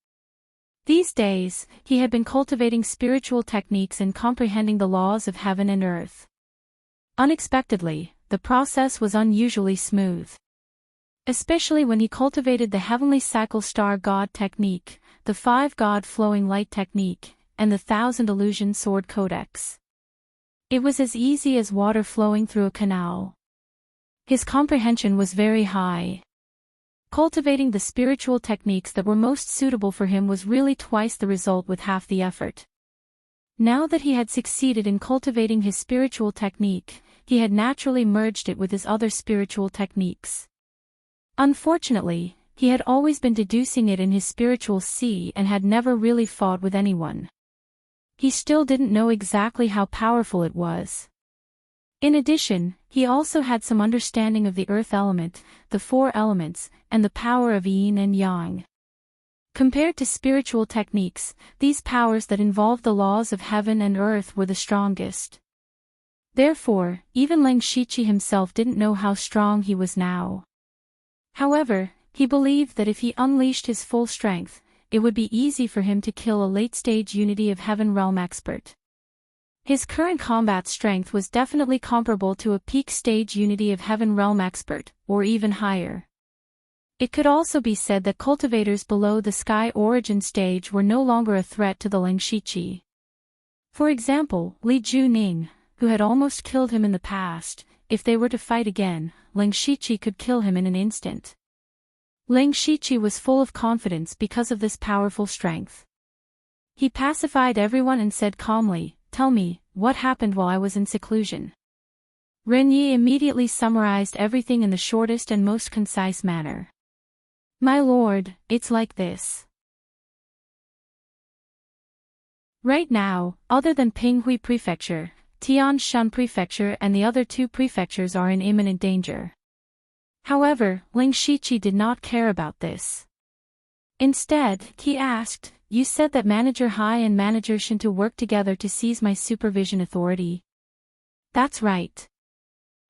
These days, he had been cultivating spiritual techniques and comprehending the laws of heaven and earth. Unexpectedly, the process was unusually smooth. Especially when he cultivated the heavenly cycle star god technique, the 5 god flowing light technique, and the 1000 illusion sword codex. It was as easy as water flowing through a canal. His comprehension was very high. Cultivating the spiritual techniques that were most suitable for him was really twice the result with half the effort. Now that he had succeeded in cultivating his spiritual technique, he had naturally merged it with his other spiritual techniques. Unfortunately, he had always been deducing it in his spiritual sea and had never really fought with anyone. He still didn't know exactly how powerful it was. In addition, he also had some understanding of the earth element, the 4 elements, and the power of yin and yang. Compared to spiritual techniques, these powers that involved the laws of heaven and earth were the strongest. Therefore, even Ling Shiqi himself didn't know how strong he was now. However, he believed that if he unleashed his full strength, it would be easy for him to kill a late-stage Unity of Heaven realm expert. His current combat strength was definitely comparable to a peak-stage Unity of Heaven realm expert, or even higher. It could also be said that cultivators below the Sky Origin stage were no longer a threat to the Ling Shiqi. For example, Li Juning, who had almost killed him in the past, if they were to fight again, Ling Shiqi could kill him in an instant. Ling Shiqi was full of confidence because of this powerful strength. He pacified everyone and said calmly, "Tell me, what happened while I was in seclusion?" Ren Yi immediately summarized everything in the shortest and most concise manner. "My lord, it's like this. Right now, other than Pinghui Prefecture, Tian Shan Prefecture and the other 2 prefectures are in imminent danger." However, Ling Shiqi did not care about this. Instead, he asked, "You said that Manager Hai and Manager Shin to work together to seize my supervision authority." "That's right.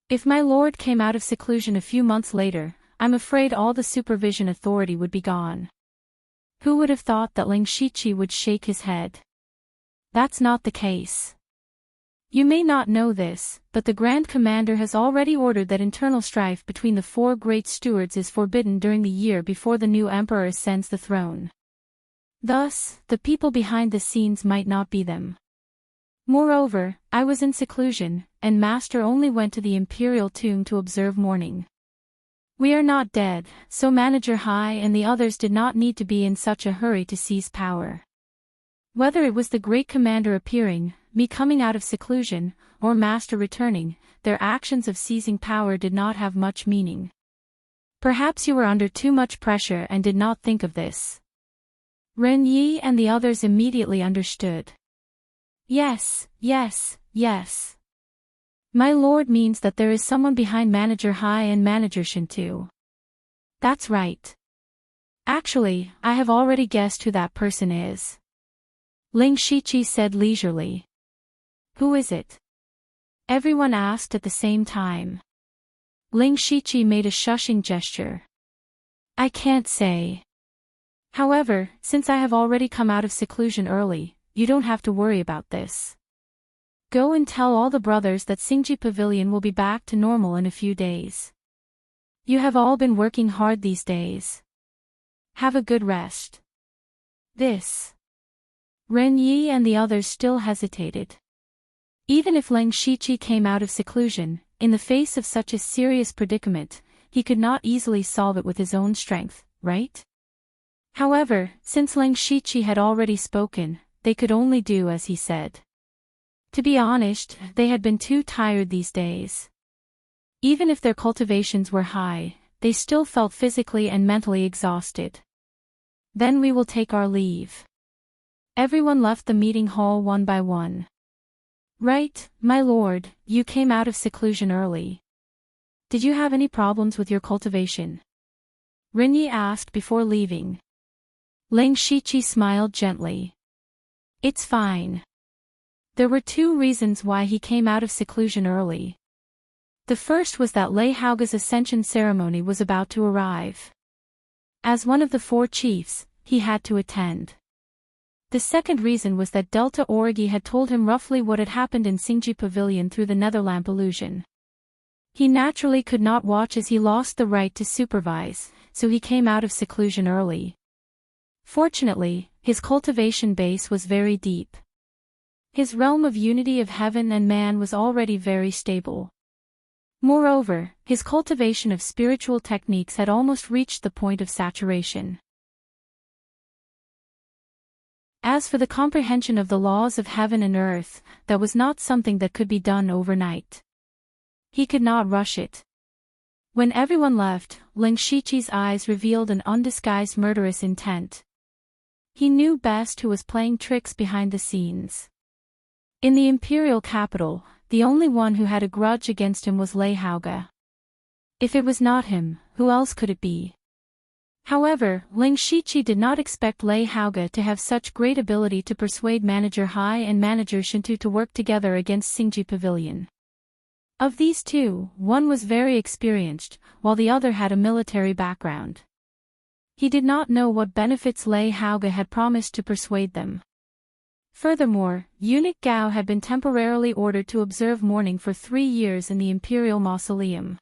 If my lord came out of seclusion a few months later, I'm afraid all the supervision authority would be gone." Who would have thought that Ling Shiqi would shake his head? That's not the case. You may not know this, but the Grand Commander has already ordered that internal strife between the 4 great stewards is forbidden during the year before the new emperor ascends the throne. Thus, the people behind the scenes might not be them. Moreover, I was in seclusion, and Master only went to the imperial tomb to observe mourning. We are not dead, so Manager Hai and the others did not need to be in such a hurry to seize power. Whether it was the Great Commander appearing, me coming out of seclusion, or Master returning, their actions of seizing power did not have much meaning. Perhaps you were under too much pressure and did not think of this. Ren Yi and the others immediately understood. Yes. My lord means that there is someone behind Manager Hai and Manager Shin too. That's right. Actually, I have already guessed who that person is. Ling Shiqi said leisurely. Who is it? Everyone asked at the same time. Ling Shiqi made a shushing gesture. I can't say. However, since I have already come out of seclusion early, you don't have to worry about this. Go and tell all the brothers that Xingji Pavilion will be back to normal in a few days. You have all been working hard these days. Have a good rest. Ren Yi and the others still hesitated. Even if Leng Shiqi came out of seclusion, in the face of such a serious predicament, he could not easily solve it with his own strength, right? However, since Leng Shiqi had already spoken, they could only do as he said. To be honest, they had been too tired these days. Even if their cultivations were high, they still felt physically and mentally exhausted. Then we will take our leave. Everyone left the meeting hall one by one. Right, my lord, you came out of seclusion early. Did you have any problems with your cultivation? Rinyi asked before leaving. Leng Shiqi smiled gently. It's fine. There were two reasons why he came out of seclusion early. The first was that Lei Haoge's ascension ceremony was about to arrive. As one of the four chiefs, he had to attend. The second reason was that Delta Origi had told him roughly what had happened in Xingji Pavilion through the Netherlamp illusion. He naturally could not watch as he lost the right to supervise, so he came out of seclusion early. Fortunately, his cultivation base was very deep. His realm of unity of heaven and man was already very stable. Moreover, his cultivation of spiritual techniques had almost reached the point of saturation. As for the comprehension of the laws of heaven and earth, that was not something that could be done overnight. He could not rush it. When everyone left, Leng Shiqi's eyes revealed an undisguised murderous intent. He knew best who was playing tricks behind the scenes. In the imperial capital, the only one who had a grudge against him was Lei Haoge. If it was not him, who else could it be? However, Leng Shiqi did not expect Lei Haoge to have such great ability to persuade Manager Hai and Manager Shintu to work together against Xingji Pavilion. Of these two, one was very experienced, while the other had a military background. He did not know what benefits Lei Haoge had promised to persuade them. Furthermore, Eunuch Gao had been temporarily ordered to observe mourning for 3 years in the imperial mausoleum.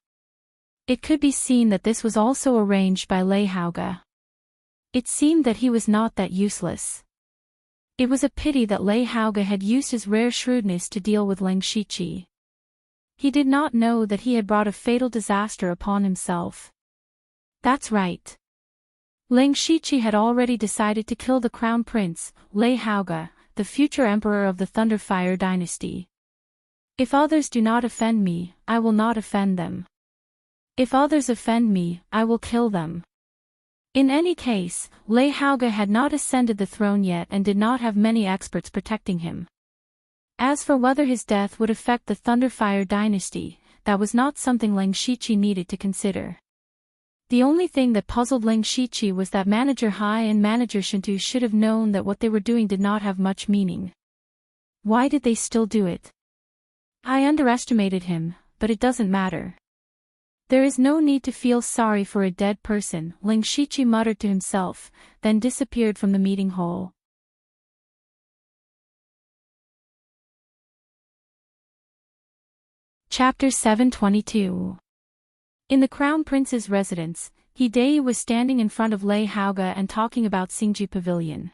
It could be seen that this was also arranged by Lei Haoge. It seemed that he was not that useless. It was a pity that Lei Haoge had used his rare shrewdness to deal with Leng Shiqi. He did not know that he had brought a fatal disaster upon himself. That's right. Leng Shiqi had already decided to kill the crown prince, Lei Haoge, the future emperor of the Thunderfire dynasty. If others do not offend me, I will not offend them. If others offend me, I will kill them. In any case, Lei Haoge had not ascended the throne yet and did not have many experts protecting him. As for whether his death would affect the Thunderfire dynasty, that was not something Leng Shiqi needed to consider. The only thing that puzzled Leng Shiqi was that Manager Hai and Manager Shintu should have known that what they were doing did not have much meaning. Why did they still do it? I underestimated him, but it doesn't matter. There is no need to feel sorry for a dead person, Leng Shiqi muttered to himself, then disappeared from the meeting hall. Chapter 722. In the Crown Prince's residence, Hidei was standing in front of Lei Haoge and talking about Xingji Pavilion.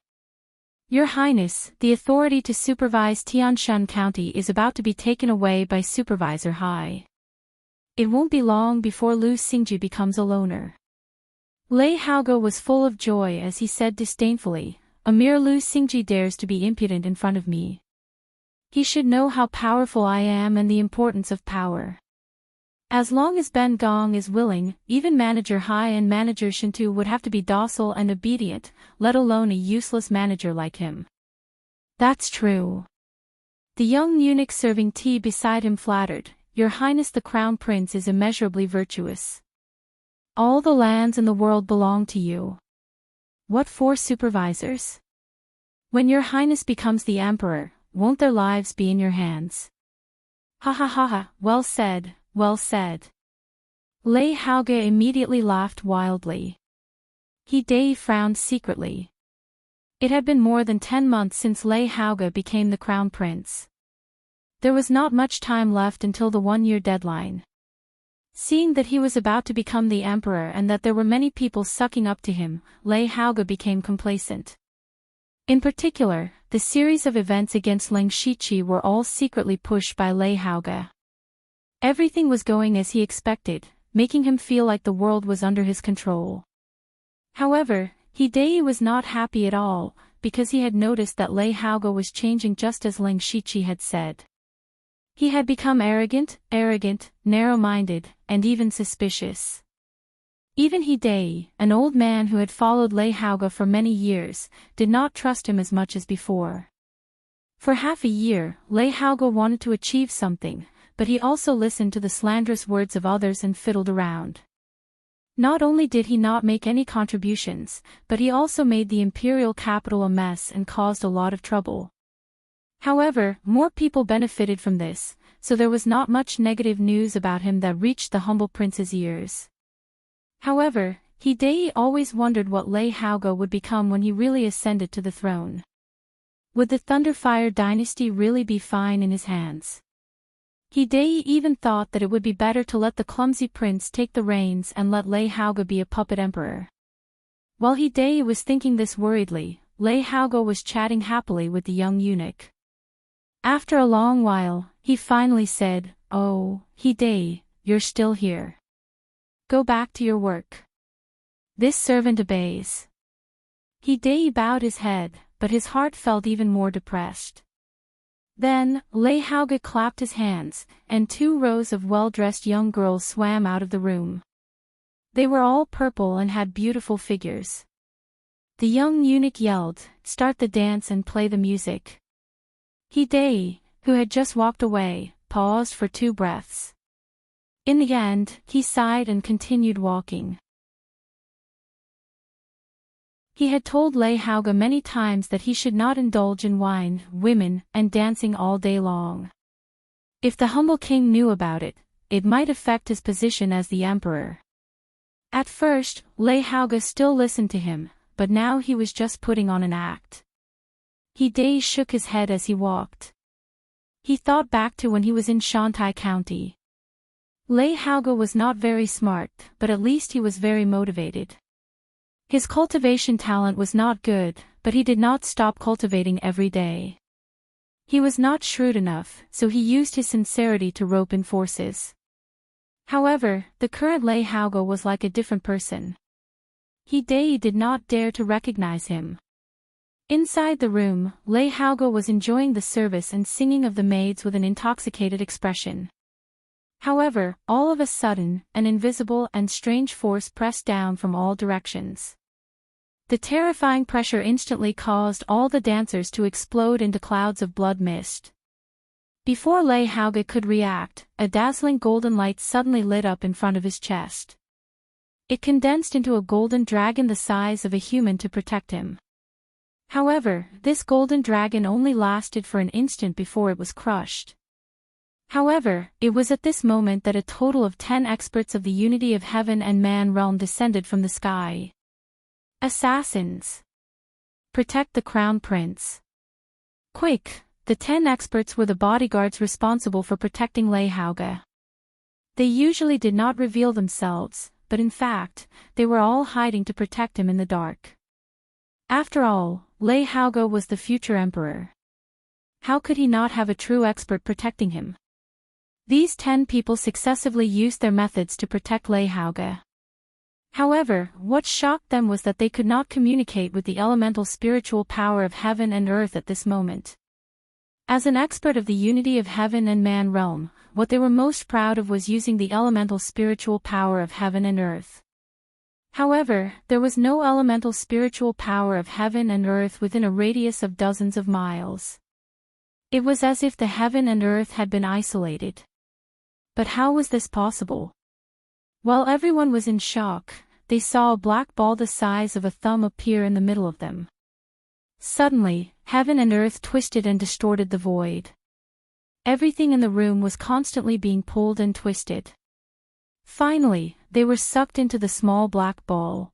Your Highness, the authority to supervise Tianshan County is about to be taken away by Supervisor Hai. It won't be long before Lu Xingji becomes a loner. Lei Haoge was full of joy as he said disdainfully, a mere Lu Xingji dares to be impudent in front of me. He should know how powerful I am and the importance of power. As long as Ben Gong is willing, even Manager Hai and Manager Shintu would have to be docile and obedient, let alone a useless manager like him. That's true. The young eunuch serving tea beside him flattered, Your Highness the Crown Prince is immeasurably virtuous. All the lands in the world belong to you. What 4 supervisors? When Your Highness becomes the Emperor, won't their lives be in your hands? Ha ha ha ha, well said, well said. Lei Haoge immediately laughed wildly. Hidei frowned secretly. It had been more than 10 months since Lei Haoge became the Crown Prince. There was not much time left until the 1-year deadline. Seeing that he was about to become the emperor and that there were many people sucking up to him, Lei Haoge became complacent. In particular, the series of events against Ling Shiqi were all secretly pushed by Lei Haoge. Everything was going as he expected, making him feel like the world was under his control. However, Hidei was not happy at all, because he had noticed that Lei Haoge was changing just as Ling Shiqi had said. He had become arrogant, narrow-minded, and even suspicious. Even Hidei, an old man who had followed Lei Haoge for many years, did not trust him as much as before. For half a year, Lei Haoge wanted to achieve something, but he also listened to the slanderous words of others and fiddled around. Not only did he not make any contributions, but he also made the imperial capital a mess and caused a lot of trouble. However, more people benefited from this, so there was not much negative news about him that reached the humble prince's ears. However, Hidei always wondered what Lei Haoge would become when he really ascended to the throne. Would the Thunderfire dynasty really be fine in his hands? Hidei even thought that it would be better to let the clumsy prince take the reins and let Lei Haoge be a puppet emperor. While Hidei was thinking this worriedly, Lei Haoge was chatting happily with the young eunuch. After a long while, he finally said, "Oh, Hidei, you're still here. Go back to your work." This servant obeys. Hidei bowed his head, but his heart felt even more depressed. Then, Lei Haoge clapped his hands, and 2 rows of well-dressed young girls swam out of the room. They were all purple and had beautiful figures. The young eunuch yelled, "Start the dance and play the music." Hidei, who had just walked away, paused for 2 breaths. In the end, he sighed and continued walking. He had told Lei Haoge many times that he should not indulge in wine, women, and dancing all day long. If the humble king knew about it, it might affect his position as the emperor. At first, Lei Haoge still listened to him, but now he was just putting on an act. Hidei shook his head as he walked. He thought back to when he was in Shantai County. Lei Haoge was not very smart, but at least he was very motivated. His cultivation talent was not good, but he did not stop cultivating every day. He was not shrewd enough, so he used his sincerity to rope in forces. However, the current Lei Haoge was like a different person. Hidei did not dare to recognize him. Inside the room, Lei Haoge was enjoying the service and singing of the maids with an intoxicated expression. However, all of a sudden, an invisible and strange force pressed down from all directions. The terrifying pressure instantly caused all the dancers to explode into clouds of blood mist. Before Lei Haoge could react, a dazzling golden light suddenly lit up in front of his chest. It condensed into a golden dragon the size of a human to protect him. However, this golden dragon only lasted for an instant before it was crushed. However, it was at this moment that a total of 10 experts of the unity of heaven and man realm descended from the sky. Assassins! Protect the crown prince. Quick! The 10 experts were the bodyguards responsible for protecting Lei Haoge. They usually did not reveal themselves, but in fact, they were all hiding to protect him in the dark. After all, Lei Haoge was the future emperor. How could he not have a true expert protecting him? These 10 people successively used their methods to protect Lei Haoge. However, what shocked them was that they could not communicate with the elemental spiritual power of heaven and earth at this moment. As an expert of the unity of heaven and man realm, what they were most proud of was using the elemental spiritual power of heaven and earth. However, there was no elemental spiritual power of heaven and earth within a radius of dozens of miles. It was as if the heaven and earth had been isolated. But how was this possible? While everyone was in shock, they saw a black ball the size of a thumb appear in the middle of them. Suddenly, heaven and earth twisted and distorted the void. Everything in the room was constantly being pulled and twisted. Finally, they were sucked into the small black ball.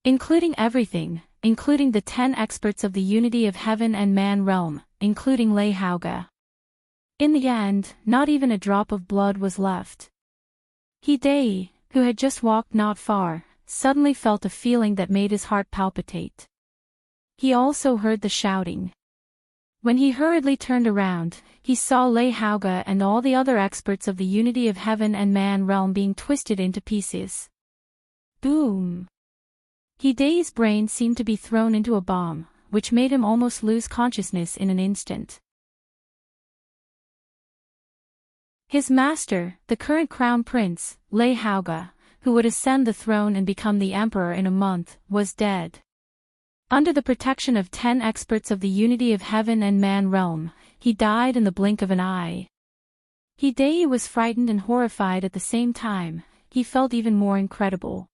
Including everything, including the 10 experts of the unity of heaven and man realm, including Lei Haoge. In the end, not even a drop of blood was left. Hidei, who had just walked not far, suddenly felt a feeling that made his heart palpitate. He also heard the shouting. When he hurriedly turned around, he saw Lei Hauge and all the other experts of the unity of heaven and man realm being twisted into pieces. Boom! Hidei's brain seemed to be thrown into a bomb, which made him almost lose consciousness in an instant. His master, the current crown prince, Lei Hauge, who would ascend the throne and become the emperor in a month, was dead. Under the protection of 10 experts of the unity of heaven and man realm, he died in the blink of an eye. Hidei was frightened and horrified at the same time. He felt even more incredible.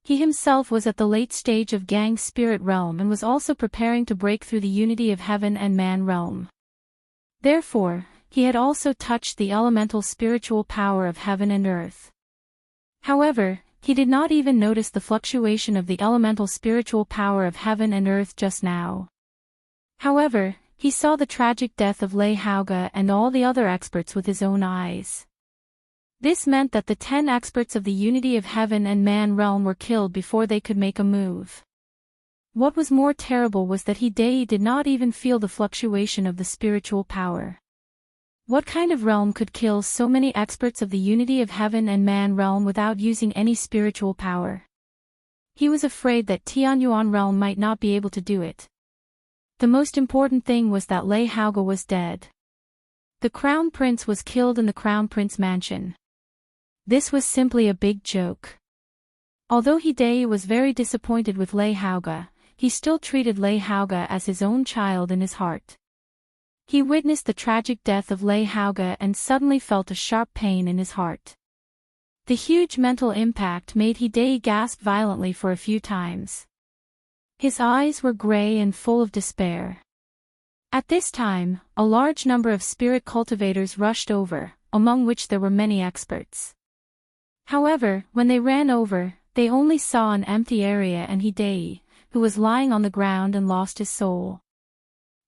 He himself was at the late stage of Gang's spirit realm and was also preparing to break through the unity of heaven and man realm. Therefore, he had also touched the elemental spiritual power of heaven and earth. However, he did not even notice the fluctuation of the elemental spiritual power of heaven and earth just now. However, he saw the tragic death of Lei Hauge and all the other experts with his own eyes. This meant that the 10 experts of the unity of heaven and man realm were killed before they could make a move. What was more terrible was that Hidei did not even feel the fluctuation of the spiritual power. What kind of realm could kill so many experts of the unity of heaven and man realm without using any spiritual power? He was afraid that Tianyuan realm might not be able to do it. The most important thing was that Lei Hauge was dead. The crown prince was killed in the crown prince mansion. This was simply a big joke. Although Hidei was very disappointed with Lei Hauge, he still treated Lei Hauge as his own child in his heart. He witnessed the tragic death of Lei Hauge and suddenly felt a sharp pain in his heart. The huge mental impact made Hidei gasp violently for a few times. His eyes were gray and full of despair. At this time, a large number of spirit cultivators rushed over, among which there were many experts. However, when they ran over, they only saw an empty area and Hidei, who was lying on the ground and lost his soul.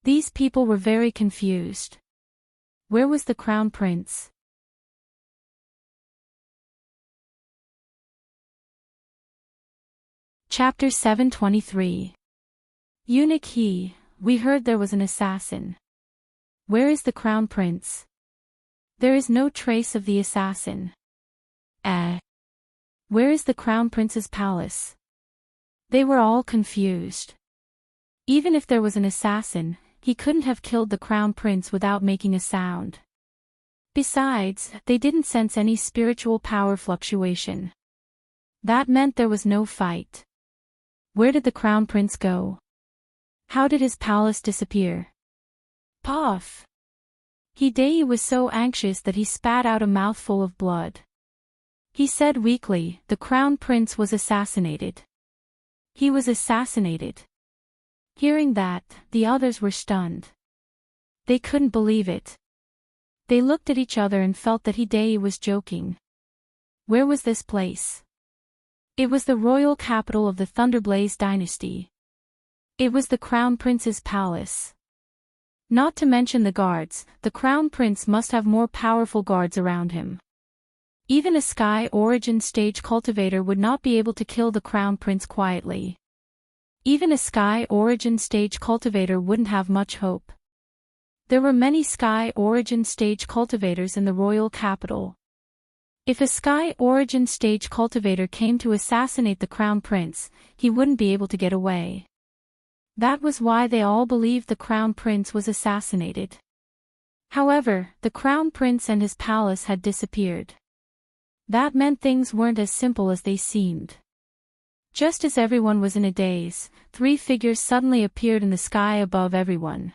These people were very confused. Where was the crown prince? Chapter 723. Eunuch He, we heard there was an assassin. Where is the crown prince? There is no trace of the assassin. Where is the crown prince's palace? They were all confused. Even if there was an assassin, he couldn't have killed the crown prince without making a sound. Besides, they didn't sense any spiritual power fluctuation. That meant there was no fight. Where did the crown prince go? How did his palace disappear? Puff! Hidei was so anxious that he spat out a mouthful of blood. He said weakly, the crown prince was assassinated. He was assassinated. Hearing that, the others were stunned. They couldn't believe it. They looked at each other and felt that Hidei was joking. Where was this place? It was the royal capital of the Thunderblaze dynasty. It was the crown prince's palace. Not to mention the guards, the crown prince must have more powerful guards around him. Even a Sky Origin stage cultivator would not be able to kill the crown prince quietly. Even a Sky Origin stage cultivator wouldn't have much hope. There were many Sky Origin stage cultivators in the royal capital. If a Sky Origin stage cultivator came to assassinate the crown prince, he wouldn't be able to get away. That was why they all believed the crown prince was assassinated. However, the crown prince and his palace had disappeared. That meant things weren't as simple as they seemed. Just as everyone was in a daze, 3 figures suddenly appeared in the sky above everyone.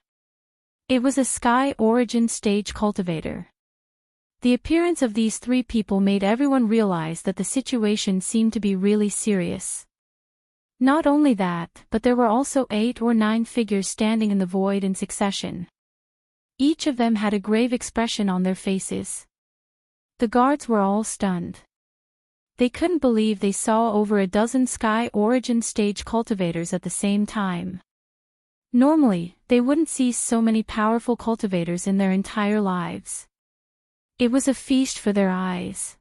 It was a Sky Origin stage cultivator. The appearance of these 3 people made everyone realize that the situation seemed to be really serious. Not only that, but there were also 8 or 9 figures standing in the void in succession. Each of them had a grave expression on their faces. The guards were all stunned. They couldn't believe they saw over a dozen Sky Origin stage cultivators at the same time. Normally, they wouldn't see so many powerful cultivators in their entire lives. It was a feast for their eyes.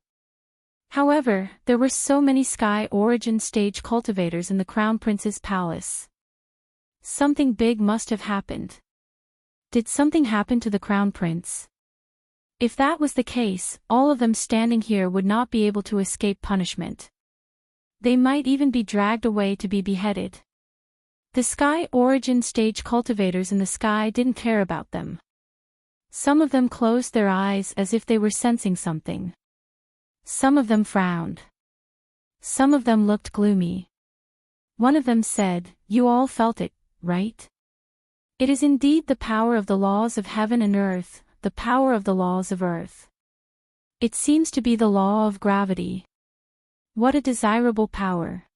However, there were so many Sky Origin stage cultivators in the Crown Prince's palace. Something big must have happened. Did something happen to the Crown Prince? If that was the case, all of them standing here would not be able to escape punishment. They might even be dragged away to be beheaded. The Sky Origin stage cultivators in the sky didn't care about them. Some of them closed their eyes as if they were sensing something. Some of them frowned. Some of them looked gloomy. One of them said, "You all felt it, right? It is indeed the power of the laws of heaven and earth, the power of the laws of earth. It seems to be the law of gravity. What a desirable power.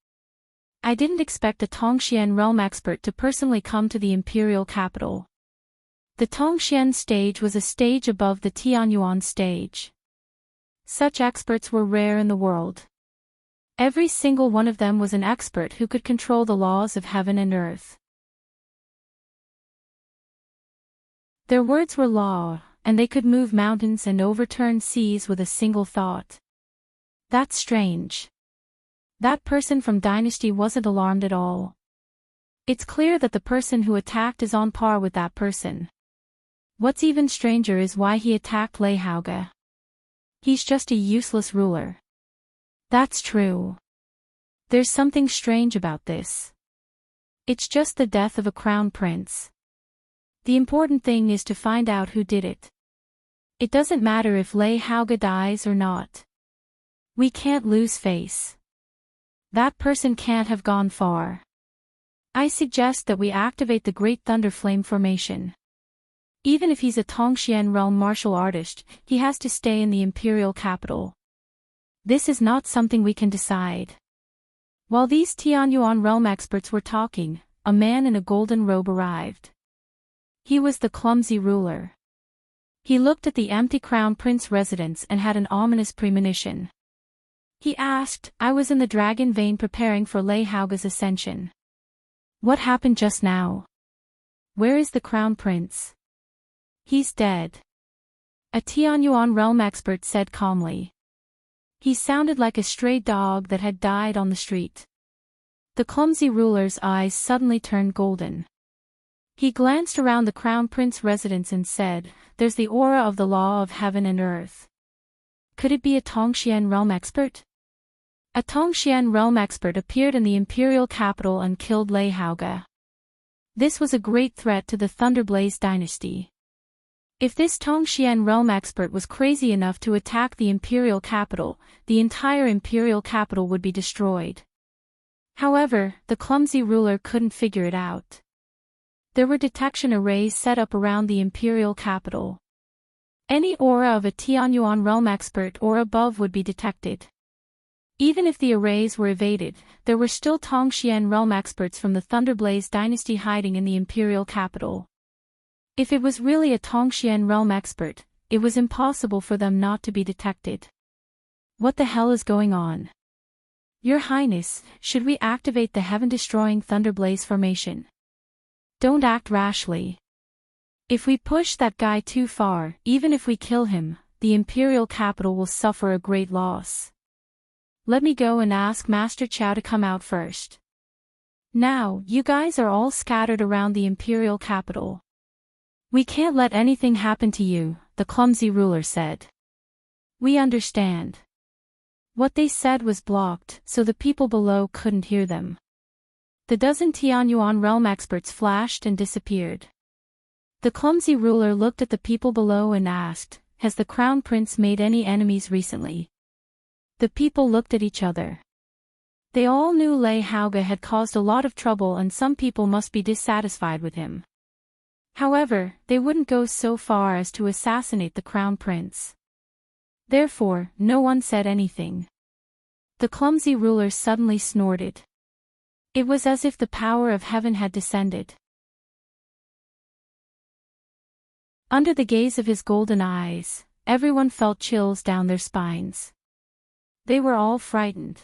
I didn't expect a Tongxian realm expert to personally come to the imperial capital." The Tongxian stage was a stage above the Tianyuan stage. Such experts were rare in the world. Every single one of them was an expert who could control the laws of heaven and earth. Their words were law, and they could move mountains and overturn seas with a single thought. That's strange. That person from Dynasty wasn't alarmed at all. It's clear that the person who attacked is on par with that person. What's even stranger is why he attacked Lei Haoge. He's just a useless ruler. That's true. There's something strange about this. It's just the death of a crown prince. The important thing is to find out who did it. It doesn't matter if Lei Haoge dies or not. We can't lose face. That person can't have gone far. I suggest that we activate the Great Thunder Flame formation. Even if he's a Tongxian realm martial artist, he has to stay in the imperial capital. This is not something we can decide. While these Tianyuan realm experts were talking, a man in a golden robe arrived. He was the clumsy ruler. He looked at the empty crown prince residence and had an ominous premonition. He asked, "I was in the dragon vein preparing for Lei Haoge's ascension. What happened just now? Where is the crown prince?" "He's dead," a Tianyuan realm expert said calmly. He sounded like a stray dog that had died on the street. The clumsy ruler's eyes suddenly turned golden. He glanced around the crown prince residence and said, "There's the aura of the law of heaven and earth. Could it be a Tongxian realm expert?" A Tongxian realm expert appeared in the imperial capital and killed Lei Haoge. This was a great threat to the Thunderblaze dynasty. If this Tongxian realm expert was crazy enough to attack the imperial capital, the entire imperial capital would be destroyed. However, the clumsy ruler couldn't figure it out. There were detection arrays set up around the imperial capital. Any aura of a Tianyuan realm expert or above would be detected. Even if the arrays were evaded, there were still Tongxian realm experts from the Thunderblaze dynasty hiding in the imperial capital. If it was really a Tongxian realm expert, it was impossible for them not to be detected. What the hell is going on? Your Highness, should we activate the heaven-destroying Thunderblaze formation? Don't act rashly. If we push that guy too far, even if we kill him, the imperial capital will suffer a great loss. Let me go and ask Master Chow to come out first. Now, you guys are all scattered around the imperial capital. We can't let anything happen to you, the clumsy ruler said. We understand. What they said was blocked, so the people below couldn't hear them. The dozen Tianyuan realm experts flashed and disappeared. The clumsy ruler looked at the people below and asked, "Has the crown prince made any enemies recently?" The people looked at each other. They all knew Lei Haoge had caused a lot of trouble and some people must be dissatisfied with him. However, they wouldn't go so far as to assassinate the crown prince. Therefore, no one said anything. The clumsy ruler suddenly snorted. It was as if the power of heaven had descended. Under the gaze of his golden eyes, everyone felt chills down their spines. They were all frightened.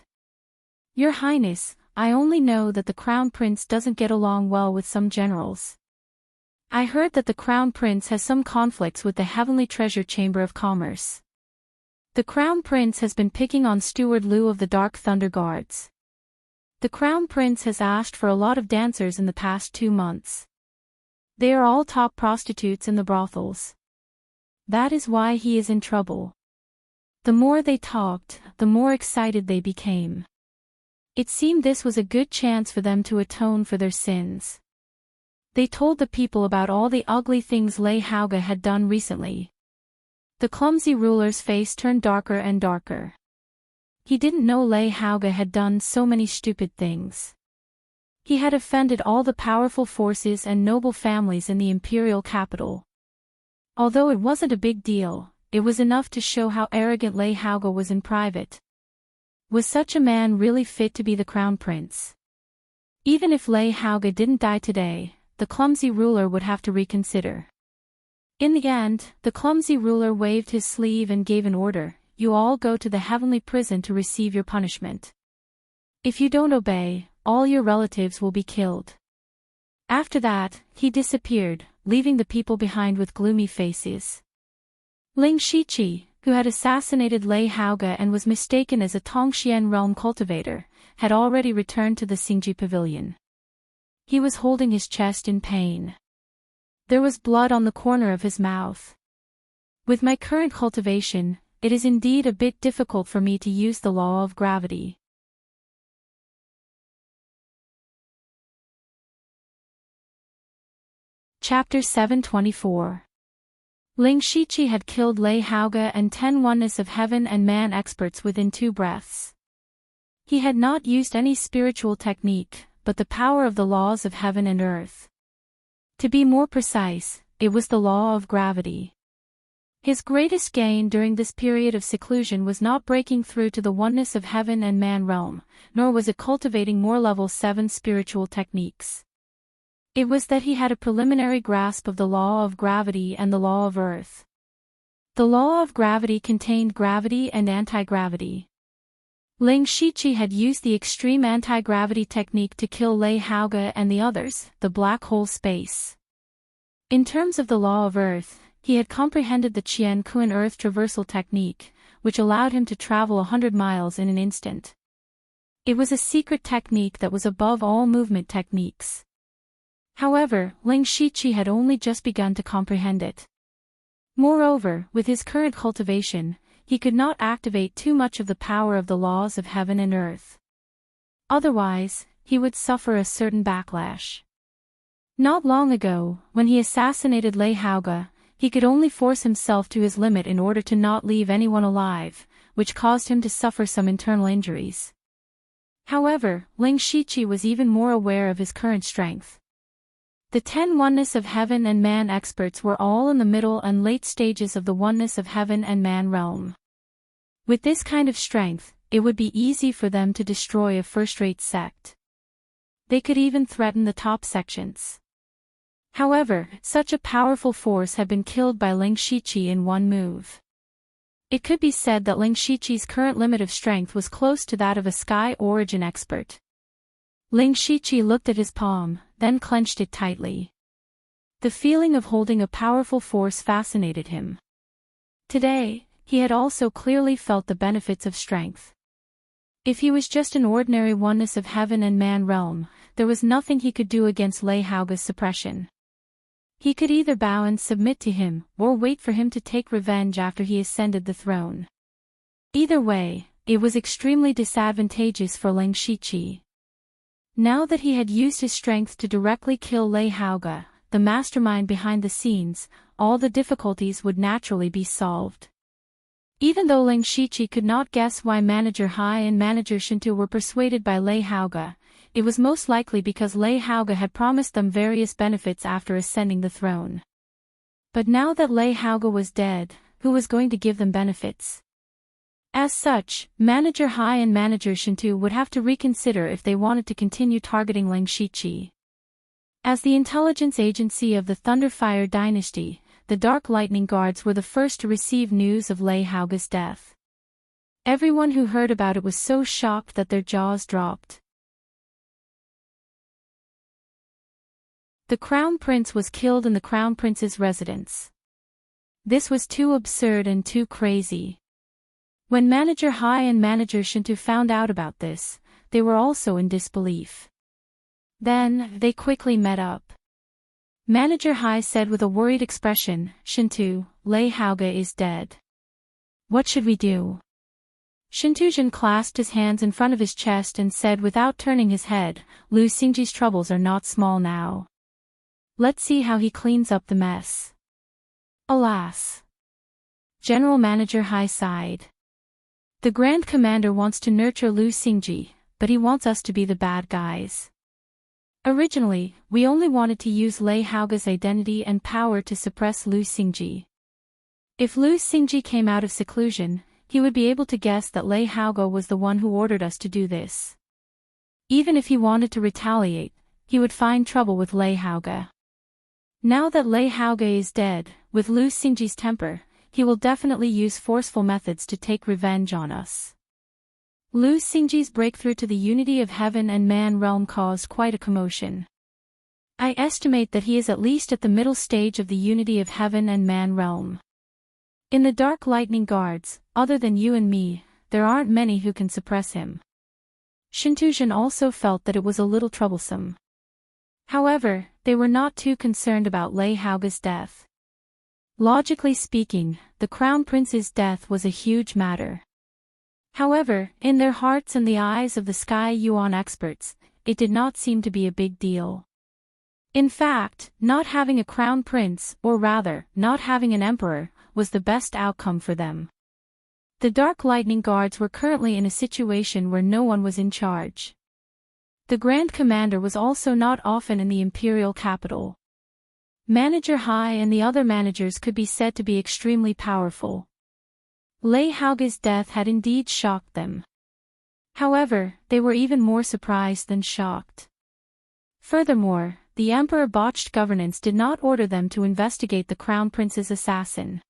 Your Highness, I only know that the crown prince doesn't get along well with some generals. I heard that the crown prince has some conflicts with the Heavenly Treasure Chamber of Commerce. The crown prince has been picking on Steward Liu of the Dark Thunder Guards. The crown prince has asked for a lot of dancers in the past 2 months. They are all top prostitutes in the brothels. That is why he is in trouble. The more they talked, the more excited they became. It seemed this was a good chance for them to atone for their sins. They told the people about all the ugly things Lei Hauge had done recently. The clumsy ruler's face turned darker and darker. He didn't know Lei Hauge had done so many stupid things. He had offended all the powerful forces and noble families in the imperial capital. Although it wasn't a big deal, it was enough to show how arrogant Lei Hauge was in private. Was such a man really fit to be the crown prince? Even if Lei Hauge didn't die today, the clumsy ruler would have to reconsider. In the end, the clumsy ruler waved his sleeve and gave an order: you all go to the heavenly prison to receive your punishment. If you don't obey, all your relatives will be killed. After that, he disappeared, leaving the people behind with gloomy faces. Ling Shiqi, who had assassinated Lei Hauge and was mistaken as a Tongxian realm cultivator, had already returned to the Xingji pavilion. He was holding his chest in pain. There was blood on the corner of his mouth. With my current cultivation, it is indeed a bit difficult for me to use the law of gravity. Chapter 724. Ling Shiqi had killed Lei Hauge and 10 oneness of heaven and man experts within 2 breaths. He had not used any spiritual technique, but the power of the laws of heaven and earth. To be more precise, it was the law of gravity. His greatest gain during this period of seclusion was not breaking through to the oneness of heaven and man realm, nor was it cultivating more level 7 spiritual techniques. It was that he had a preliminary grasp of the law of gravity and the law of earth. The law of gravity contained gravity and anti-gravity. Ling Shiqi had used the extreme anti-gravity technique to kill Lei Hauge and the others, the black hole space. In terms of the law of earth, he had comprehended the Qian Kuan earth traversal technique, which allowed him to travel 100 miles in an instant. It was a secret technique that was above all movement techniques. However, Ling Shiqi had only just begun to comprehend it. Moreover, with his current cultivation, he could not activate too much of the power of the laws of heaven and earth. Otherwise, he would suffer a certain backlash. Not long ago, when he assassinated Lei Hauge, he could only force himself to his limit in order to not leave anyone alive, which caused him to suffer some internal injuries. However, Ling Shiqi was even more aware of his current strength. The 10 oneness of heaven and man experts were all in the middle and late stages of the oneness of heaven and man realm. With this kind of strength, it would be easy for them to destroy a first-rate sect. They could even threaten the top sections. However, such a powerful force had been killed by Ling Shiqi in one move. It could be said that Ling Shiqi's current limit of strength was close to that of a sky origin expert. Ling Shiqi looked at his palm, then clenched it tightly. The feeling of holding a powerful force fascinated him. Today, he had also clearly felt the benefits of strength. If he was just an ordinary oneness of heaven and man realm, there was nothing he could do against Lei Hauge's suppression. He could either bow and submit to him, or wait for him to take revenge after he ascended the throne. Either way, it was extremely disadvantageous for Ling Shiqi. Now that he had used his strength to directly kill Lei Hauge, the mastermind behind the scenes, all the difficulties would naturally be solved. Even though Ling Shiqi could not guess why Manager Hai and Manager Shintu were persuaded by Lei Hauge, it was most likely because Lei Hauge had promised them various benefits after ascending the throne. But now that Lei Hauge was dead, who was going to give them benefits? As such, Manager Hai and Manager Shintu would have to reconsider if they wanted to continue targeting Ling Shiqi. As the intelligence agency of the Thunderfire dynasty, the Dark Lightning Guards were the first to receive news of Lei Hauge's death. Everyone who heard about it was so shocked that their jaws dropped. The Crown Prince was killed in the Crown Prince's residence. This was too absurd and too crazy. When Manager Hai and Manager Shintu found out about this, they were also in disbelief. Then, they quickly met up. Manager Hai said with a worried expression, Shintu, Lei Haoge is dead. What should we do? Shintuzhen clasped his hands in front of his chest and said without turning his head, Lu Xingji's troubles are not small now. Let's see how he cleans up the mess. Alas! General Manager Hai sighed. The Grand Commander wants to nurture Lu Xingji, but he wants us to be the bad guys. Originally, we only wanted to use Lei Haoge's identity and power to suppress Lu Xingji. If Lu Xingji came out of seclusion, he would be able to guess that Lei Haoge was the one who ordered us to do this. Even if he wanted to retaliate, he would find trouble with Lei Haoge. Now that Lei Haoge is dead, with Lu Xingji's temper, he will definitely use forceful methods to take revenge on us. Lu Xingji's breakthrough to the unity of heaven and man realm caused quite a commotion. I estimate that he is at least at the middle stage of the unity of heaven and man realm. In the Dark Lightning Guards, other than you and me, there aren't many who can suppress him. Shintuzhen also felt that it was a little troublesome. However, they were not too concerned about Lei Haoge's death. Logically speaking, the Crown Prince's death was a huge matter. However, in their hearts and the eyes of the Sky Yuan experts, it did not seem to be a big deal. In fact, not having a Crown Prince, or rather, not having an Emperor, was the best outcome for them. The Dark Lightning Guards were currently in a situation where no one was in charge. The Grand Commander was also not often in the Imperial capital. Manager Hai and the other managers could be said to be extremely powerful. Lei Haoge's death had indeed shocked them. However, they were even more surprised than shocked. Furthermore, the Emperor botched governance did not order them to investigate the Crown Prince's assassin.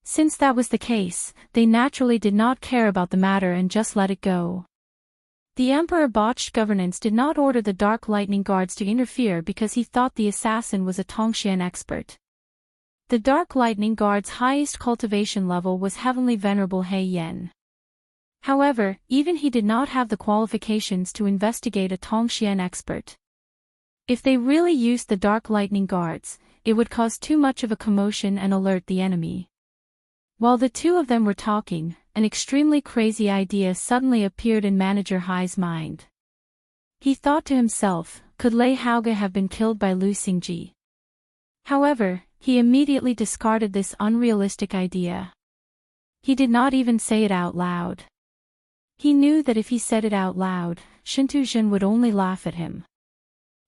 Since that was the case, they naturally did not care about the matter and just let it go. The Emperor botched governance did not order the Dark Lightning Guards to interfere because he thought the assassin was a Tongxian expert. The Dark Lightning Guard's highest cultivation level was Heavenly Venerable He Yen. However, even he did not have the qualifications to investigate a Tongxian expert. If they really used the Dark Lightning Guards, it would cause too much of a commotion and alert the enemy. While the two of them were talking, an extremely crazy idea suddenly appeared in Manager Hai's mind. He thought to himself, could Lei Haoge have been killed by Lu Xingji? However, he immediately discarded this unrealistic idea. He did not even say it out loud. He knew that if he said it out loud, Shintuzhen would only laugh at him.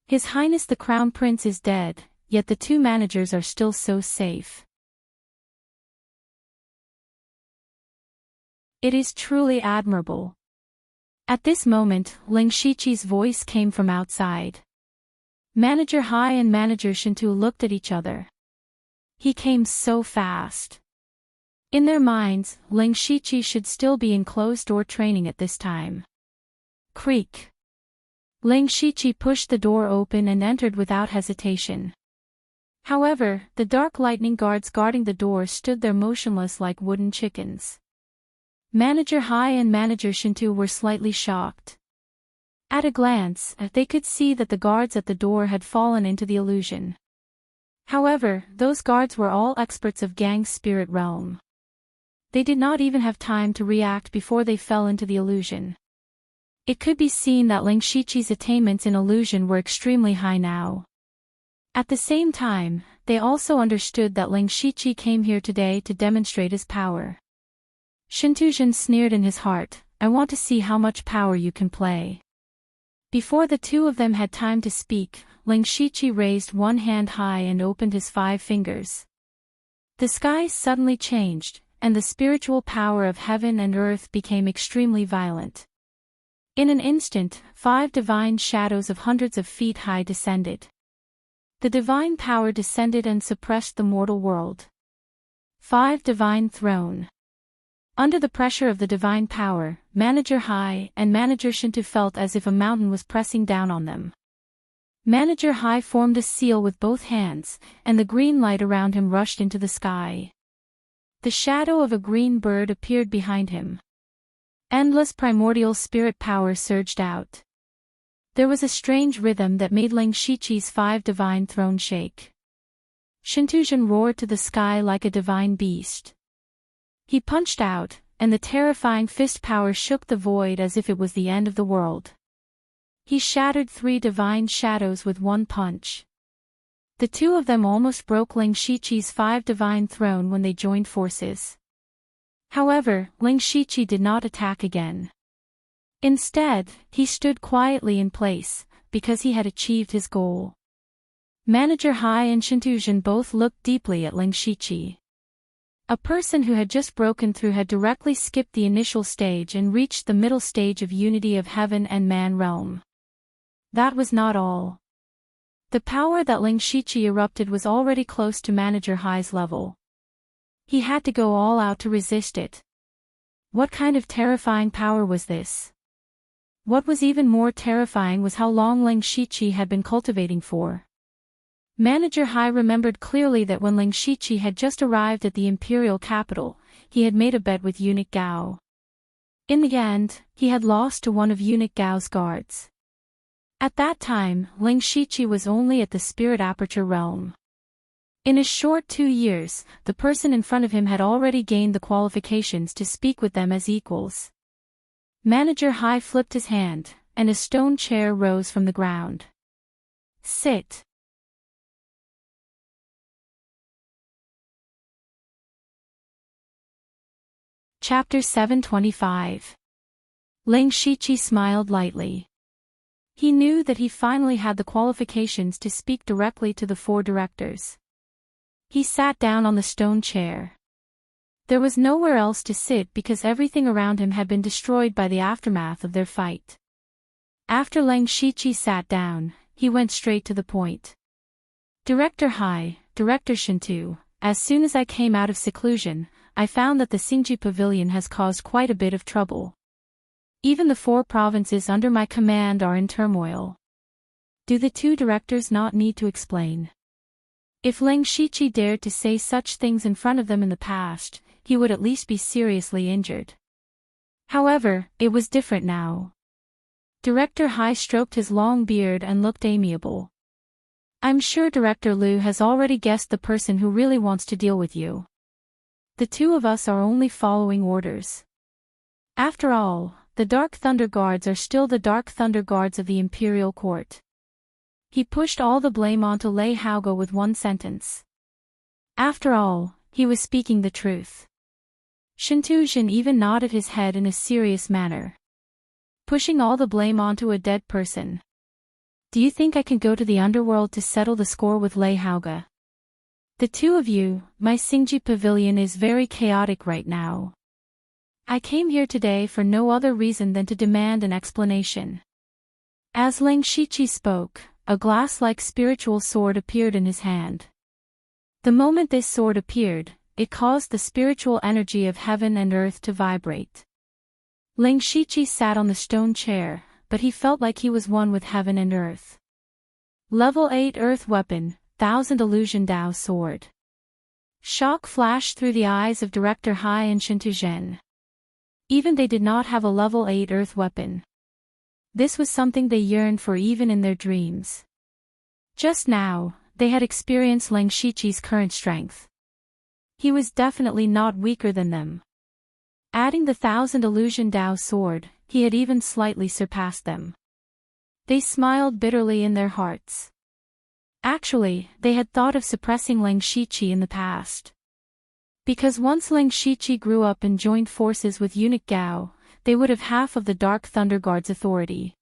His Highness the Crown Prince is dead, yet the two managers are still so safe. It is truly admirable. At this moment, Ling Shiqi's voice came from outside. Manager Hai and Manager Shintu looked at each other. He came so fast. In their minds, Ling Shiqi should still be in closed-door training at this time. Creak. Ling Shiqi pushed the door open and entered without hesitation. However, the Dark Lightning Guards guarding the door stood there motionless like wooden chickens. Manager Hai and Manager Shintu were slightly shocked. At a glance, they could see that the guards at the door had fallen into the illusion. However, those guards were all experts of Gang's spirit realm. They did not even have time to react before they fell into the illusion. It could be seen that Ling Shiqi's attainments in illusion were extremely high now. At the same time, they also understood that Ling Shiqi came here today to demonstrate his power. Shintuzhen sneered in his heart, I want to see how much power you can play. Before the two of them had time to speak, Ling Shiqi raised one hand high and opened his 5 fingers. The sky suddenly changed, and the spiritual power of heaven and earth became extremely violent. In an instant, 5 divine shadows of hundreds of feet high descended. The divine power descended and suppressed the mortal world. 5 divine throne. Under the pressure of the divine power, Manager Hai and Manager Shintu felt as if a mountain was pressing down on them. Manager Hai formed a seal with both hands, and the green light around him rushed into the sky. The shadow of a green bird appeared behind him. Endless primordial spirit power surged out. There was a strange rhythm that made Ling Shiqi's 5 divine thrones shake. Shintuzhen roared to the sky like a divine beast. He punched out, and the terrifying fist power shook the void as if it was the end of the world. He shattered 3 divine shadows with one punch. The 2 of them almost broke Ling Shiqi's 5 divine throne when they joined forces. However, Ling Shiqi did not attack again. Instead, he stood quietly in place, because he had achieved his goal. Manager Hai and Shintuzhen both looked deeply at Ling Shiqi. A person who had just broken through had directly skipped the initial stage and reached the middle stage of unity of heaven and man realm. That was not all. The power that Ling Shiqi erupted was already close to Manager Hai's level. He had to go all out to resist it. What kind of terrifying power was this? What was even more terrifying was how long Ling Shiqi had been cultivating for. Manager Hai remembered clearly that when Ling Shiqi had just arrived at the imperial capital, he had made a bet with Eunuch Gao. In the end, he had lost to one of Eunuch Gao's guards. At that time, Ling Shiqi was only at the spirit aperture realm. In a short 2 years, the person in front of him had already gained the qualifications to speak with them as equals. Manager Hai flipped his hand, and a stone chair rose from the ground. Sit. Chapter 725. Ling Shiqi smiled lightly. He knew that he finally had the qualifications to speak directly to the 4 directors. He sat down on the stone chair. There was nowhere else to sit because everything around him had been destroyed by the aftermath of their fight. After Ling Shiqi sat down, he went straight to the point. Director Hai, Director Shintu, as soon as I came out of seclusion, I found that the Xingji Pavilion has caused quite a bit of trouble. Even the 4 provinces under my command are in turmoil. Do the 2 directors not need to explain? If Ling Shiqi dared to say such things in front of them in the past, he would at least be seriously injured. However, it was different now. Director Hai stroked his long beard and looked amiable. I'm sure Director Liu has already guessed the person who really wants to deal with you. The 2 of us are only following orders. After all, the Dark Thunder Guards are still the Dark Thunder Guards of the Imperial Court. He pushed all the blame onto Lei Haoge with one sentence. After all, he was speaking the truth. Shintuzhen even nodded his head in a serious manner. Pushing all the blame onto a dead person. Do you think I can go to the underworld to settle the score with Lei Haoge? The 2 of you, my Xingji Pavilion is very chaotic right now. I came here today for no other reason than to demand an explanation. As Ling Shiqi spoke, a glass-like spiritual sword appeared in his hand. The moment this sword appeared, it caused the spiritual energy of heaven and earth to vibrate. Ling Shiqi sat on the stone chair, but he felt like he was one with heaven and earth. Level 8 Earth Weapon, 1000 Illusion Dao Sword. Shock flashed through the eyes of Director Hai and Shintuzhen. Even they did not have a level 8 Earth Weapon. This was something they yearned for even in their dreams. Just now, they had experienced Ling Shiqi's current strength. He was definitely not weaker than them. Adding the 1000 Illusion Dao Sword, he had even slightly surpassed them. They smiled bitterly in their hearts. Actually, they had thought of suppressing Ling Shiqi in the past. Because once Ling Shiqi grew up and joined forces with Eunuch Gao, they would have half of the Dark Thunder Guard's authority.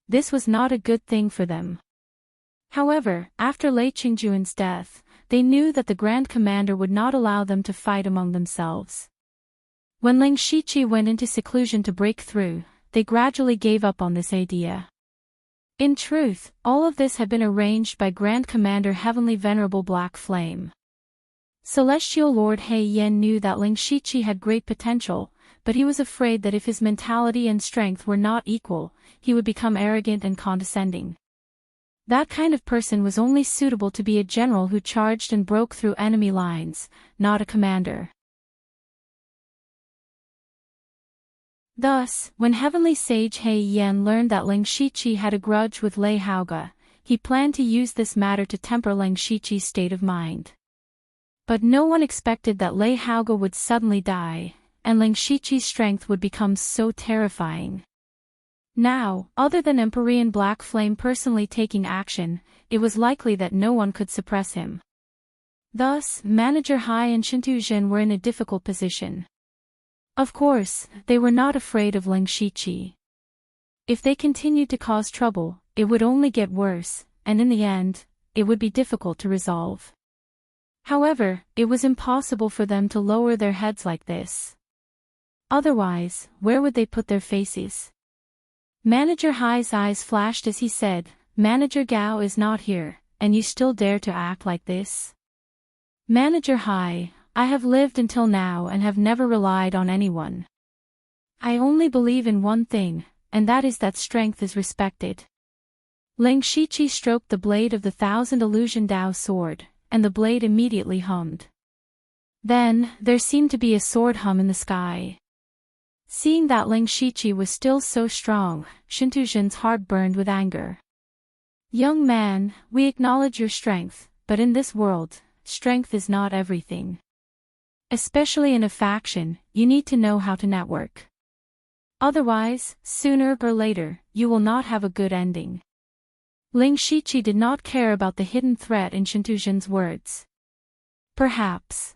This was not a good thing for them. However, after Lei Qingjuan's death, they knew that the Grand Commander would not allow them to fight among themselves. When Ling Shiqi went into seclusion to break through, they gradually gave up on this idea. In truth, all of this had been arranged by Grand Commander Heavenly Venerable Black Flame. Celestial Lord He Yen knew that Ling Shiqi had great potential, but he was afraid that if his mentality and strength were not equal, he would become arrogant and condescending. That kind of person was only suitable to be a general who charged and broke through enemy lines, not a commander. Thus, when Heavenly Sage He Yan learned that Ling Shiqi had a grudge with Lei Haoge, he planned to use this matter to temper Ling Shiqi's state of mind. But no one expected that Lei Haoge would suddenly die, and Ling Shiqi's strength would become so terrifying. Now, other than Empyrean Black Flame personally taking action, it was likely that no one could suppress him. Thus, Manager Hai and Shintu Zhen were in a difficult position. Of course, they were not afraid of Ling Shiqi. If they continued to cause trouble, it would only get worse, and in the end, it would be difficult to resolve. However, it was impossible for them to lower their heads like this. Otherwise, where would they put their faces? Manager Hai's eyes flashed as he said, "Manager Gao is not here, and you still dare to act like this?" "Manager Hai, I have lived until now and have never relied on anyone. I only believe in one thing, and that is that strength is respected." Ling Shiqi stroked the blade of the Thousand Illusion Dao sword, and the blade immediately hummed. Then, there seemed to be a sword hum in the sky. Seeing that Ling Shiqi was still so strong, Shintu Zhen's heart burned with anger. "Young man, we acknowledge your strength, but in this world, strength is not everything. Especially in a faction, you need to know how to network. Otherwise, sooner or later, you will not have a good ending." Ling Shiqi did not care about the hidden threat in Shintu Zhen's words. "Perhaps.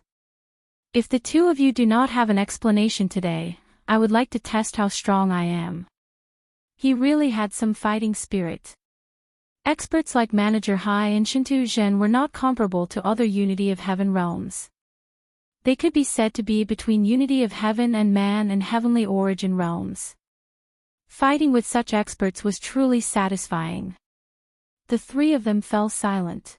If the two of you do not have an explanation today, I would like to test how strong I am." He really had some fighting spirit. Experts like Manager Hai and Shintu Zhen were not comparable to other Unity of Heaven realms. They could be said to be between Unity of Heaven and Man and Heavenly Origin realms. Fighting with such experts was truly satisfying. The three of them fell silent.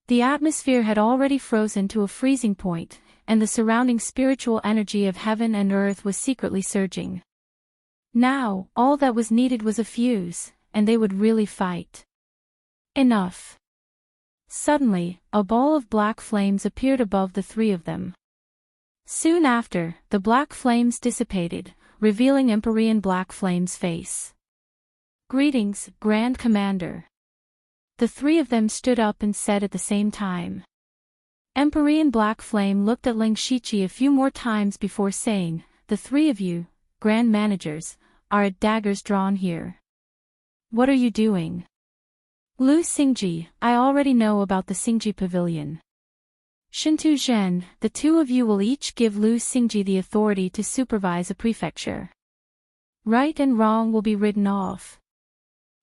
The atmosphere had already frozen to a freezing point, and the surrounding spiritual energy of heaven and earth was secretly surging. Now, all that was needed was a fuse, and they would really fight. Enough. Suddenly, a ball of black flames appeared above the three of them. Soon after, the black flames dissipated, revealing Empyrean Black Flame's face. "Greetings, Grand Commander." The three of them stood up and said at the same time. Empyrean Black Flame looked at Ling Shiqi a few more times before saying, "The three of you, Grand Managers, are at daggers drawn here. What are you doing?" "Lu Xingji, I already know about the Xingji Pavilion. Shintu Zhen, the two of you will each give Lu Xingji the authority to supervise a prefecture. Right and wrong will be written off.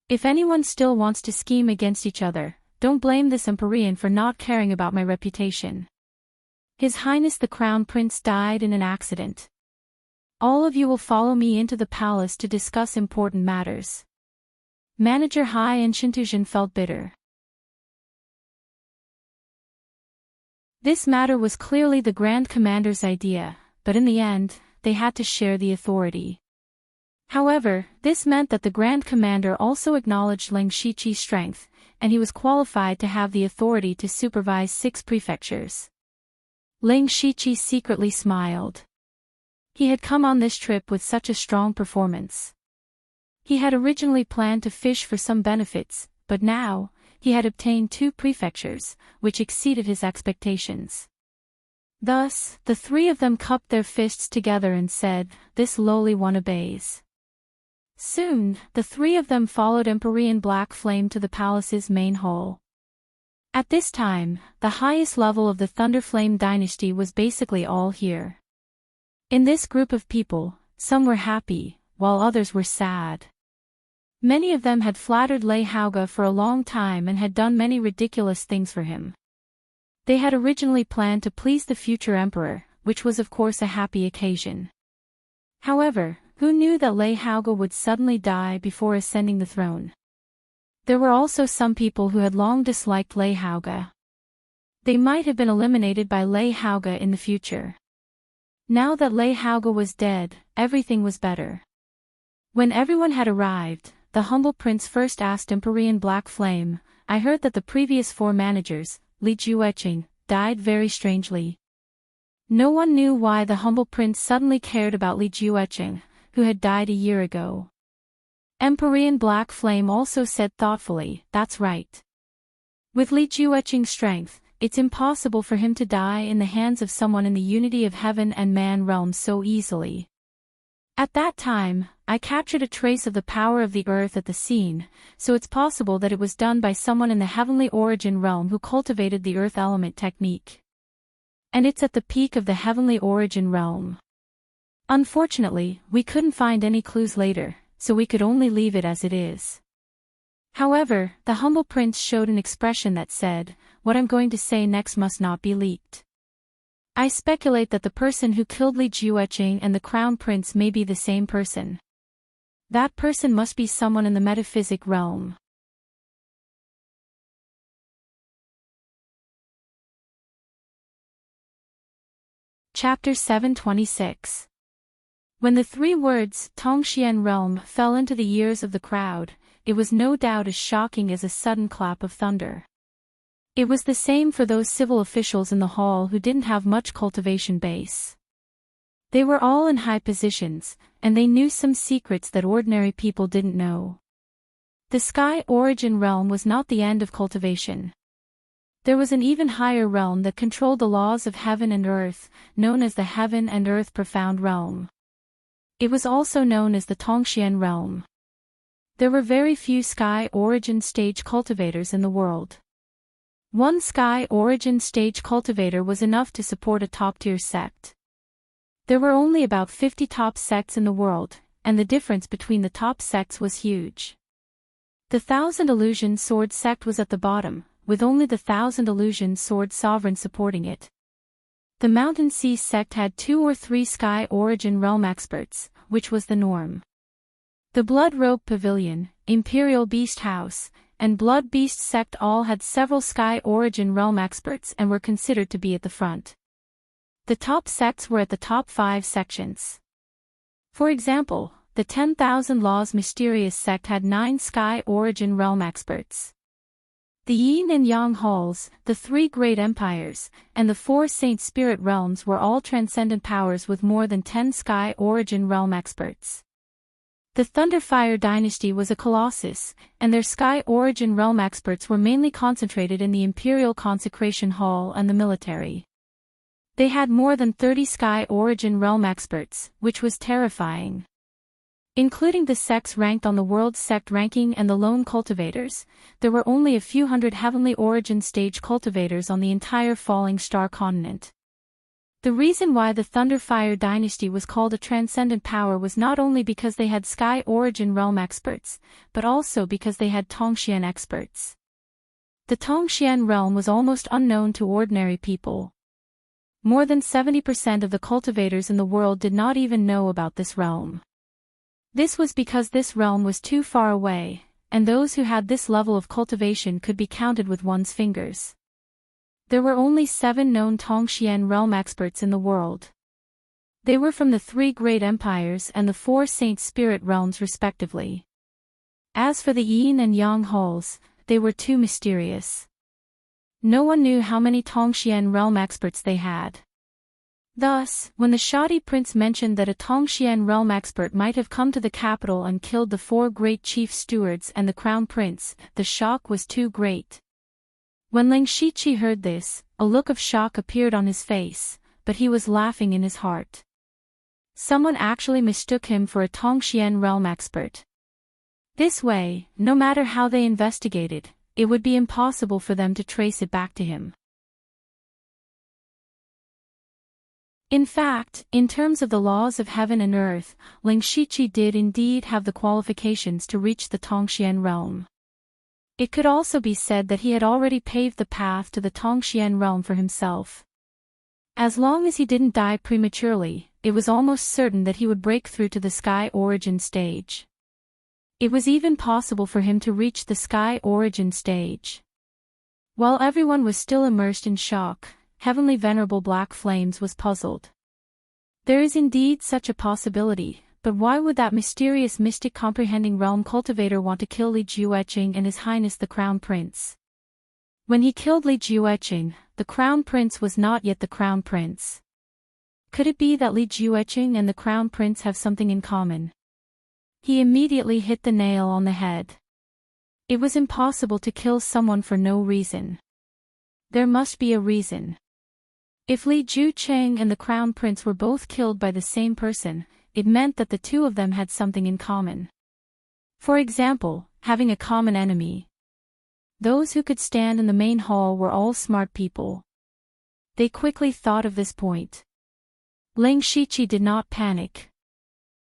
If anyone still wants to scheme against each other, don't blame this Empyrean for not caring about my reputation. His Highness the Crown Prince died in an accident. All of you will follow me into the palace to discuss important matters." Manager Hai and Shintu Zhen felt bitter. This matter was clearly the Grand Commander's idea, but in the end, they had to share the authority. However, this meant that the Grand Commander also acknowledged Ling Shiqi's strength, and he was qualified to have the authority to supervise 6 prefectures. Ling Shiqi secretly smiled. He had come on this trip with such a strong performance. He had originally planned to fish for some benefits, but now, he had obtained 2 prefectures, which exceeded his expectations. Thus, the three of them cupped their fists together and said, "This lowly one obeys." Soon, the three of them followed Empyrean Black Flame to the palace's main hall. At this time, the highest level of the Thunderflame dynasty was basically all here. In this group of people, some were happy, while others were sad. Many of them had flattered Lei Haoge for a long time and had done many ridiculous things for him. They had originally planned to please the future emperor, which was of course a happy occasion. However, who knew that Lei Haoge would suddenly die before ascending the throne? There were also some people who had long disliked Lei Haoge. They might have been eliminated by Lei Haoge in the future. Now that Lei Haoge was dead, everything was better. When everyone had arrived, the humble prince first asked Empyrean Black Flame, "I heard that the previous 4 managers, Li Jueqing, died very strangely." No one knew why the humble prince suddenly cared about Li Jueqing, who had died a year ago. Empyrean Black Flame also said thoughtfully, "That's right. With Li Jueqing's strength, it's impossible for him to die in the hands of someone in the unity of heaven and man realms so easily. At that time, I captured a trace of the power of the earth at the scene, so it's possible that it was done by someone in the heavenly origin realm who cultivated the earth element technique. And it's at the peak of the heavenly origin realm. Unfortunately, we couldn't find any clues later, so we could only leave it as it is." However, the humble prince showed an expression that said, "What I'm going to say next must not be leaked. I speculate that the person who killed Li Jueqing and the crown prince may be the same person. That person must be someone in the metaphysic realm." Chapter 726. When the three words, Tongxian realm, fell into the ears of the crowd, it was no doubt as shocking as a sudden clap of thunder. It was the same for those civil officials in the hall who didn't have much cultivation base. They were all in high positions, and they knew some secrets that ordinary people didn't know. The sky origin realm was not the end of cultivation. There was an even higher realm that controlled the laws of heaven and earth, known as the Heaven and Earth Profound Realm. It was also known as the Tongxian realm. There were very few sky origin stage cultivators in the world. One sky origin stage cultivator was enough to support a top-tier sect. There were only about 50 top sects in the world, and the difference between the top sects was huge. The Thousand Illusion Sword sect was at the bottom, with only the Thousand Illusion Sword sovereign supporting it. The Mountain Sea sect had 2 or 3 sky origin realm experts, which was the norm. The Blood Robe Pavilion, Imperial Beast House, and Blood Beast sect all had several sky origin realm experts and were considered to be at the front. The top sects were at the top 5 sections. For example, the 10,000 Laws Mysterious sect had 9 sky origin realm experts. The Yin and Yang halls, the 3 great empires, and the 4 Saint Spirit realms were all transcendent powers with more than 10 sky origin realm experts. The Thunderfire dynasty was a colossus, and their sky origin realm experts were mainly concentrated in the Imperial Consecration Hall and the military. They had more than 30 sky origin realm experts, which was terrifying. Including the sects ranked on the world sect ranking and the lone cultivators, there were only a few hundred heavenly origin stage cultivators on the entire Falling Star continent. The reason why the Thunderfire dynasty was called a transcendent power was not only because they had sky origin realm experts, but also because they had Tongxian experts. The Tongxian realm was almost unknown to ordinary people. More than 70% of the cultivators in the world did not even know about this realm. This was because this realm was too far away, and those who had this level of cultivation could be counted with one's fingers. There were only 7 known Tongxian realm experts in the world. They were from the 3 great empires and the 4 Saint Spirit realms respectively. As for the Yin and Yang halls, they were too mysterious. No one knew how many Tongxian realm experts they had. Thus, when the shoddy prince mentioned that a Tongxian realm expert might have come to the capital and killed the 4 great chief stewards and the crown prince, the shock was too great. When Ling Shiqi heard this, a look of shock appeared on his face, but he was laughing in his heart. Someone actually mistook him for a Tongxian realm expert. This way, no matter how they investigated, it would be impossible for them to trace it back to him. In fact, in terms of the laws of heaven and earth, Ling Shiqi did indeed have the qualifications to reach the Tongxian realm. It could also be said that he had already paved the path to the Tongxian realm for himself. As long as he didn't die prematurely, it was almost certain that he would break through to the sky origin stage. It was even possible for him to reach the sky origin stage. While everyone was still immersed in shock, Heavenly Venerable Black Flames was puzzled. There is indeed such a possibility, but why would that mysterious mystic comprehending realm cultivator want to kill Li Jueqing and His Highness the Crown Prince? When he killed Li Jueqing, the Crown Prince was not yet the Crown Prince. Could it be that Li Jueqing and the Crown Prince have something in common? He immediately hit the nail on the head. It was impossible to kill someone for no reason. There must be a reason. If Li Jueqing and the Crown Prince were both killed by the same person, it meant that the two of them had something in common. For example, having a common enemy. Those who could stand in the main hall were all smart people. They quickly thought of this point. Ling Shiqi did not panic.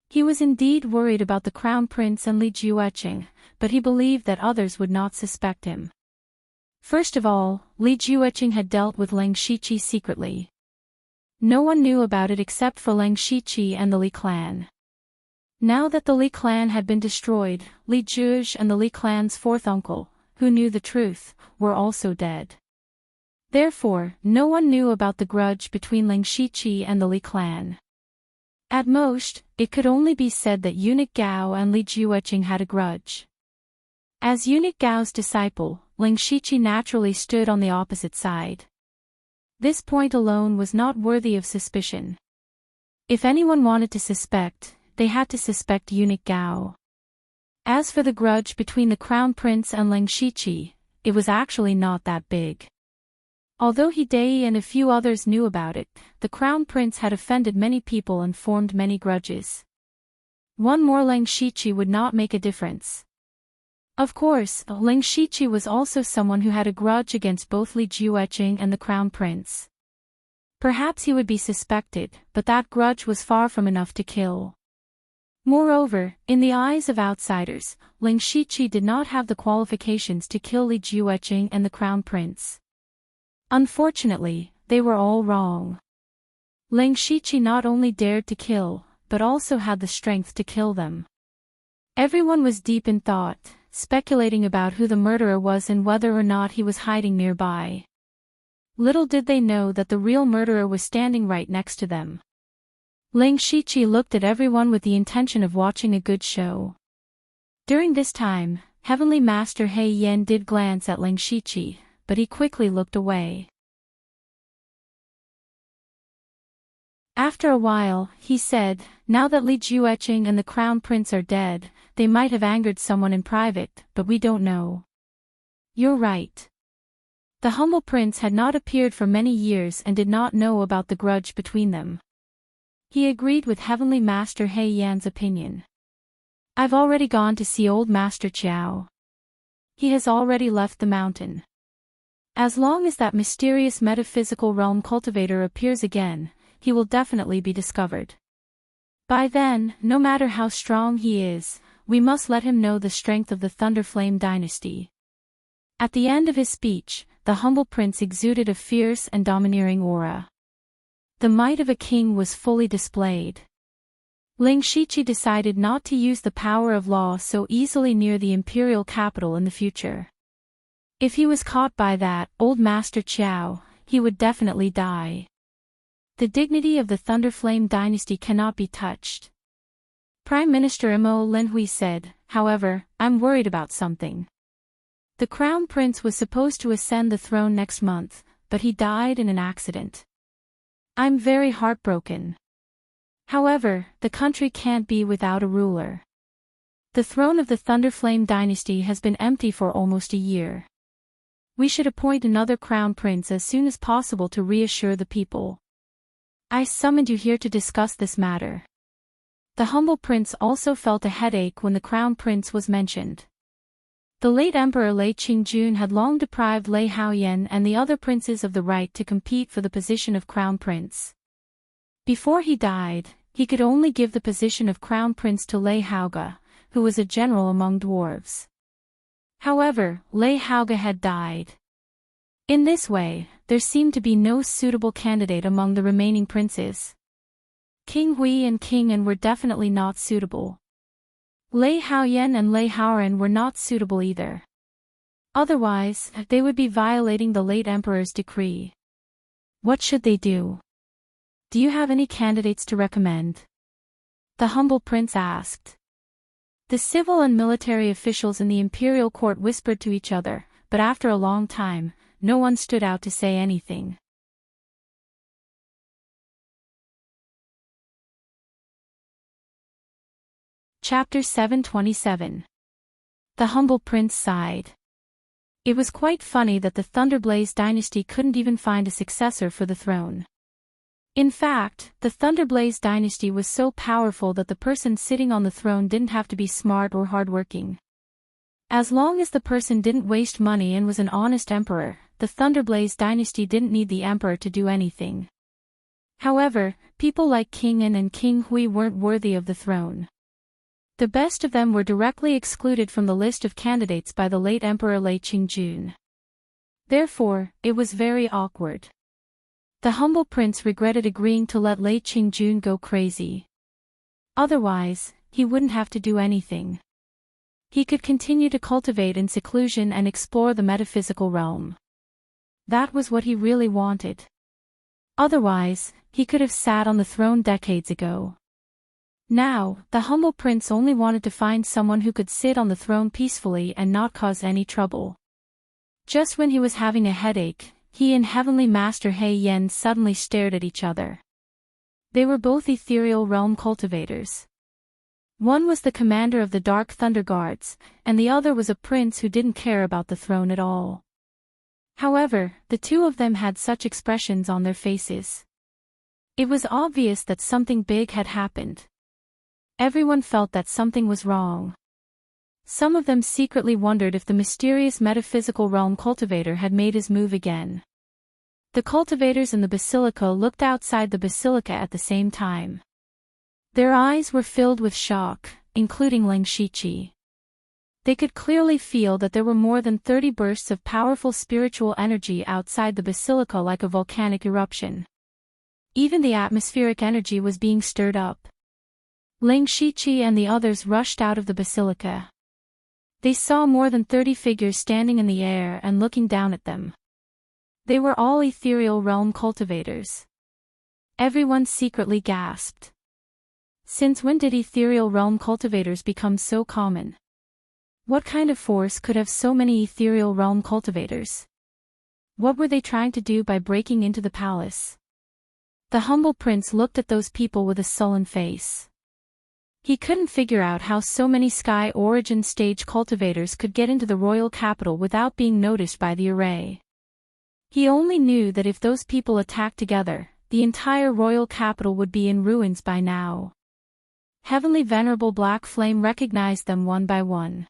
He was indeed worried about the Crown Prince and Li Jueqing, but he believed that others would not suspect him. First of all, Li Jueqing had dealt with Ling Shiqi secretly. No one knew about it except for Ling Shiqi and the Li clan. Now that the Li clan had been destroyed, Li Juge and the Li clan's fourth uncle, who knew the truth, were also dead. Therefore, no one knew about the grudge between Ling Shiqi and the Li clan. At most, it could only be said that Eunuch Gao and Li Jueqing had a grudge. As Eunuch Gao's disciple, Ling Shiqi naturally stood on the opposite side. This point alone was not worthy of suspicion. If anyone wanted to suspect, they had to suspect Eunuch Gao. As for the grudge between the Crown Prince and Ling Shiqi, it was actually not that big. Although He Dai and a few others knew about it, the Crown Prince had offended many people and formed many grudges. One more Ling Shiqi would not make a difference. Of course, Ling Shiqi was also someone who had a grudge against both Li Jueqing and the Crown Prince. Perhaps he would be suspected, but that grudge was far from enough to kill. Moreover, in the eyes of outsiders, Ling Shiqi did not have the qualifications to kill Li Jueqing and the Crown Prince. Unfortunately, they were all wrong. Ling Shiqi not only dared to kill, but also had the strength to kill them. Everyone was deep in thought, speculating about who the murderer was and whether or not he was hiding nearby. Little did they know that the real murderer was standing right next to them. Ling Shiqi looked at everyone with the intention of watching a good show. During this time, Heavenly Master He Yan did glance at Ling Shiqi, but he quickly looked away. After a while, he said, "Now that Li Jueqing and the Crown Prince are dead, they might have angered someone in private, but we don't know." "You're right." The humble prince had not appeared for many years and did not know about the grudge between them. He agreed with Heavenly Master He Yan's opinion. "I've already gone to see old Master Qiao. He has already left the mountain. As long as that mysterious metaphysical realm cultivator appears again, he will definitely be discovered. By then, no matter how strong he is, we must let him know the strength of the Thunderflame dynasty." At the end of his speech, the humble prince exuded a fierce and domineering aura. The might of a king was fully displayed. Ling Shiqi decided not to use the power of law so easily near the imperial capital in the future. If he was caught by that old Master Qiao, he would definitely die. The dignity of the Thunderflame dynasty cannot be touched. Prime Minister Mo Linhui said, "However, I'm worried about something. The Crown Prince was supposed to ascend the throne next month, but he died in an accident. I'm very heartbroken. However, the country can't be without a ruler. The throne of the Thunderflame dynasty has been empty for almost a year. We should appoint another Crown Prince as soon as possible to reassure the people. I summoned you here to discuss this matter." The humble prince also felt a headache when the Crown Prince was mentioned. The late Emperor Lei Qingjun had long deprived Lei Haoyan and the other princes of the right to compete for the position of Crown Prince. Before he died, he could only give the position of Crown Prince to Lei Haoga, who was a general among dwarves. However, Lei Haoga had died. In this way, there seemed to be no suitable candidate among the remaining princes. King Hui and King An were definitely not suitable. Lei Haoyan and Lei Haoran were not suitable either. Otherwise, they would be violating the late emperor's decree. What should they do? Do you have any candidates to recommend? The humble prince asked. The civil and military officials in the imperial court whispered to each other, but after a long time, no one stood out to say anything. Chapter 727. The humble prince sighed. It was quite funny that the Thunderblaze dynasty couldn't even find a successor for the throne. In fact, the Thunderblaze dynasty was so powerful that the person sitting on the throne didn't have to be smart or hardworking. As long as the person didn't waste money and was an honest emperor, the Thunderblaze dynasty didn't need the emperor to do anything. However, people like King An and King Hui weren't worthy of the throne. The best of them were directly excluded from the list of candidates by the late Emperor Lei Qingjun. Therefore, it was very awkward. The humble prince regretted agreeing to let Lei Qingjun go crazy. Otherwise, he wouldn't have to do anything. He could continue to cultivate in seclusion and explore the metaphysical realm. That was what he really wanted. Otherwise, he could have sat on the throne decades ago. Now, the humble prince only wanted to find someone who could sit on the throne peacefully and not cause any trouble. Just when he was having a headache, he and Heavenly Master He Yen suddenly stared at each other. They were both ethereal realm cultivators. One was the commander of the Dark Thunder Guards, and the other was a prince who didn't care about the throne at all. However, the two of them had such expressions on their faces. It was obvious that something big had happened. Everyone felt that something was wrong. Some of them secretly wondered if the mysterious metaphysical realm cultivator had made his move again. The cultivators in the basilica looked outside the basilica at the same time. Their eyes were filled with shock, including Ling Shiqi. They could clearly feel that there were more than 30 bursts of powerful spiritual energy outside the basilica like a volcanic eruption. Even the atmospheric energy was being stirred up. Ling Shiqi and the others rushed out of the basilica. They saw more than 30 figures standing in the air and looking down at them. They were all ethereal realm cultivators. Everyone secretly gasped. Since when did ethereal realm cultivators become so common? What kind of force could have so many ethereal realm cultivators? What were they trying to do by breaking into the palace? The humble prince looked at those people with a sullen face. He couldn't figure out how so many Sky Origin stage cultivators could get into the royal capital without being noticed by the array. He only knew that if those people attacked together, the entire royal capital would be in ruins by now. Heavenly Venerable Black Flame recognized them one by one.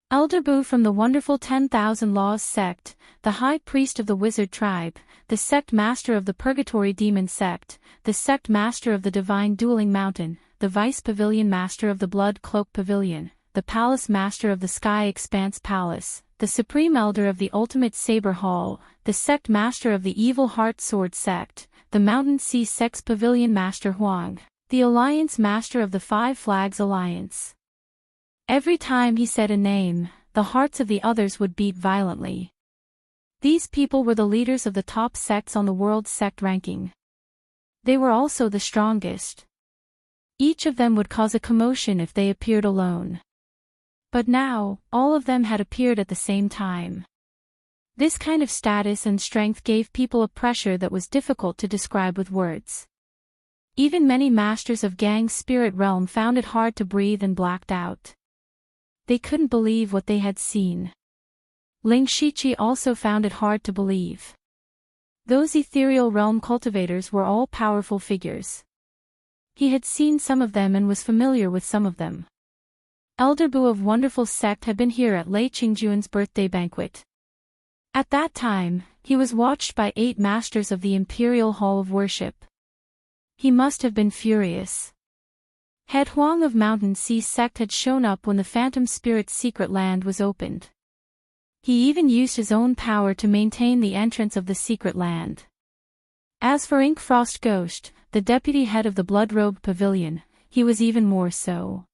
Elder Bu from the wonderful 10,000 Laws sect, the high priest of the wizard tribe, the sect master of the purgatory demon sect, the sect master of the divine dueling mountain, the vice pavilion master of the blood cloak pavilion, the palace master of the sky expanse palace, the supreme elder of the ultimate saber hall, the sect master of the evil heart sword sect, the mountain sea sect's pavilion master Huang, the alliance master of the Five Flags Alliance. Every time he said a name, the hearts of the others would beat violently. These people were the leaders of the top sects on the world sect ranking. They were also the strongest. Each of them would cause a commotion if they appeared alone. But now, all of them had appeared at the same time. This kind of status and strength gave people a pressure that was difficult to describe with words. Even many masters of Gang's spirit realm found it hard to breathe and blacked out. They couldn't believe what they had seen. Ling Shiqi also found it hard to believe. Those ethereal realm cultivators were all powerful figures. He had seen some of them and was familiar with some of them. Elder Bu of Wonderful Sect had been here at Lei Qingjuan's birthday banquet. At that time, he was watched by 8 masters of the Imperial Hall of Worship. He must have been furious. Head Huang of Mountain Sea Sect had shown up when the Phantom Spirit's secret land was opened. He even used his own power to maintain the entrance of the secret land. As for Ink Frost Ghost, the deputy head of the Blood-Robed Pavilion, he was even more so.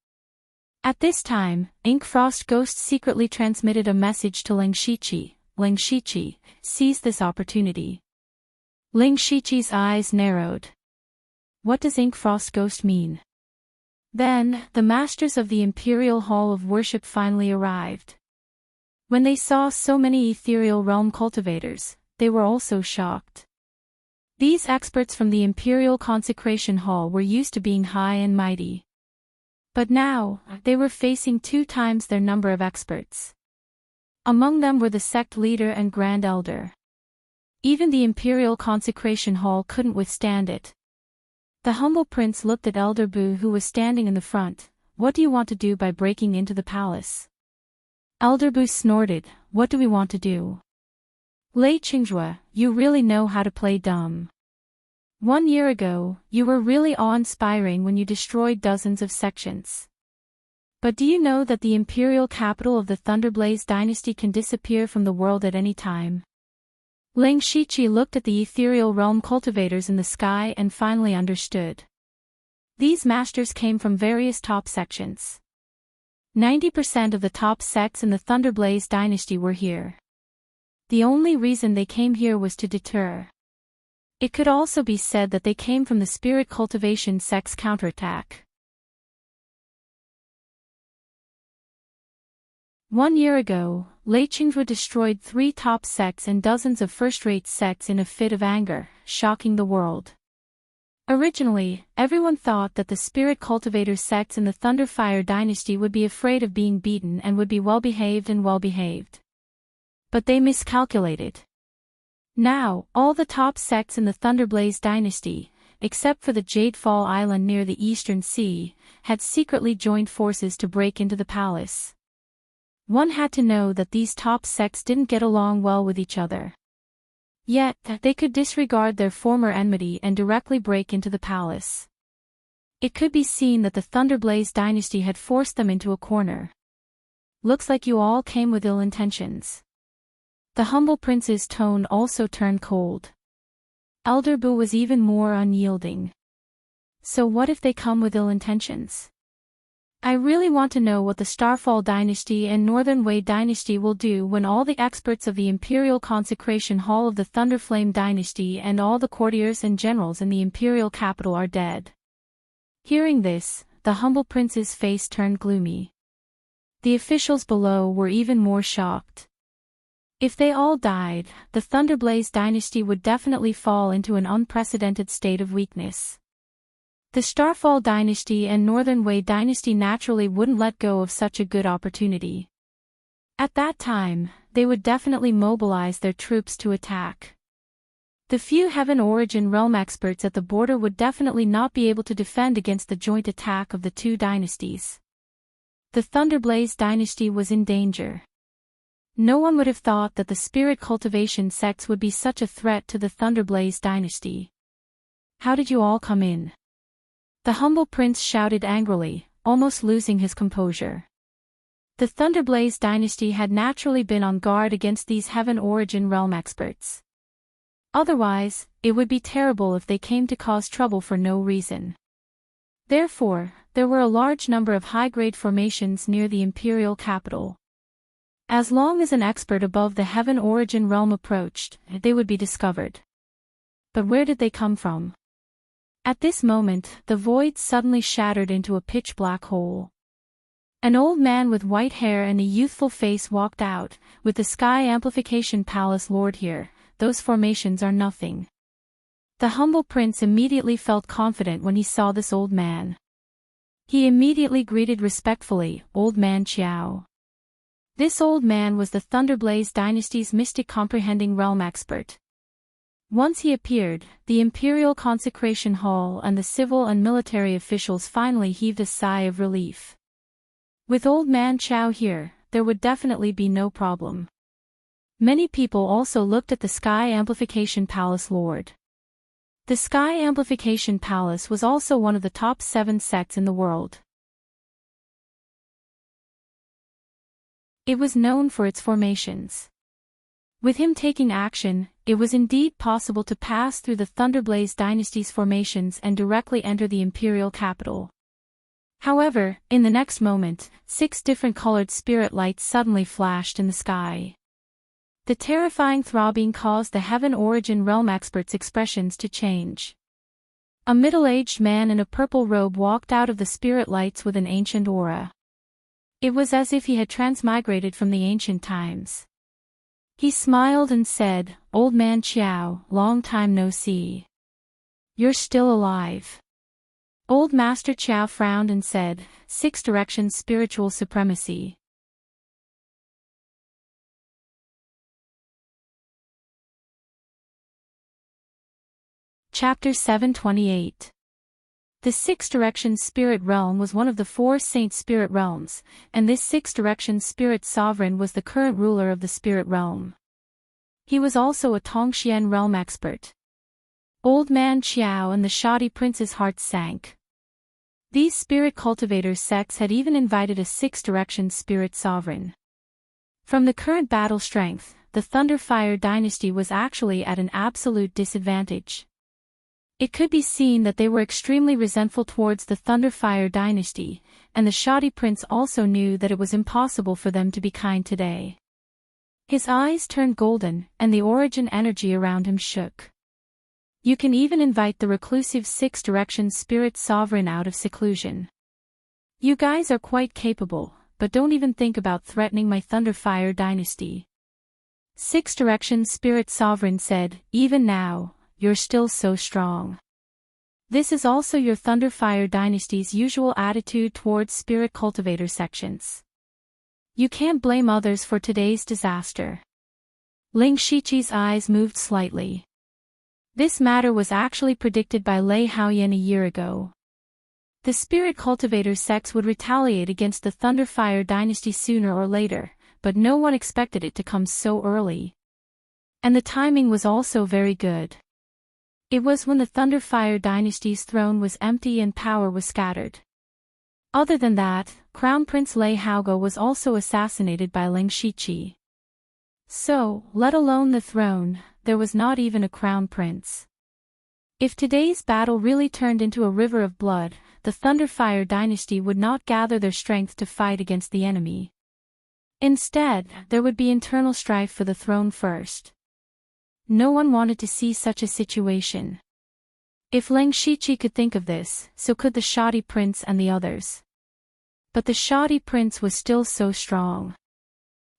At this time, Ink Frost Ghost secretly transmitted a message to Ling Shiqi. Ling Shiqi, seize this opportunity. Ling Shiqi's eyes narrowed. What does Ink Frost Ghost mean? Then, the masters of the Imperial Hall of Worship finally arrived. When they saw so many ethereal realm cultivators, they were also shocked. These experts from the Imperial Consecration Hall were used to being high and mighty. But now, they were facing 2 times their number of experts. Among them were the sect leader and Grand Elder. Even the Imperial Consecration Hall couldn't withstand it. The humble prince looked at Elder Bu, who was standing in the front. "What do you want to do by breaking into the palace?" Elder Bu snorted, "What do we want to do? Lei Qingjue, you really know how to play dumb. 1 year ago, you were really awe-inspiring when you destroyed dozens of sections. But do you know that the imperial capital of the Thunderblaze dynasty can disappear from the world at any time?" Ling Shiqi looked at the ethereal realm cultivators in the sky and finally understood. These masters came from various top sections. 90% of the top sects in the Thunderblaze dynasty were here. The only reason they came here was to deter. It could also be said that they came from the spirit cultivation sect's counterattack. 1 year ago, Lei Qingjue destroyed 3 top sects and dozens of first-rate sects in a fit of anger, shocking the world. Originally, everyone thought that the spirit cultivator sects in the Thunderfire dynasty would be afraid of being beaten and would be well-behaved. But they miscalculated. Now, all the top sects in the Thunderblaze dynasty, except for the Jadefall Island near the Eastern Sea, had secretly joined forces to break into the palace. One had to know that these top sects didn't get along well with each other. Yet, they could disregard their former enmity and directly break into the palace. It could be seen that the Thunderblaze dynasty had forced them into a corner. "Looks like you all came with ill intentions." The humble prince's tone also turned cold. Elder Bu was even more unyielding. "So what if they come with ill intentions? I really want to know what the Starfall dynasty and Northern Wei dynasty will do when all the experts of the Imperial Consecration Hall of the Thunderflame dynasty and all the courtiers and generals in the imperial capital are dead." Hearing this, the humble prince's face turned gloomy. The officials below were even more shocked. If they all died, the Thunderblaze dynasty would definitely fall into an unprecedented state of weakness. The Starfall dynasty and Northern Wei dynasty naturally wouldn't let go of such a good opportunity. At that time, they would definitely mobilize their troops to attack. The few Heaven Origin Realm experts at the border would definitely not be able to defend against the joint attack of the 2 dynasties. The Thunderblaze dynasty was in danger. No one would have thought that the spirit cultivation sects would be such a threat to the Thunderblaze dynasty. "How did you all come in?" The humble prince shouted angrily, almost losing his composure. The Thunderblaze dynasty had naturally been on guard against these Heaven Origin Realm experts. Otherwise, it would be terrible if they came to cause trouble for no reason. Therefore, there were a large number of high-grade formations near the imperial capital. As long as an expert above the Heaven Origin Realm approached, they would be discovered. But where did they come from? At this moment, the void suddenly shattered into a pitch-black hole. An old man with white hair and a youthful face walked out, with the Sky Amplification Palace Lord here. "Those formations are nothing." The humble prince immediately felt confident when he saw this old man. He immediately greeted respectfully, "Old Man Qiao." This old man was the Thunderblaze dynasty's mystic comprehending realm expert. Once he appeared, the Imperial Consecration Hall and the civil and military officials finally heaved a sigh of relief. With Old Man Qiao here, there would definitely be no problem. Many people also looked at the Sky Amplification Palace Lord. The Sky Amplification Palace was also one of the top 7 sects in the world. It was known for its formations. With him taking action, it was indeed possible to pass through the Thunderblaze dynasty's formations and directly enter the imperial capital. However, in the next moment, 6 different colored spirit lights suddenly flashed in the sky. The terrifying throbbing caused the Heaven Origin Realm experts' expressions to change. A middle-aged man in a purple robe walked out of the spirit lights with an ancient aura. It was as if he had transmigrated from the ancient times. He smiled and said, "Old man Chiao, long time no see. You're still alive." Old Master Chiao frowned and said, "Six directions spiritual supremacy." Chapter 728. The Six Directions Spirit Realm was one of the four Saint Spirit Realms, and this Six Directions Spirit Sovereign was the current ruler of the Spirit Realm. He was also a Tongxian realm expert. Old Man Chiao and the shoddy prince's hearts sank. These spirit cultivators sects had even invited a Six Directions Spirit Sovereign. From the current battle strength, the Thunderfire dynasty was actually at an absolute disadvantage. It could be seen that they were extremely resentful towards the Thunderfire dynasty, and the shoddy prince also knew that it was impossible for them to be kind today. His eyes turned golden, and the origin energy around him shook. You can even invite the reclusive Six Directions Spirit Sovereign out of seclusion. You guys are quite capable, but don't even think about threatening my Thunderfire dynasty. Six Directions Spirit Sovereign said, "Even now, you're still so strong. This is also your Thunderfire dynasty's usual attitude towards spirit cultivator sections. You can't blame others for today's disaster." Ling Shiqi's eyes moved slightly. This matter was actually predicted by Lei Haoyan a year ago. The spirit cultivator sects would retaliate against the Thunderfire dynasty sooner or later, but no one expected it to come so early. And the timing was also very good. It was when the Thunderfire dynasty's throne was empty and power was scattered. Other than that, Crown Prince Lei Haogo was also assassinated by Ling Shiqi. So, let alone the throne, there was not even a crown prince. If today's battle really turned into a river of blood, the Thunderfire dynasty would not gather their strength to fight against the enemy. Instead, there would be internal strife for the throne first. No one wanted to see such a situation. If Ling Shiqi could think of this, so could the shoddy prince and the others. But the shoddy prince was still so strong.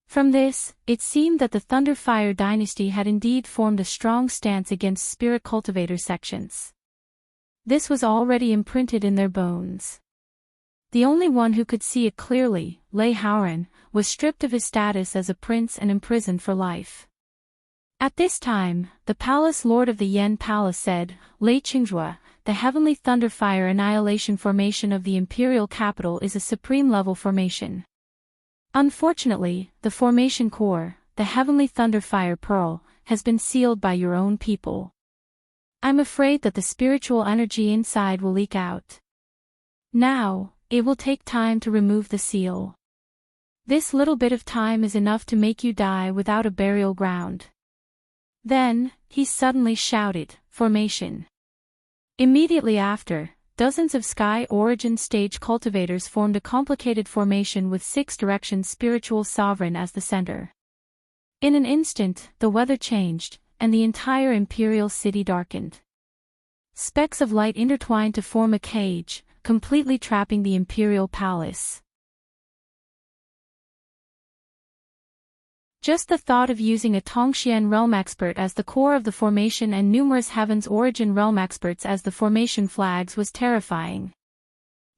From this, it seemed that the Thunderfire dynasty had indeed formed a strong stance against spirit cultivator sections. This was already imprinted in their bones. The only one who could see it clearly, Lei Haoran, was stripped of his status as a prince and imprisoned for life. At this time, the palace lord of the Yen Palace said, "Lei Qingzhua, the heavenly Thunderfire annihilation formation of the imperial capital is a supreme level formation. Unfortunately, the formation core, the heavenly Thunderfire pearl, has been sealed by your own people. I'm afraid that the spiritual energy inside will leak out. Now, it will take time to remove the seal. This little bit of time is enough to make you die without a burial ground." Then, he suddenly shouted, "Formation." Immediately after, dozens of Sky Origin stage cultivators formed a complicated formation with Six Directions Spiritual Sovereign as the center. In an instant, the weather changed, and the entire imperial city darkened. Specks of light intertwined to form a cage, completely trapping the imperial palace. Just the thought of using a Tongxian realm expert as the core of the formation and numerous Heaven's Origin realm experts as the formation flags was terrifying.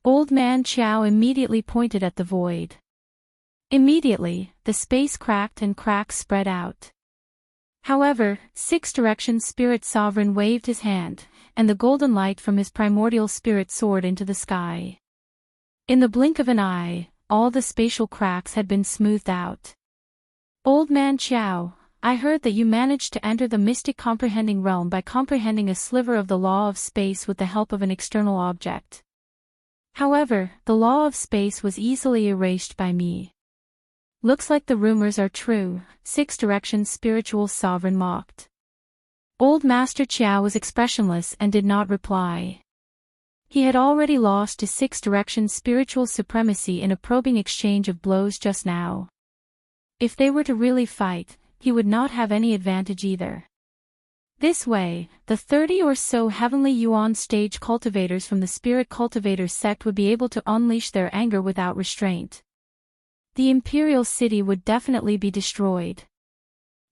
Old Man Chiao immediately pointed at the void. Immediately, the space cracked and cracks spread out. However, Six Directions Spirit Sovereign waved his hand, and the golden light from his primordial spirit soared into the sky. In the blink of an eye, all the spatial cracks had been smoothed out. "Old Man Chiao, I heard that you managed to enter the mystic comprehending realm by comprehending a sliver of the law of space with the help of an external object. However, the law of space was easily erased by me. Looks like the rumors are true," Six Directions Spiritual Sovereign mocked. Old Master Chiao was expressionless and did not reply. He had already lost to Six Directions Spiritual Supremacy in a probing exchange of blows just now. If they were to really fight, he would not have any advantage either. This way, the 30 or so Heavenly Yuan stage cultivators from the Spirit Cultivators sect would be able to unleash their anger without restraint. The Imperial City would definitely be destroyed.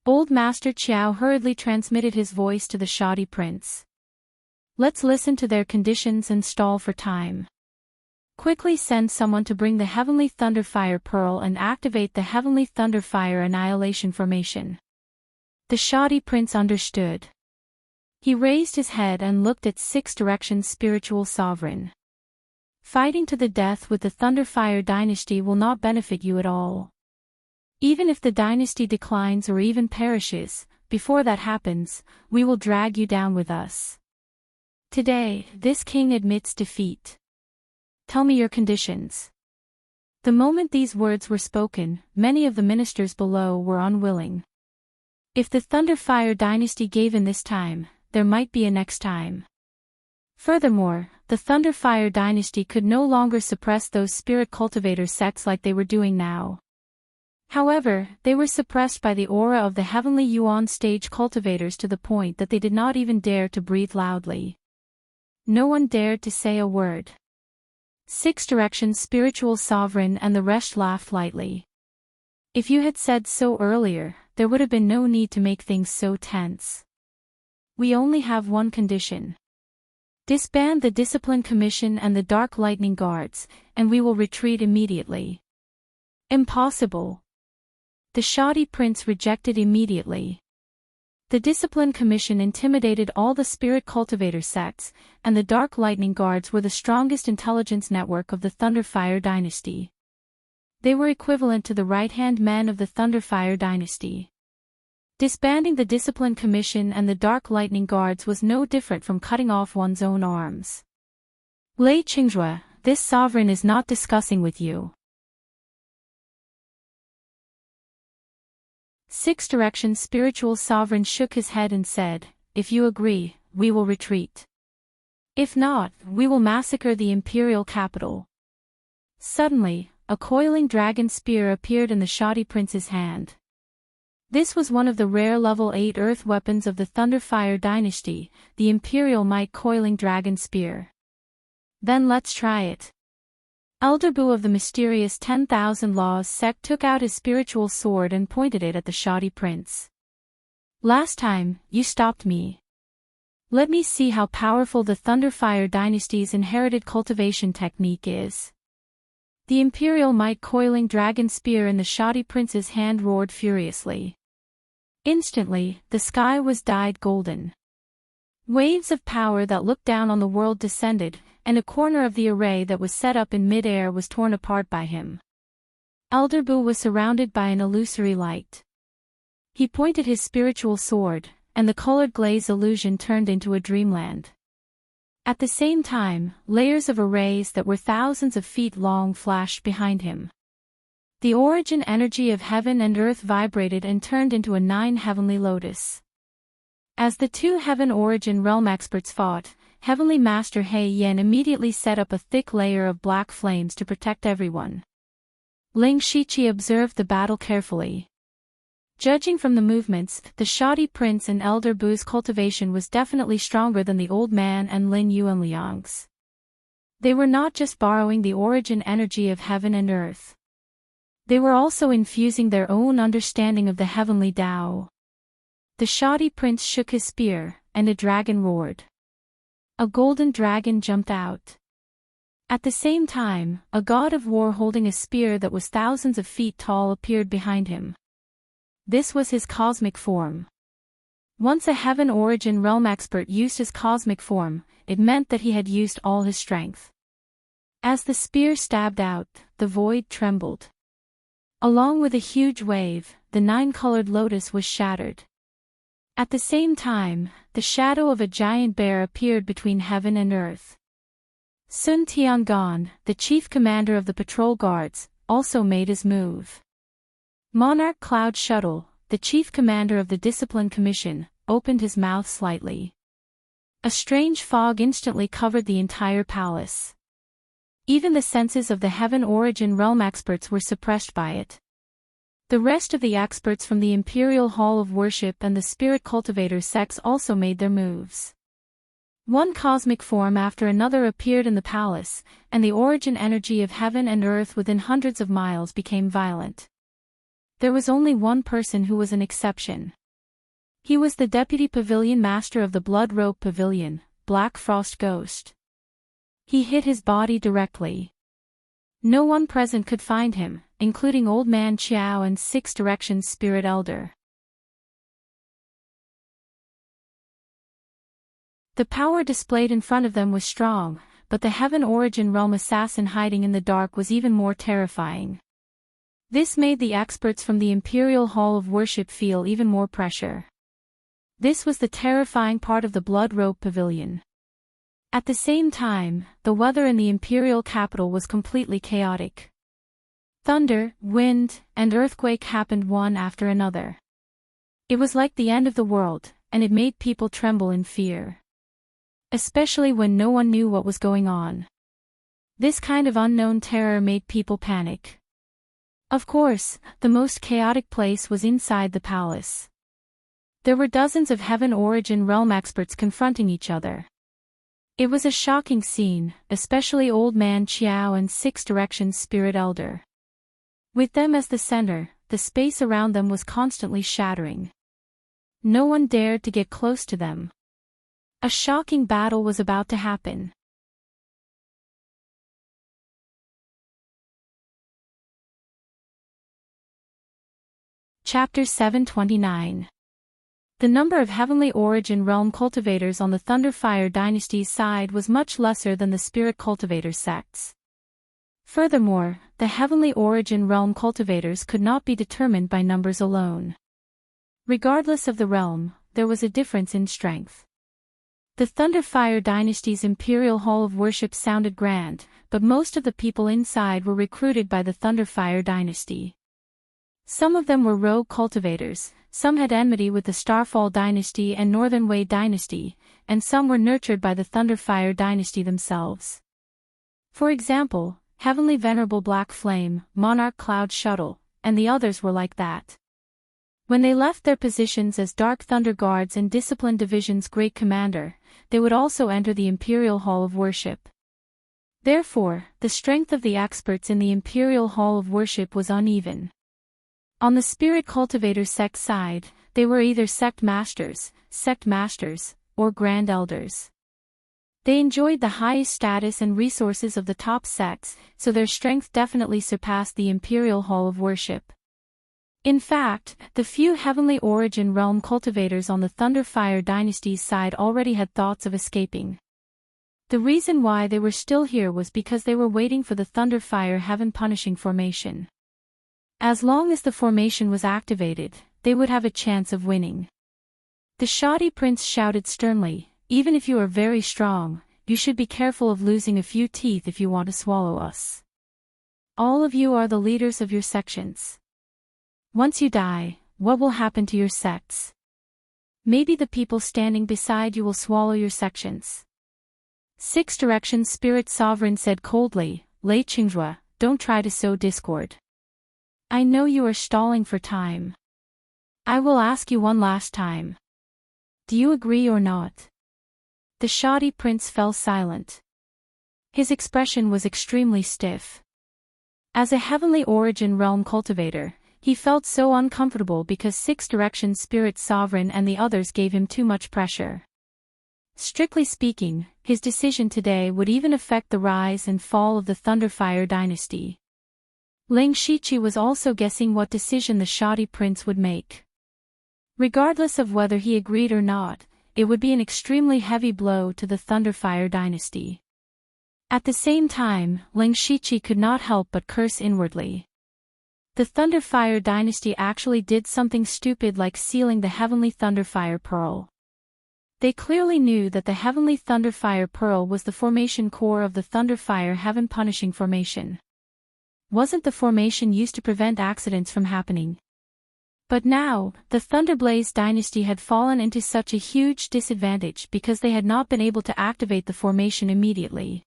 Old Master Chiao hurriedly transmitted his voice to the shoddy prince. Let's listen to their conditions and stall for time. Quickly send someone to bring the Heavenly Thunderfire Pearl and activate the Heavenly Thunderfire Annihilation Formation. The shoddy prince understood. He raised his head and looked at Six Directions' spiritual sovereign. Fighting to the death with the Thunderfire dynasty will not benefit you at all. Even if the dynasty declines or even perishes, before that happens, we will drag you down with us. Today, this king admits defeat. Tell me your conditions. The moment these words were spoken, many of the ministers below were unwilling. If the Thunderfire dynasty gave in this time, there might be a next time. Furthermore, the Thunderfire dynasty could no longer suppress those spirit cultivator sects like they were doing now. However, they were suppressed by the aura of the heavenly Yuan stage cultivators to the point that they did not even dare to breathe loudly. No one dared to say a word. Six Directions' spiritual sovereign and the rest laughed lightly. If you had said so earlier, there would have been no need to make things so tense. We only have one condition. Disband the Discipline Commission and the Dark Lightning Guards, and we will retreat immediately. Impossible. The shoddy prince rejected immediately. The Discipline Commission intimidated all the spirit cultivator sects, and the Dark Lightning Guards were the strongest intelligence network of the Thunderfire dynasty. They were equivalent to the right-hand men of the Thunderfire dynasty. Disbanding the Discipline Commission and the Dark Lightning Guards was no different from cutting off one's own arms. Lei Qingzhua, this sovereign is not discussing with you. Six Directions' spiritual sovereign shook his head and said, if you agree, we will retreat. If not, we will massacre the imperial capital. Suddenly, a coiling dragon spear appeared in the shoddy prince's hand. This was one of the rare level 8 earth weapons of the Thunderfire dynasty, the Imperial Might Coiling Dragon Spear. Then let's try it. Elder Bu of the mysterious 10,000 Laws sect took out his spiritual sword and pointed it at the shoddy prince. Last time, you stopped me. Let me see how powerful the Thunderfire dynasty's inherited cultivation technique is. The Imperial Might Coiling Dragon Spear in the shoddy prince's hand roared furiously. Instantly, the sky was dyed golden. Waves of power that looked down on the world descended, and a corner of the array that was set up in mid-air was torn apart by him. Elder Bu was surrounded by an illusory light. He pointed his spiritual sword, and the colored glaze illusion turned into a dreamland. At the same time, layers of arrays that were thousands of feet long flashed behind him. The origin energy of heaven and earth vibrated and turned into a 9 heavenly lotus. As the two heaven origin realm experts fought, Heavenly Master He Yen immediately set up a thick layer of black flames to protect everyone. Ling Shiqi observed the battle carefully. Judging from the movements, the shoddy prince and Elder Bu's cultivation was definitely stronger than the old man and Lin Yuanliang's. They were not just borrowing the origin energy of heaven and earth. They were also infusing their own understanding of the heavenly Tao. The shoddy prince shook his spear, and a dragon roared. A golden dragon jumped out. At the same time, a god of war holding a spear that was thousands of feet tall appeared behind him. This was his cosmic form. Once a heaven origin realm expert used his cosmic form, it meant that he had used all his strength. As the spear stabbed out, the void trembled. Along with a huge wave, the 9-colored lotus was shattered. At the same time, the shadow of a giant bear appeared between heaven and earth. Sun Tiangon, the chief commander of the patrol guards, also made his move. Monarch Cloud Shuttle, the chief commander of the Discipline Commission, opened his mouth slightly. A strange fog instantly covered the entire palace. Even the senses of the heaven origin realm experts were suppressed by it. The rest of the experts from the Imperial Hall of Worship and the Spirit Cultivator sects also made their moves. One cosmic form after another appeared in the palace, and the origin energy of heaven and earth within hundreds of miles became violent. There was only one person who was an exception. He was the deputy pavilion master of the Blood Robe Pavilion, Black Frost Ghost. He hid his body directly. No one present could find him, including Old Man Chiao and Six Directions Spirit Elder. The power displayed in front of them was strong, but the Heaven Origin Realm assassin hiding in the dark was even more terrifying. This made the experts from the Imperial Hall of Worship feel even more pressure. This was the terrifying part of the Blood Robe Pavilion. At the same time, the weather in the Imperial capital was completely chaotic. Thunder, wind, and earthquake happened one after another. It was like the end of the world, and it made people tremble in fear. Especially when no one knew what was going on. This kind of unknown terror made people panic. Of course, the most chaotic place was inside the palace. There were dozens of Heaven Origin Realm experts confronting each other. It was a shocking scene, especially Old Man Chiao and Six Directions Spirit Elder. With them as the center, the space around them was constantly shattering. No one dared to get close to them. A shocking battle was about to happen. Chapter 729. The number of Heavenly Origin Realm cultivators on the Thunderfire Dynasty's side was much lesser than the Spirit Cultivator sects. Furthermore, the Heavenly Origin Realm cultivators could not be determined by numbers alone. Regardless of the realm, there was a difference in strength. The Thunderfire Dynasty's Imperial Hall of Worship sounded grand, but most of the people inside were recruited by the Thunderfire Dynasty. Some of them were rogue cultivators, some had enmity with the Starfall Dynasty and Northern Wei Dynasty, and some were nurtured by the Thunderfire Dynasty themselves. For example, Heavenly Venerable Black Flame, Monarch Cloud Shuttle, and the others were like that. When they left their positions as Dark Thunder Guards and Discipline Division's Great Commander, they would also enter the Imperial Hall of Worship. Therefore, the strength of the experts in the Imperial Hall of Worship was uneven. On the Spirit Cultivator sect side, they were either sect masters, or Grand Elders. They enjoyed the highest status and resources of the top sects, so their strength definitely surpassed the Imperial Hall of Worship. In fact, the few Heavenly Origin Realm cultivators on the Thunderfire Dynasty's side already had thoughts of escaping. The reason why they were still here was because they were waiting for the Thunderfire Heaven Punishing formation. As long as the formation was activated, they would have a chance of winning. The Shoddy Prince shouted sternly, "Even if you are very strong, you should be careful of losing a few teeth if you want to swallow us. All of you are the leaders of your sections. Once you die, what will happen to your sects? Maybe the people standing beside you will swallow your sections." Six Directions Spirit Sovereign said coldly, "Lei Qingjue, don't try to sow discord. I know you are stalling for time. I will ask you one last time. Do you agree or not?" The Shoddy Prince fell silent. His expression was extremely stiff. As a Heavenly Origin Realm cultivator, he felt so uncomfortable because Six Directions Spirit Sovereign and the others gave him too much pressure. Strictly speaking, his decision today would even affect the rise and fall of the Thunderfire Dynasty. Ling Shiqi was also guessing what decision the Shoddy Prince would make. Regardless of whether he agreed or not, it would be an extremely heavy blow to the Thunderfire Dynasty. At the same time, Ling Shiqi could not help but curse inwardly. The Thunderfire Dynasty actually did something stupid like sealing the Heavenly Thunderfire Pearl. They clearly knew that the Heavenly Thunderfire Pearl was the formation core of the Thunderfire Heaven Punishing formation. Wasn't the formation used to prevent accidents from happening? But now, the Thunderblaze Dynasty had fallen into such a huge disadvantage because they had not been able to activate the formation immediately.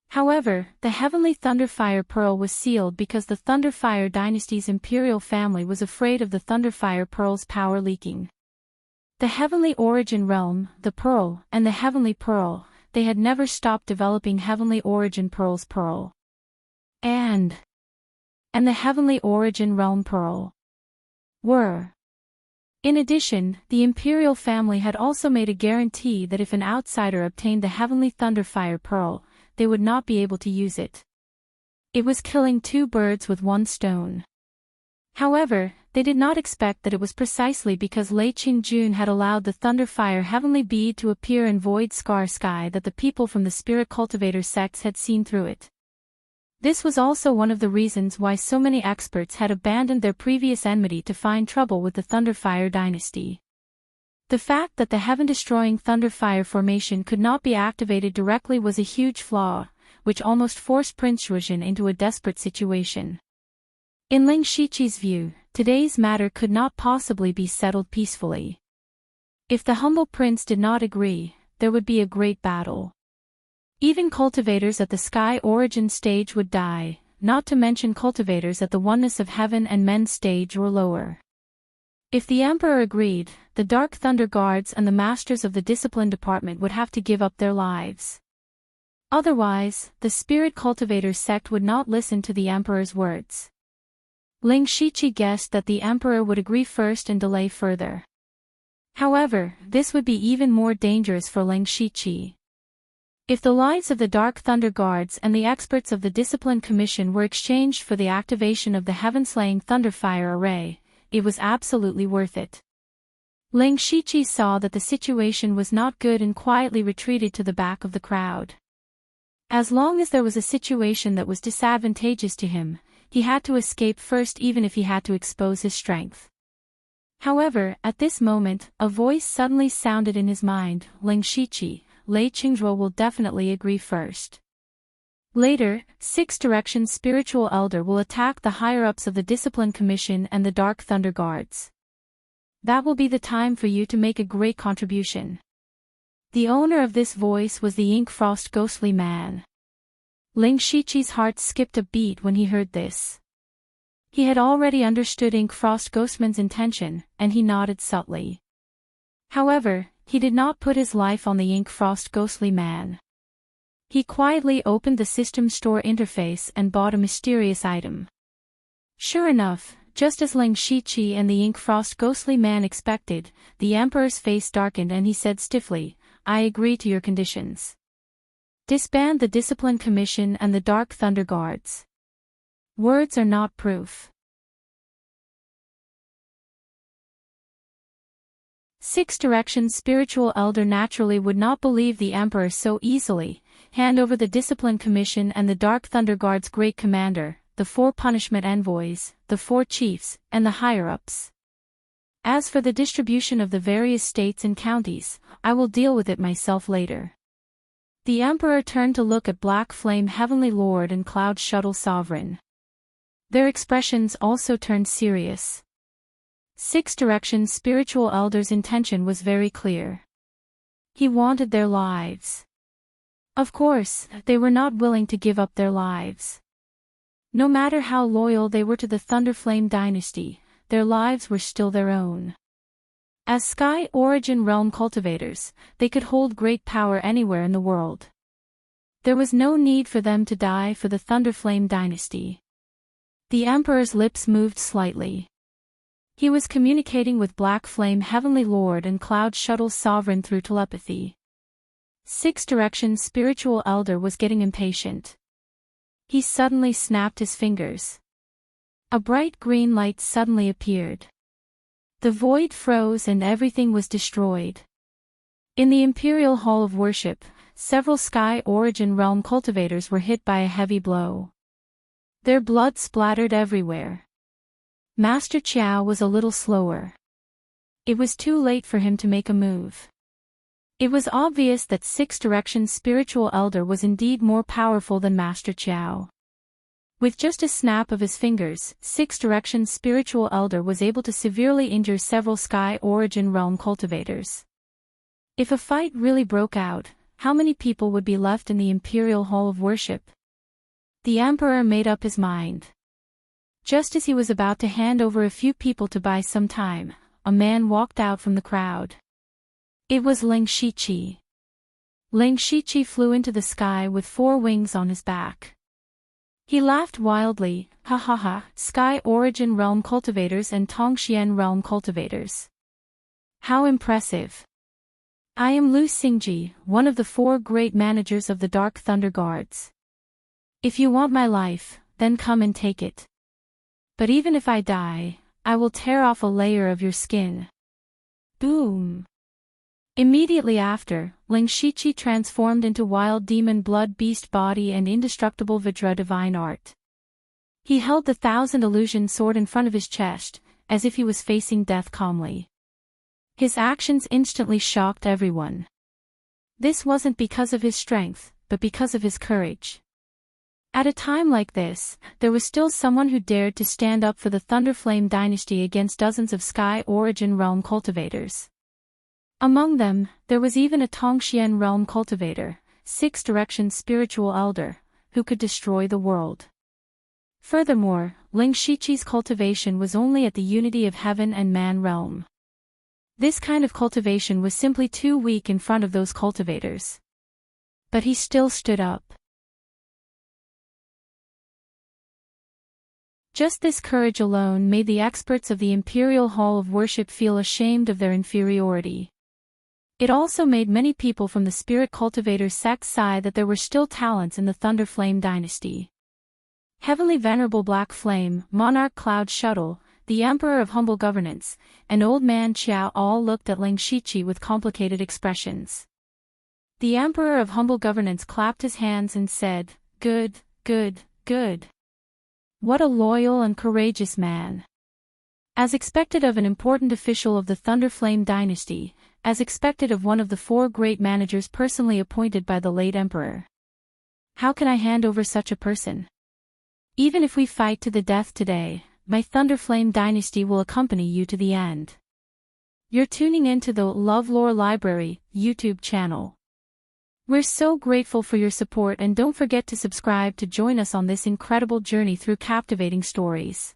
However, the Heavenly Thunderfire Pearl was sealed because the Thunderfire Dynasty's imperial family was afraid of the Thunderfire Pearl's power leaking. The Heavenly Origin Realm, the Pearl, and the Heavenly Pearl, they had never stopped developing Heavenly Origin Pearl's Pearl. and the Heavenly Origin Realm Pearl were. In addition, the imperial family had also made a guarantee that if an outsider obtained the Heavenly Thunderfire Pearl, they would not be able to use it. It was killing two birds with one stone. However, they did not expect that it was precisely because Lei Qingjun had allowed the Thunderfire Heavenly Bead to appear in Void Scar Sky that the people from the Spirit Cultivator sects had seen through it. This was also one of the reasons why so many experts had abandoned their previous enmity to find trouble with the Thunderfire dynasty. The fact that the heaven-destroying Thunderfire formation could not be activated directly was a huge flaw, which almost forced Prince Shuizhen into a desperate situation. In Ling Shiqi's view, today's matter could not possibly be settled peacefully. If the humble prince did not agree, there would be a great battle. Even cultivators at the Sky Origin stage would die, not to mention cultivators at the Oneness of Heaven and Men stage or lower. If the Emperor agreed, the Dark Thunder Guards and the Masters of the Discipline Department would have to give up their lives. Otherwise, the Spirit Cultivator sect would not listen to the Emperor's words. Ling Shiqi guessed that the Emperor would agree first and delay further. However, this would be even more dangerous for Ling Shiqi. If the lives of the Dark Thunder Guards and the experts of the Discipline Commission were exchanged for the activation of the Heaven-Slaying Thunderfire Array, it was absolutely worth it. Ling Shiqi saw that the situation was not good and quietly retreated to the back of the crowd. As long as there was a situation that was disadvantageous to him, he had to escape first even if he had to expose his strength. However, at this moment, a voice suddenly sounded in his mind, Ling Shiqi, Lei Qingzhuo will definitely agree first. Later, Six Directions Spiritual Elder will attack the higher-ups of the Discipline Commission and the Dark Thunder Guards. That will be the time for you to make a great contribution. The owner of this voice was the Ink Frost Ghostly Man. Ling Shiqi's heart skipped a beat when he heard this. He had already understood Ink Frost Ghostman's intention, and he nodded subtly. However, he did not put his life on the Ink Frost Ghostly Man. He quietly opened the system store interface and bought a mysterious item. Sure enough, just as Ling Shiqi and the Ink Frost Ghostly Man expected, the Emperor's face darkened and he said stiffly, I agree to your conditions. Disband the Discipline Commission and the Dark Thunder Guards. Words are not proof. Six Directions Spiritual Elder naturally would not believe the Emperor so easily, hand over the Discipline Commission and the Dark Thunder Guard's great commander, the 4 punishment envoys, the 4 chiefs, and the higher-ups. As for the distribution of the various states and counties, I will deal with it myself later. The Emperor turned to look at Black Flame Heavenly Lord and Cloud Shuttle Sovereign. Their expressions also turned serious. Six Directions Spiritual Elder's intention was very clear. He wanted their lives. Of course, they were not willing to give up their lives. No matter how loyal they were to the Thunderflame dynasty, their lives were still their own. As Sky Origin Realm cultivators, they could hold great power anywhere in the world. There was no need for them to die for the Thunderflame dynasty. The Emperor's lips moved slightly. He was communicating with Black Flame Heavenly Lord and Cloud Shuttle Sovereign through telepathy. Six Directions Spiritual Elder was getting impatient. He suddenly snapped his fingers. A bright green light suddenly appeared. The void froze and everything was destroyed. In the Imperial Hall of Worship, several Sky Origin Realm cultivators were hit by a heavy blow. Their blood splattered everywhere. Master Qiao was a little slower. It was too late for him to make a move. It was obvious that Six Directions Spiritual Elder was indeed more powerful than Master Qiao. With just a snap of his fingers, Six Directions Spiritual Elder was able to severely injure several Sky Origin Realm cultivators. If a fight really broke out, how many people would be left in the Imperial Hall of Worship? The Emperor made up his mind. Just as he was about to hand over a few people to buy some time, a man walked out from the crowd. It was Ling Shiqi. Ling Shiqi flew into the sky with 4 wings on his back. He laughed wildly, ha ha ha, Sky Origin Realm Cultivators and Tongxian Realm Cultivators. How impressive. I am Lu Xingji, one of the 4 great managers of the Dark Thunder Guards. If you want my life, then come and take it. But even if I die, I will tear off a layer of your skin. Boom. Immediately after, Ling Shiqi transformed into wild demon blood beast body and indestructible Vajra divine art. He held the 1,000 illusion sword in front of his chest, as if he was facing death calmly. His actions instantly shocked everyone. This wasn't because of his strength, but because of his courage. At a time like this, there was still someone who dared to stand up for the Thunderflame dynasty against dozens of Sky Origin Realm cultivators. Among them, there was even a Tongxian Realm cultivator, 6 Direction spiritual elder, who could destroy the world. Furthermore, Ling Shiqi's cultivation was only at the unity of heaven and man realm. This kind of cultivation was simply too weak in front of those cultivators. But he still stood up. Just this courage alone made the experts of the Imperial Hall of Worship feel ashamed of their inferiority. It also made many people from the Spirit Cultivator sect sigh that there were still talents in the Thunderflame dynasty. Heavenly Venerable Black Flame, Monarch Cloud Shuttle, the Emperor of Humble Governance, and Old Man Qiao all looked at Ling Shiqi with complicated expressions. The Emperor of Humble Governance clapped his hands and said, "Good, good, good. What a loyal and courageous man." As expected of an important official of the Thunderflame dynasty, as expected of one of the 4 great managers personally appointed by the late emperor. How can I hand over such a person? Even if we fight to the death today, my Thunderflame dynasty will accompany you to the end. You're tuning in to the LoveLore Library YouTube channel. We're so grateful for your support, and don't forget to subscribe to join us on this incredible journey through captivating stories.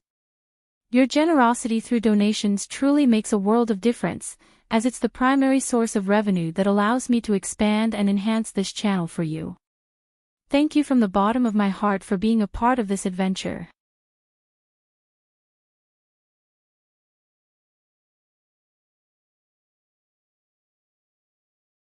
Your generosity through donations truly makes a world of difference, as it's the primary source of revenue that allows me to expand and enhance this channel for you. Thank you from the bottom of my heart for being a part of this adventure.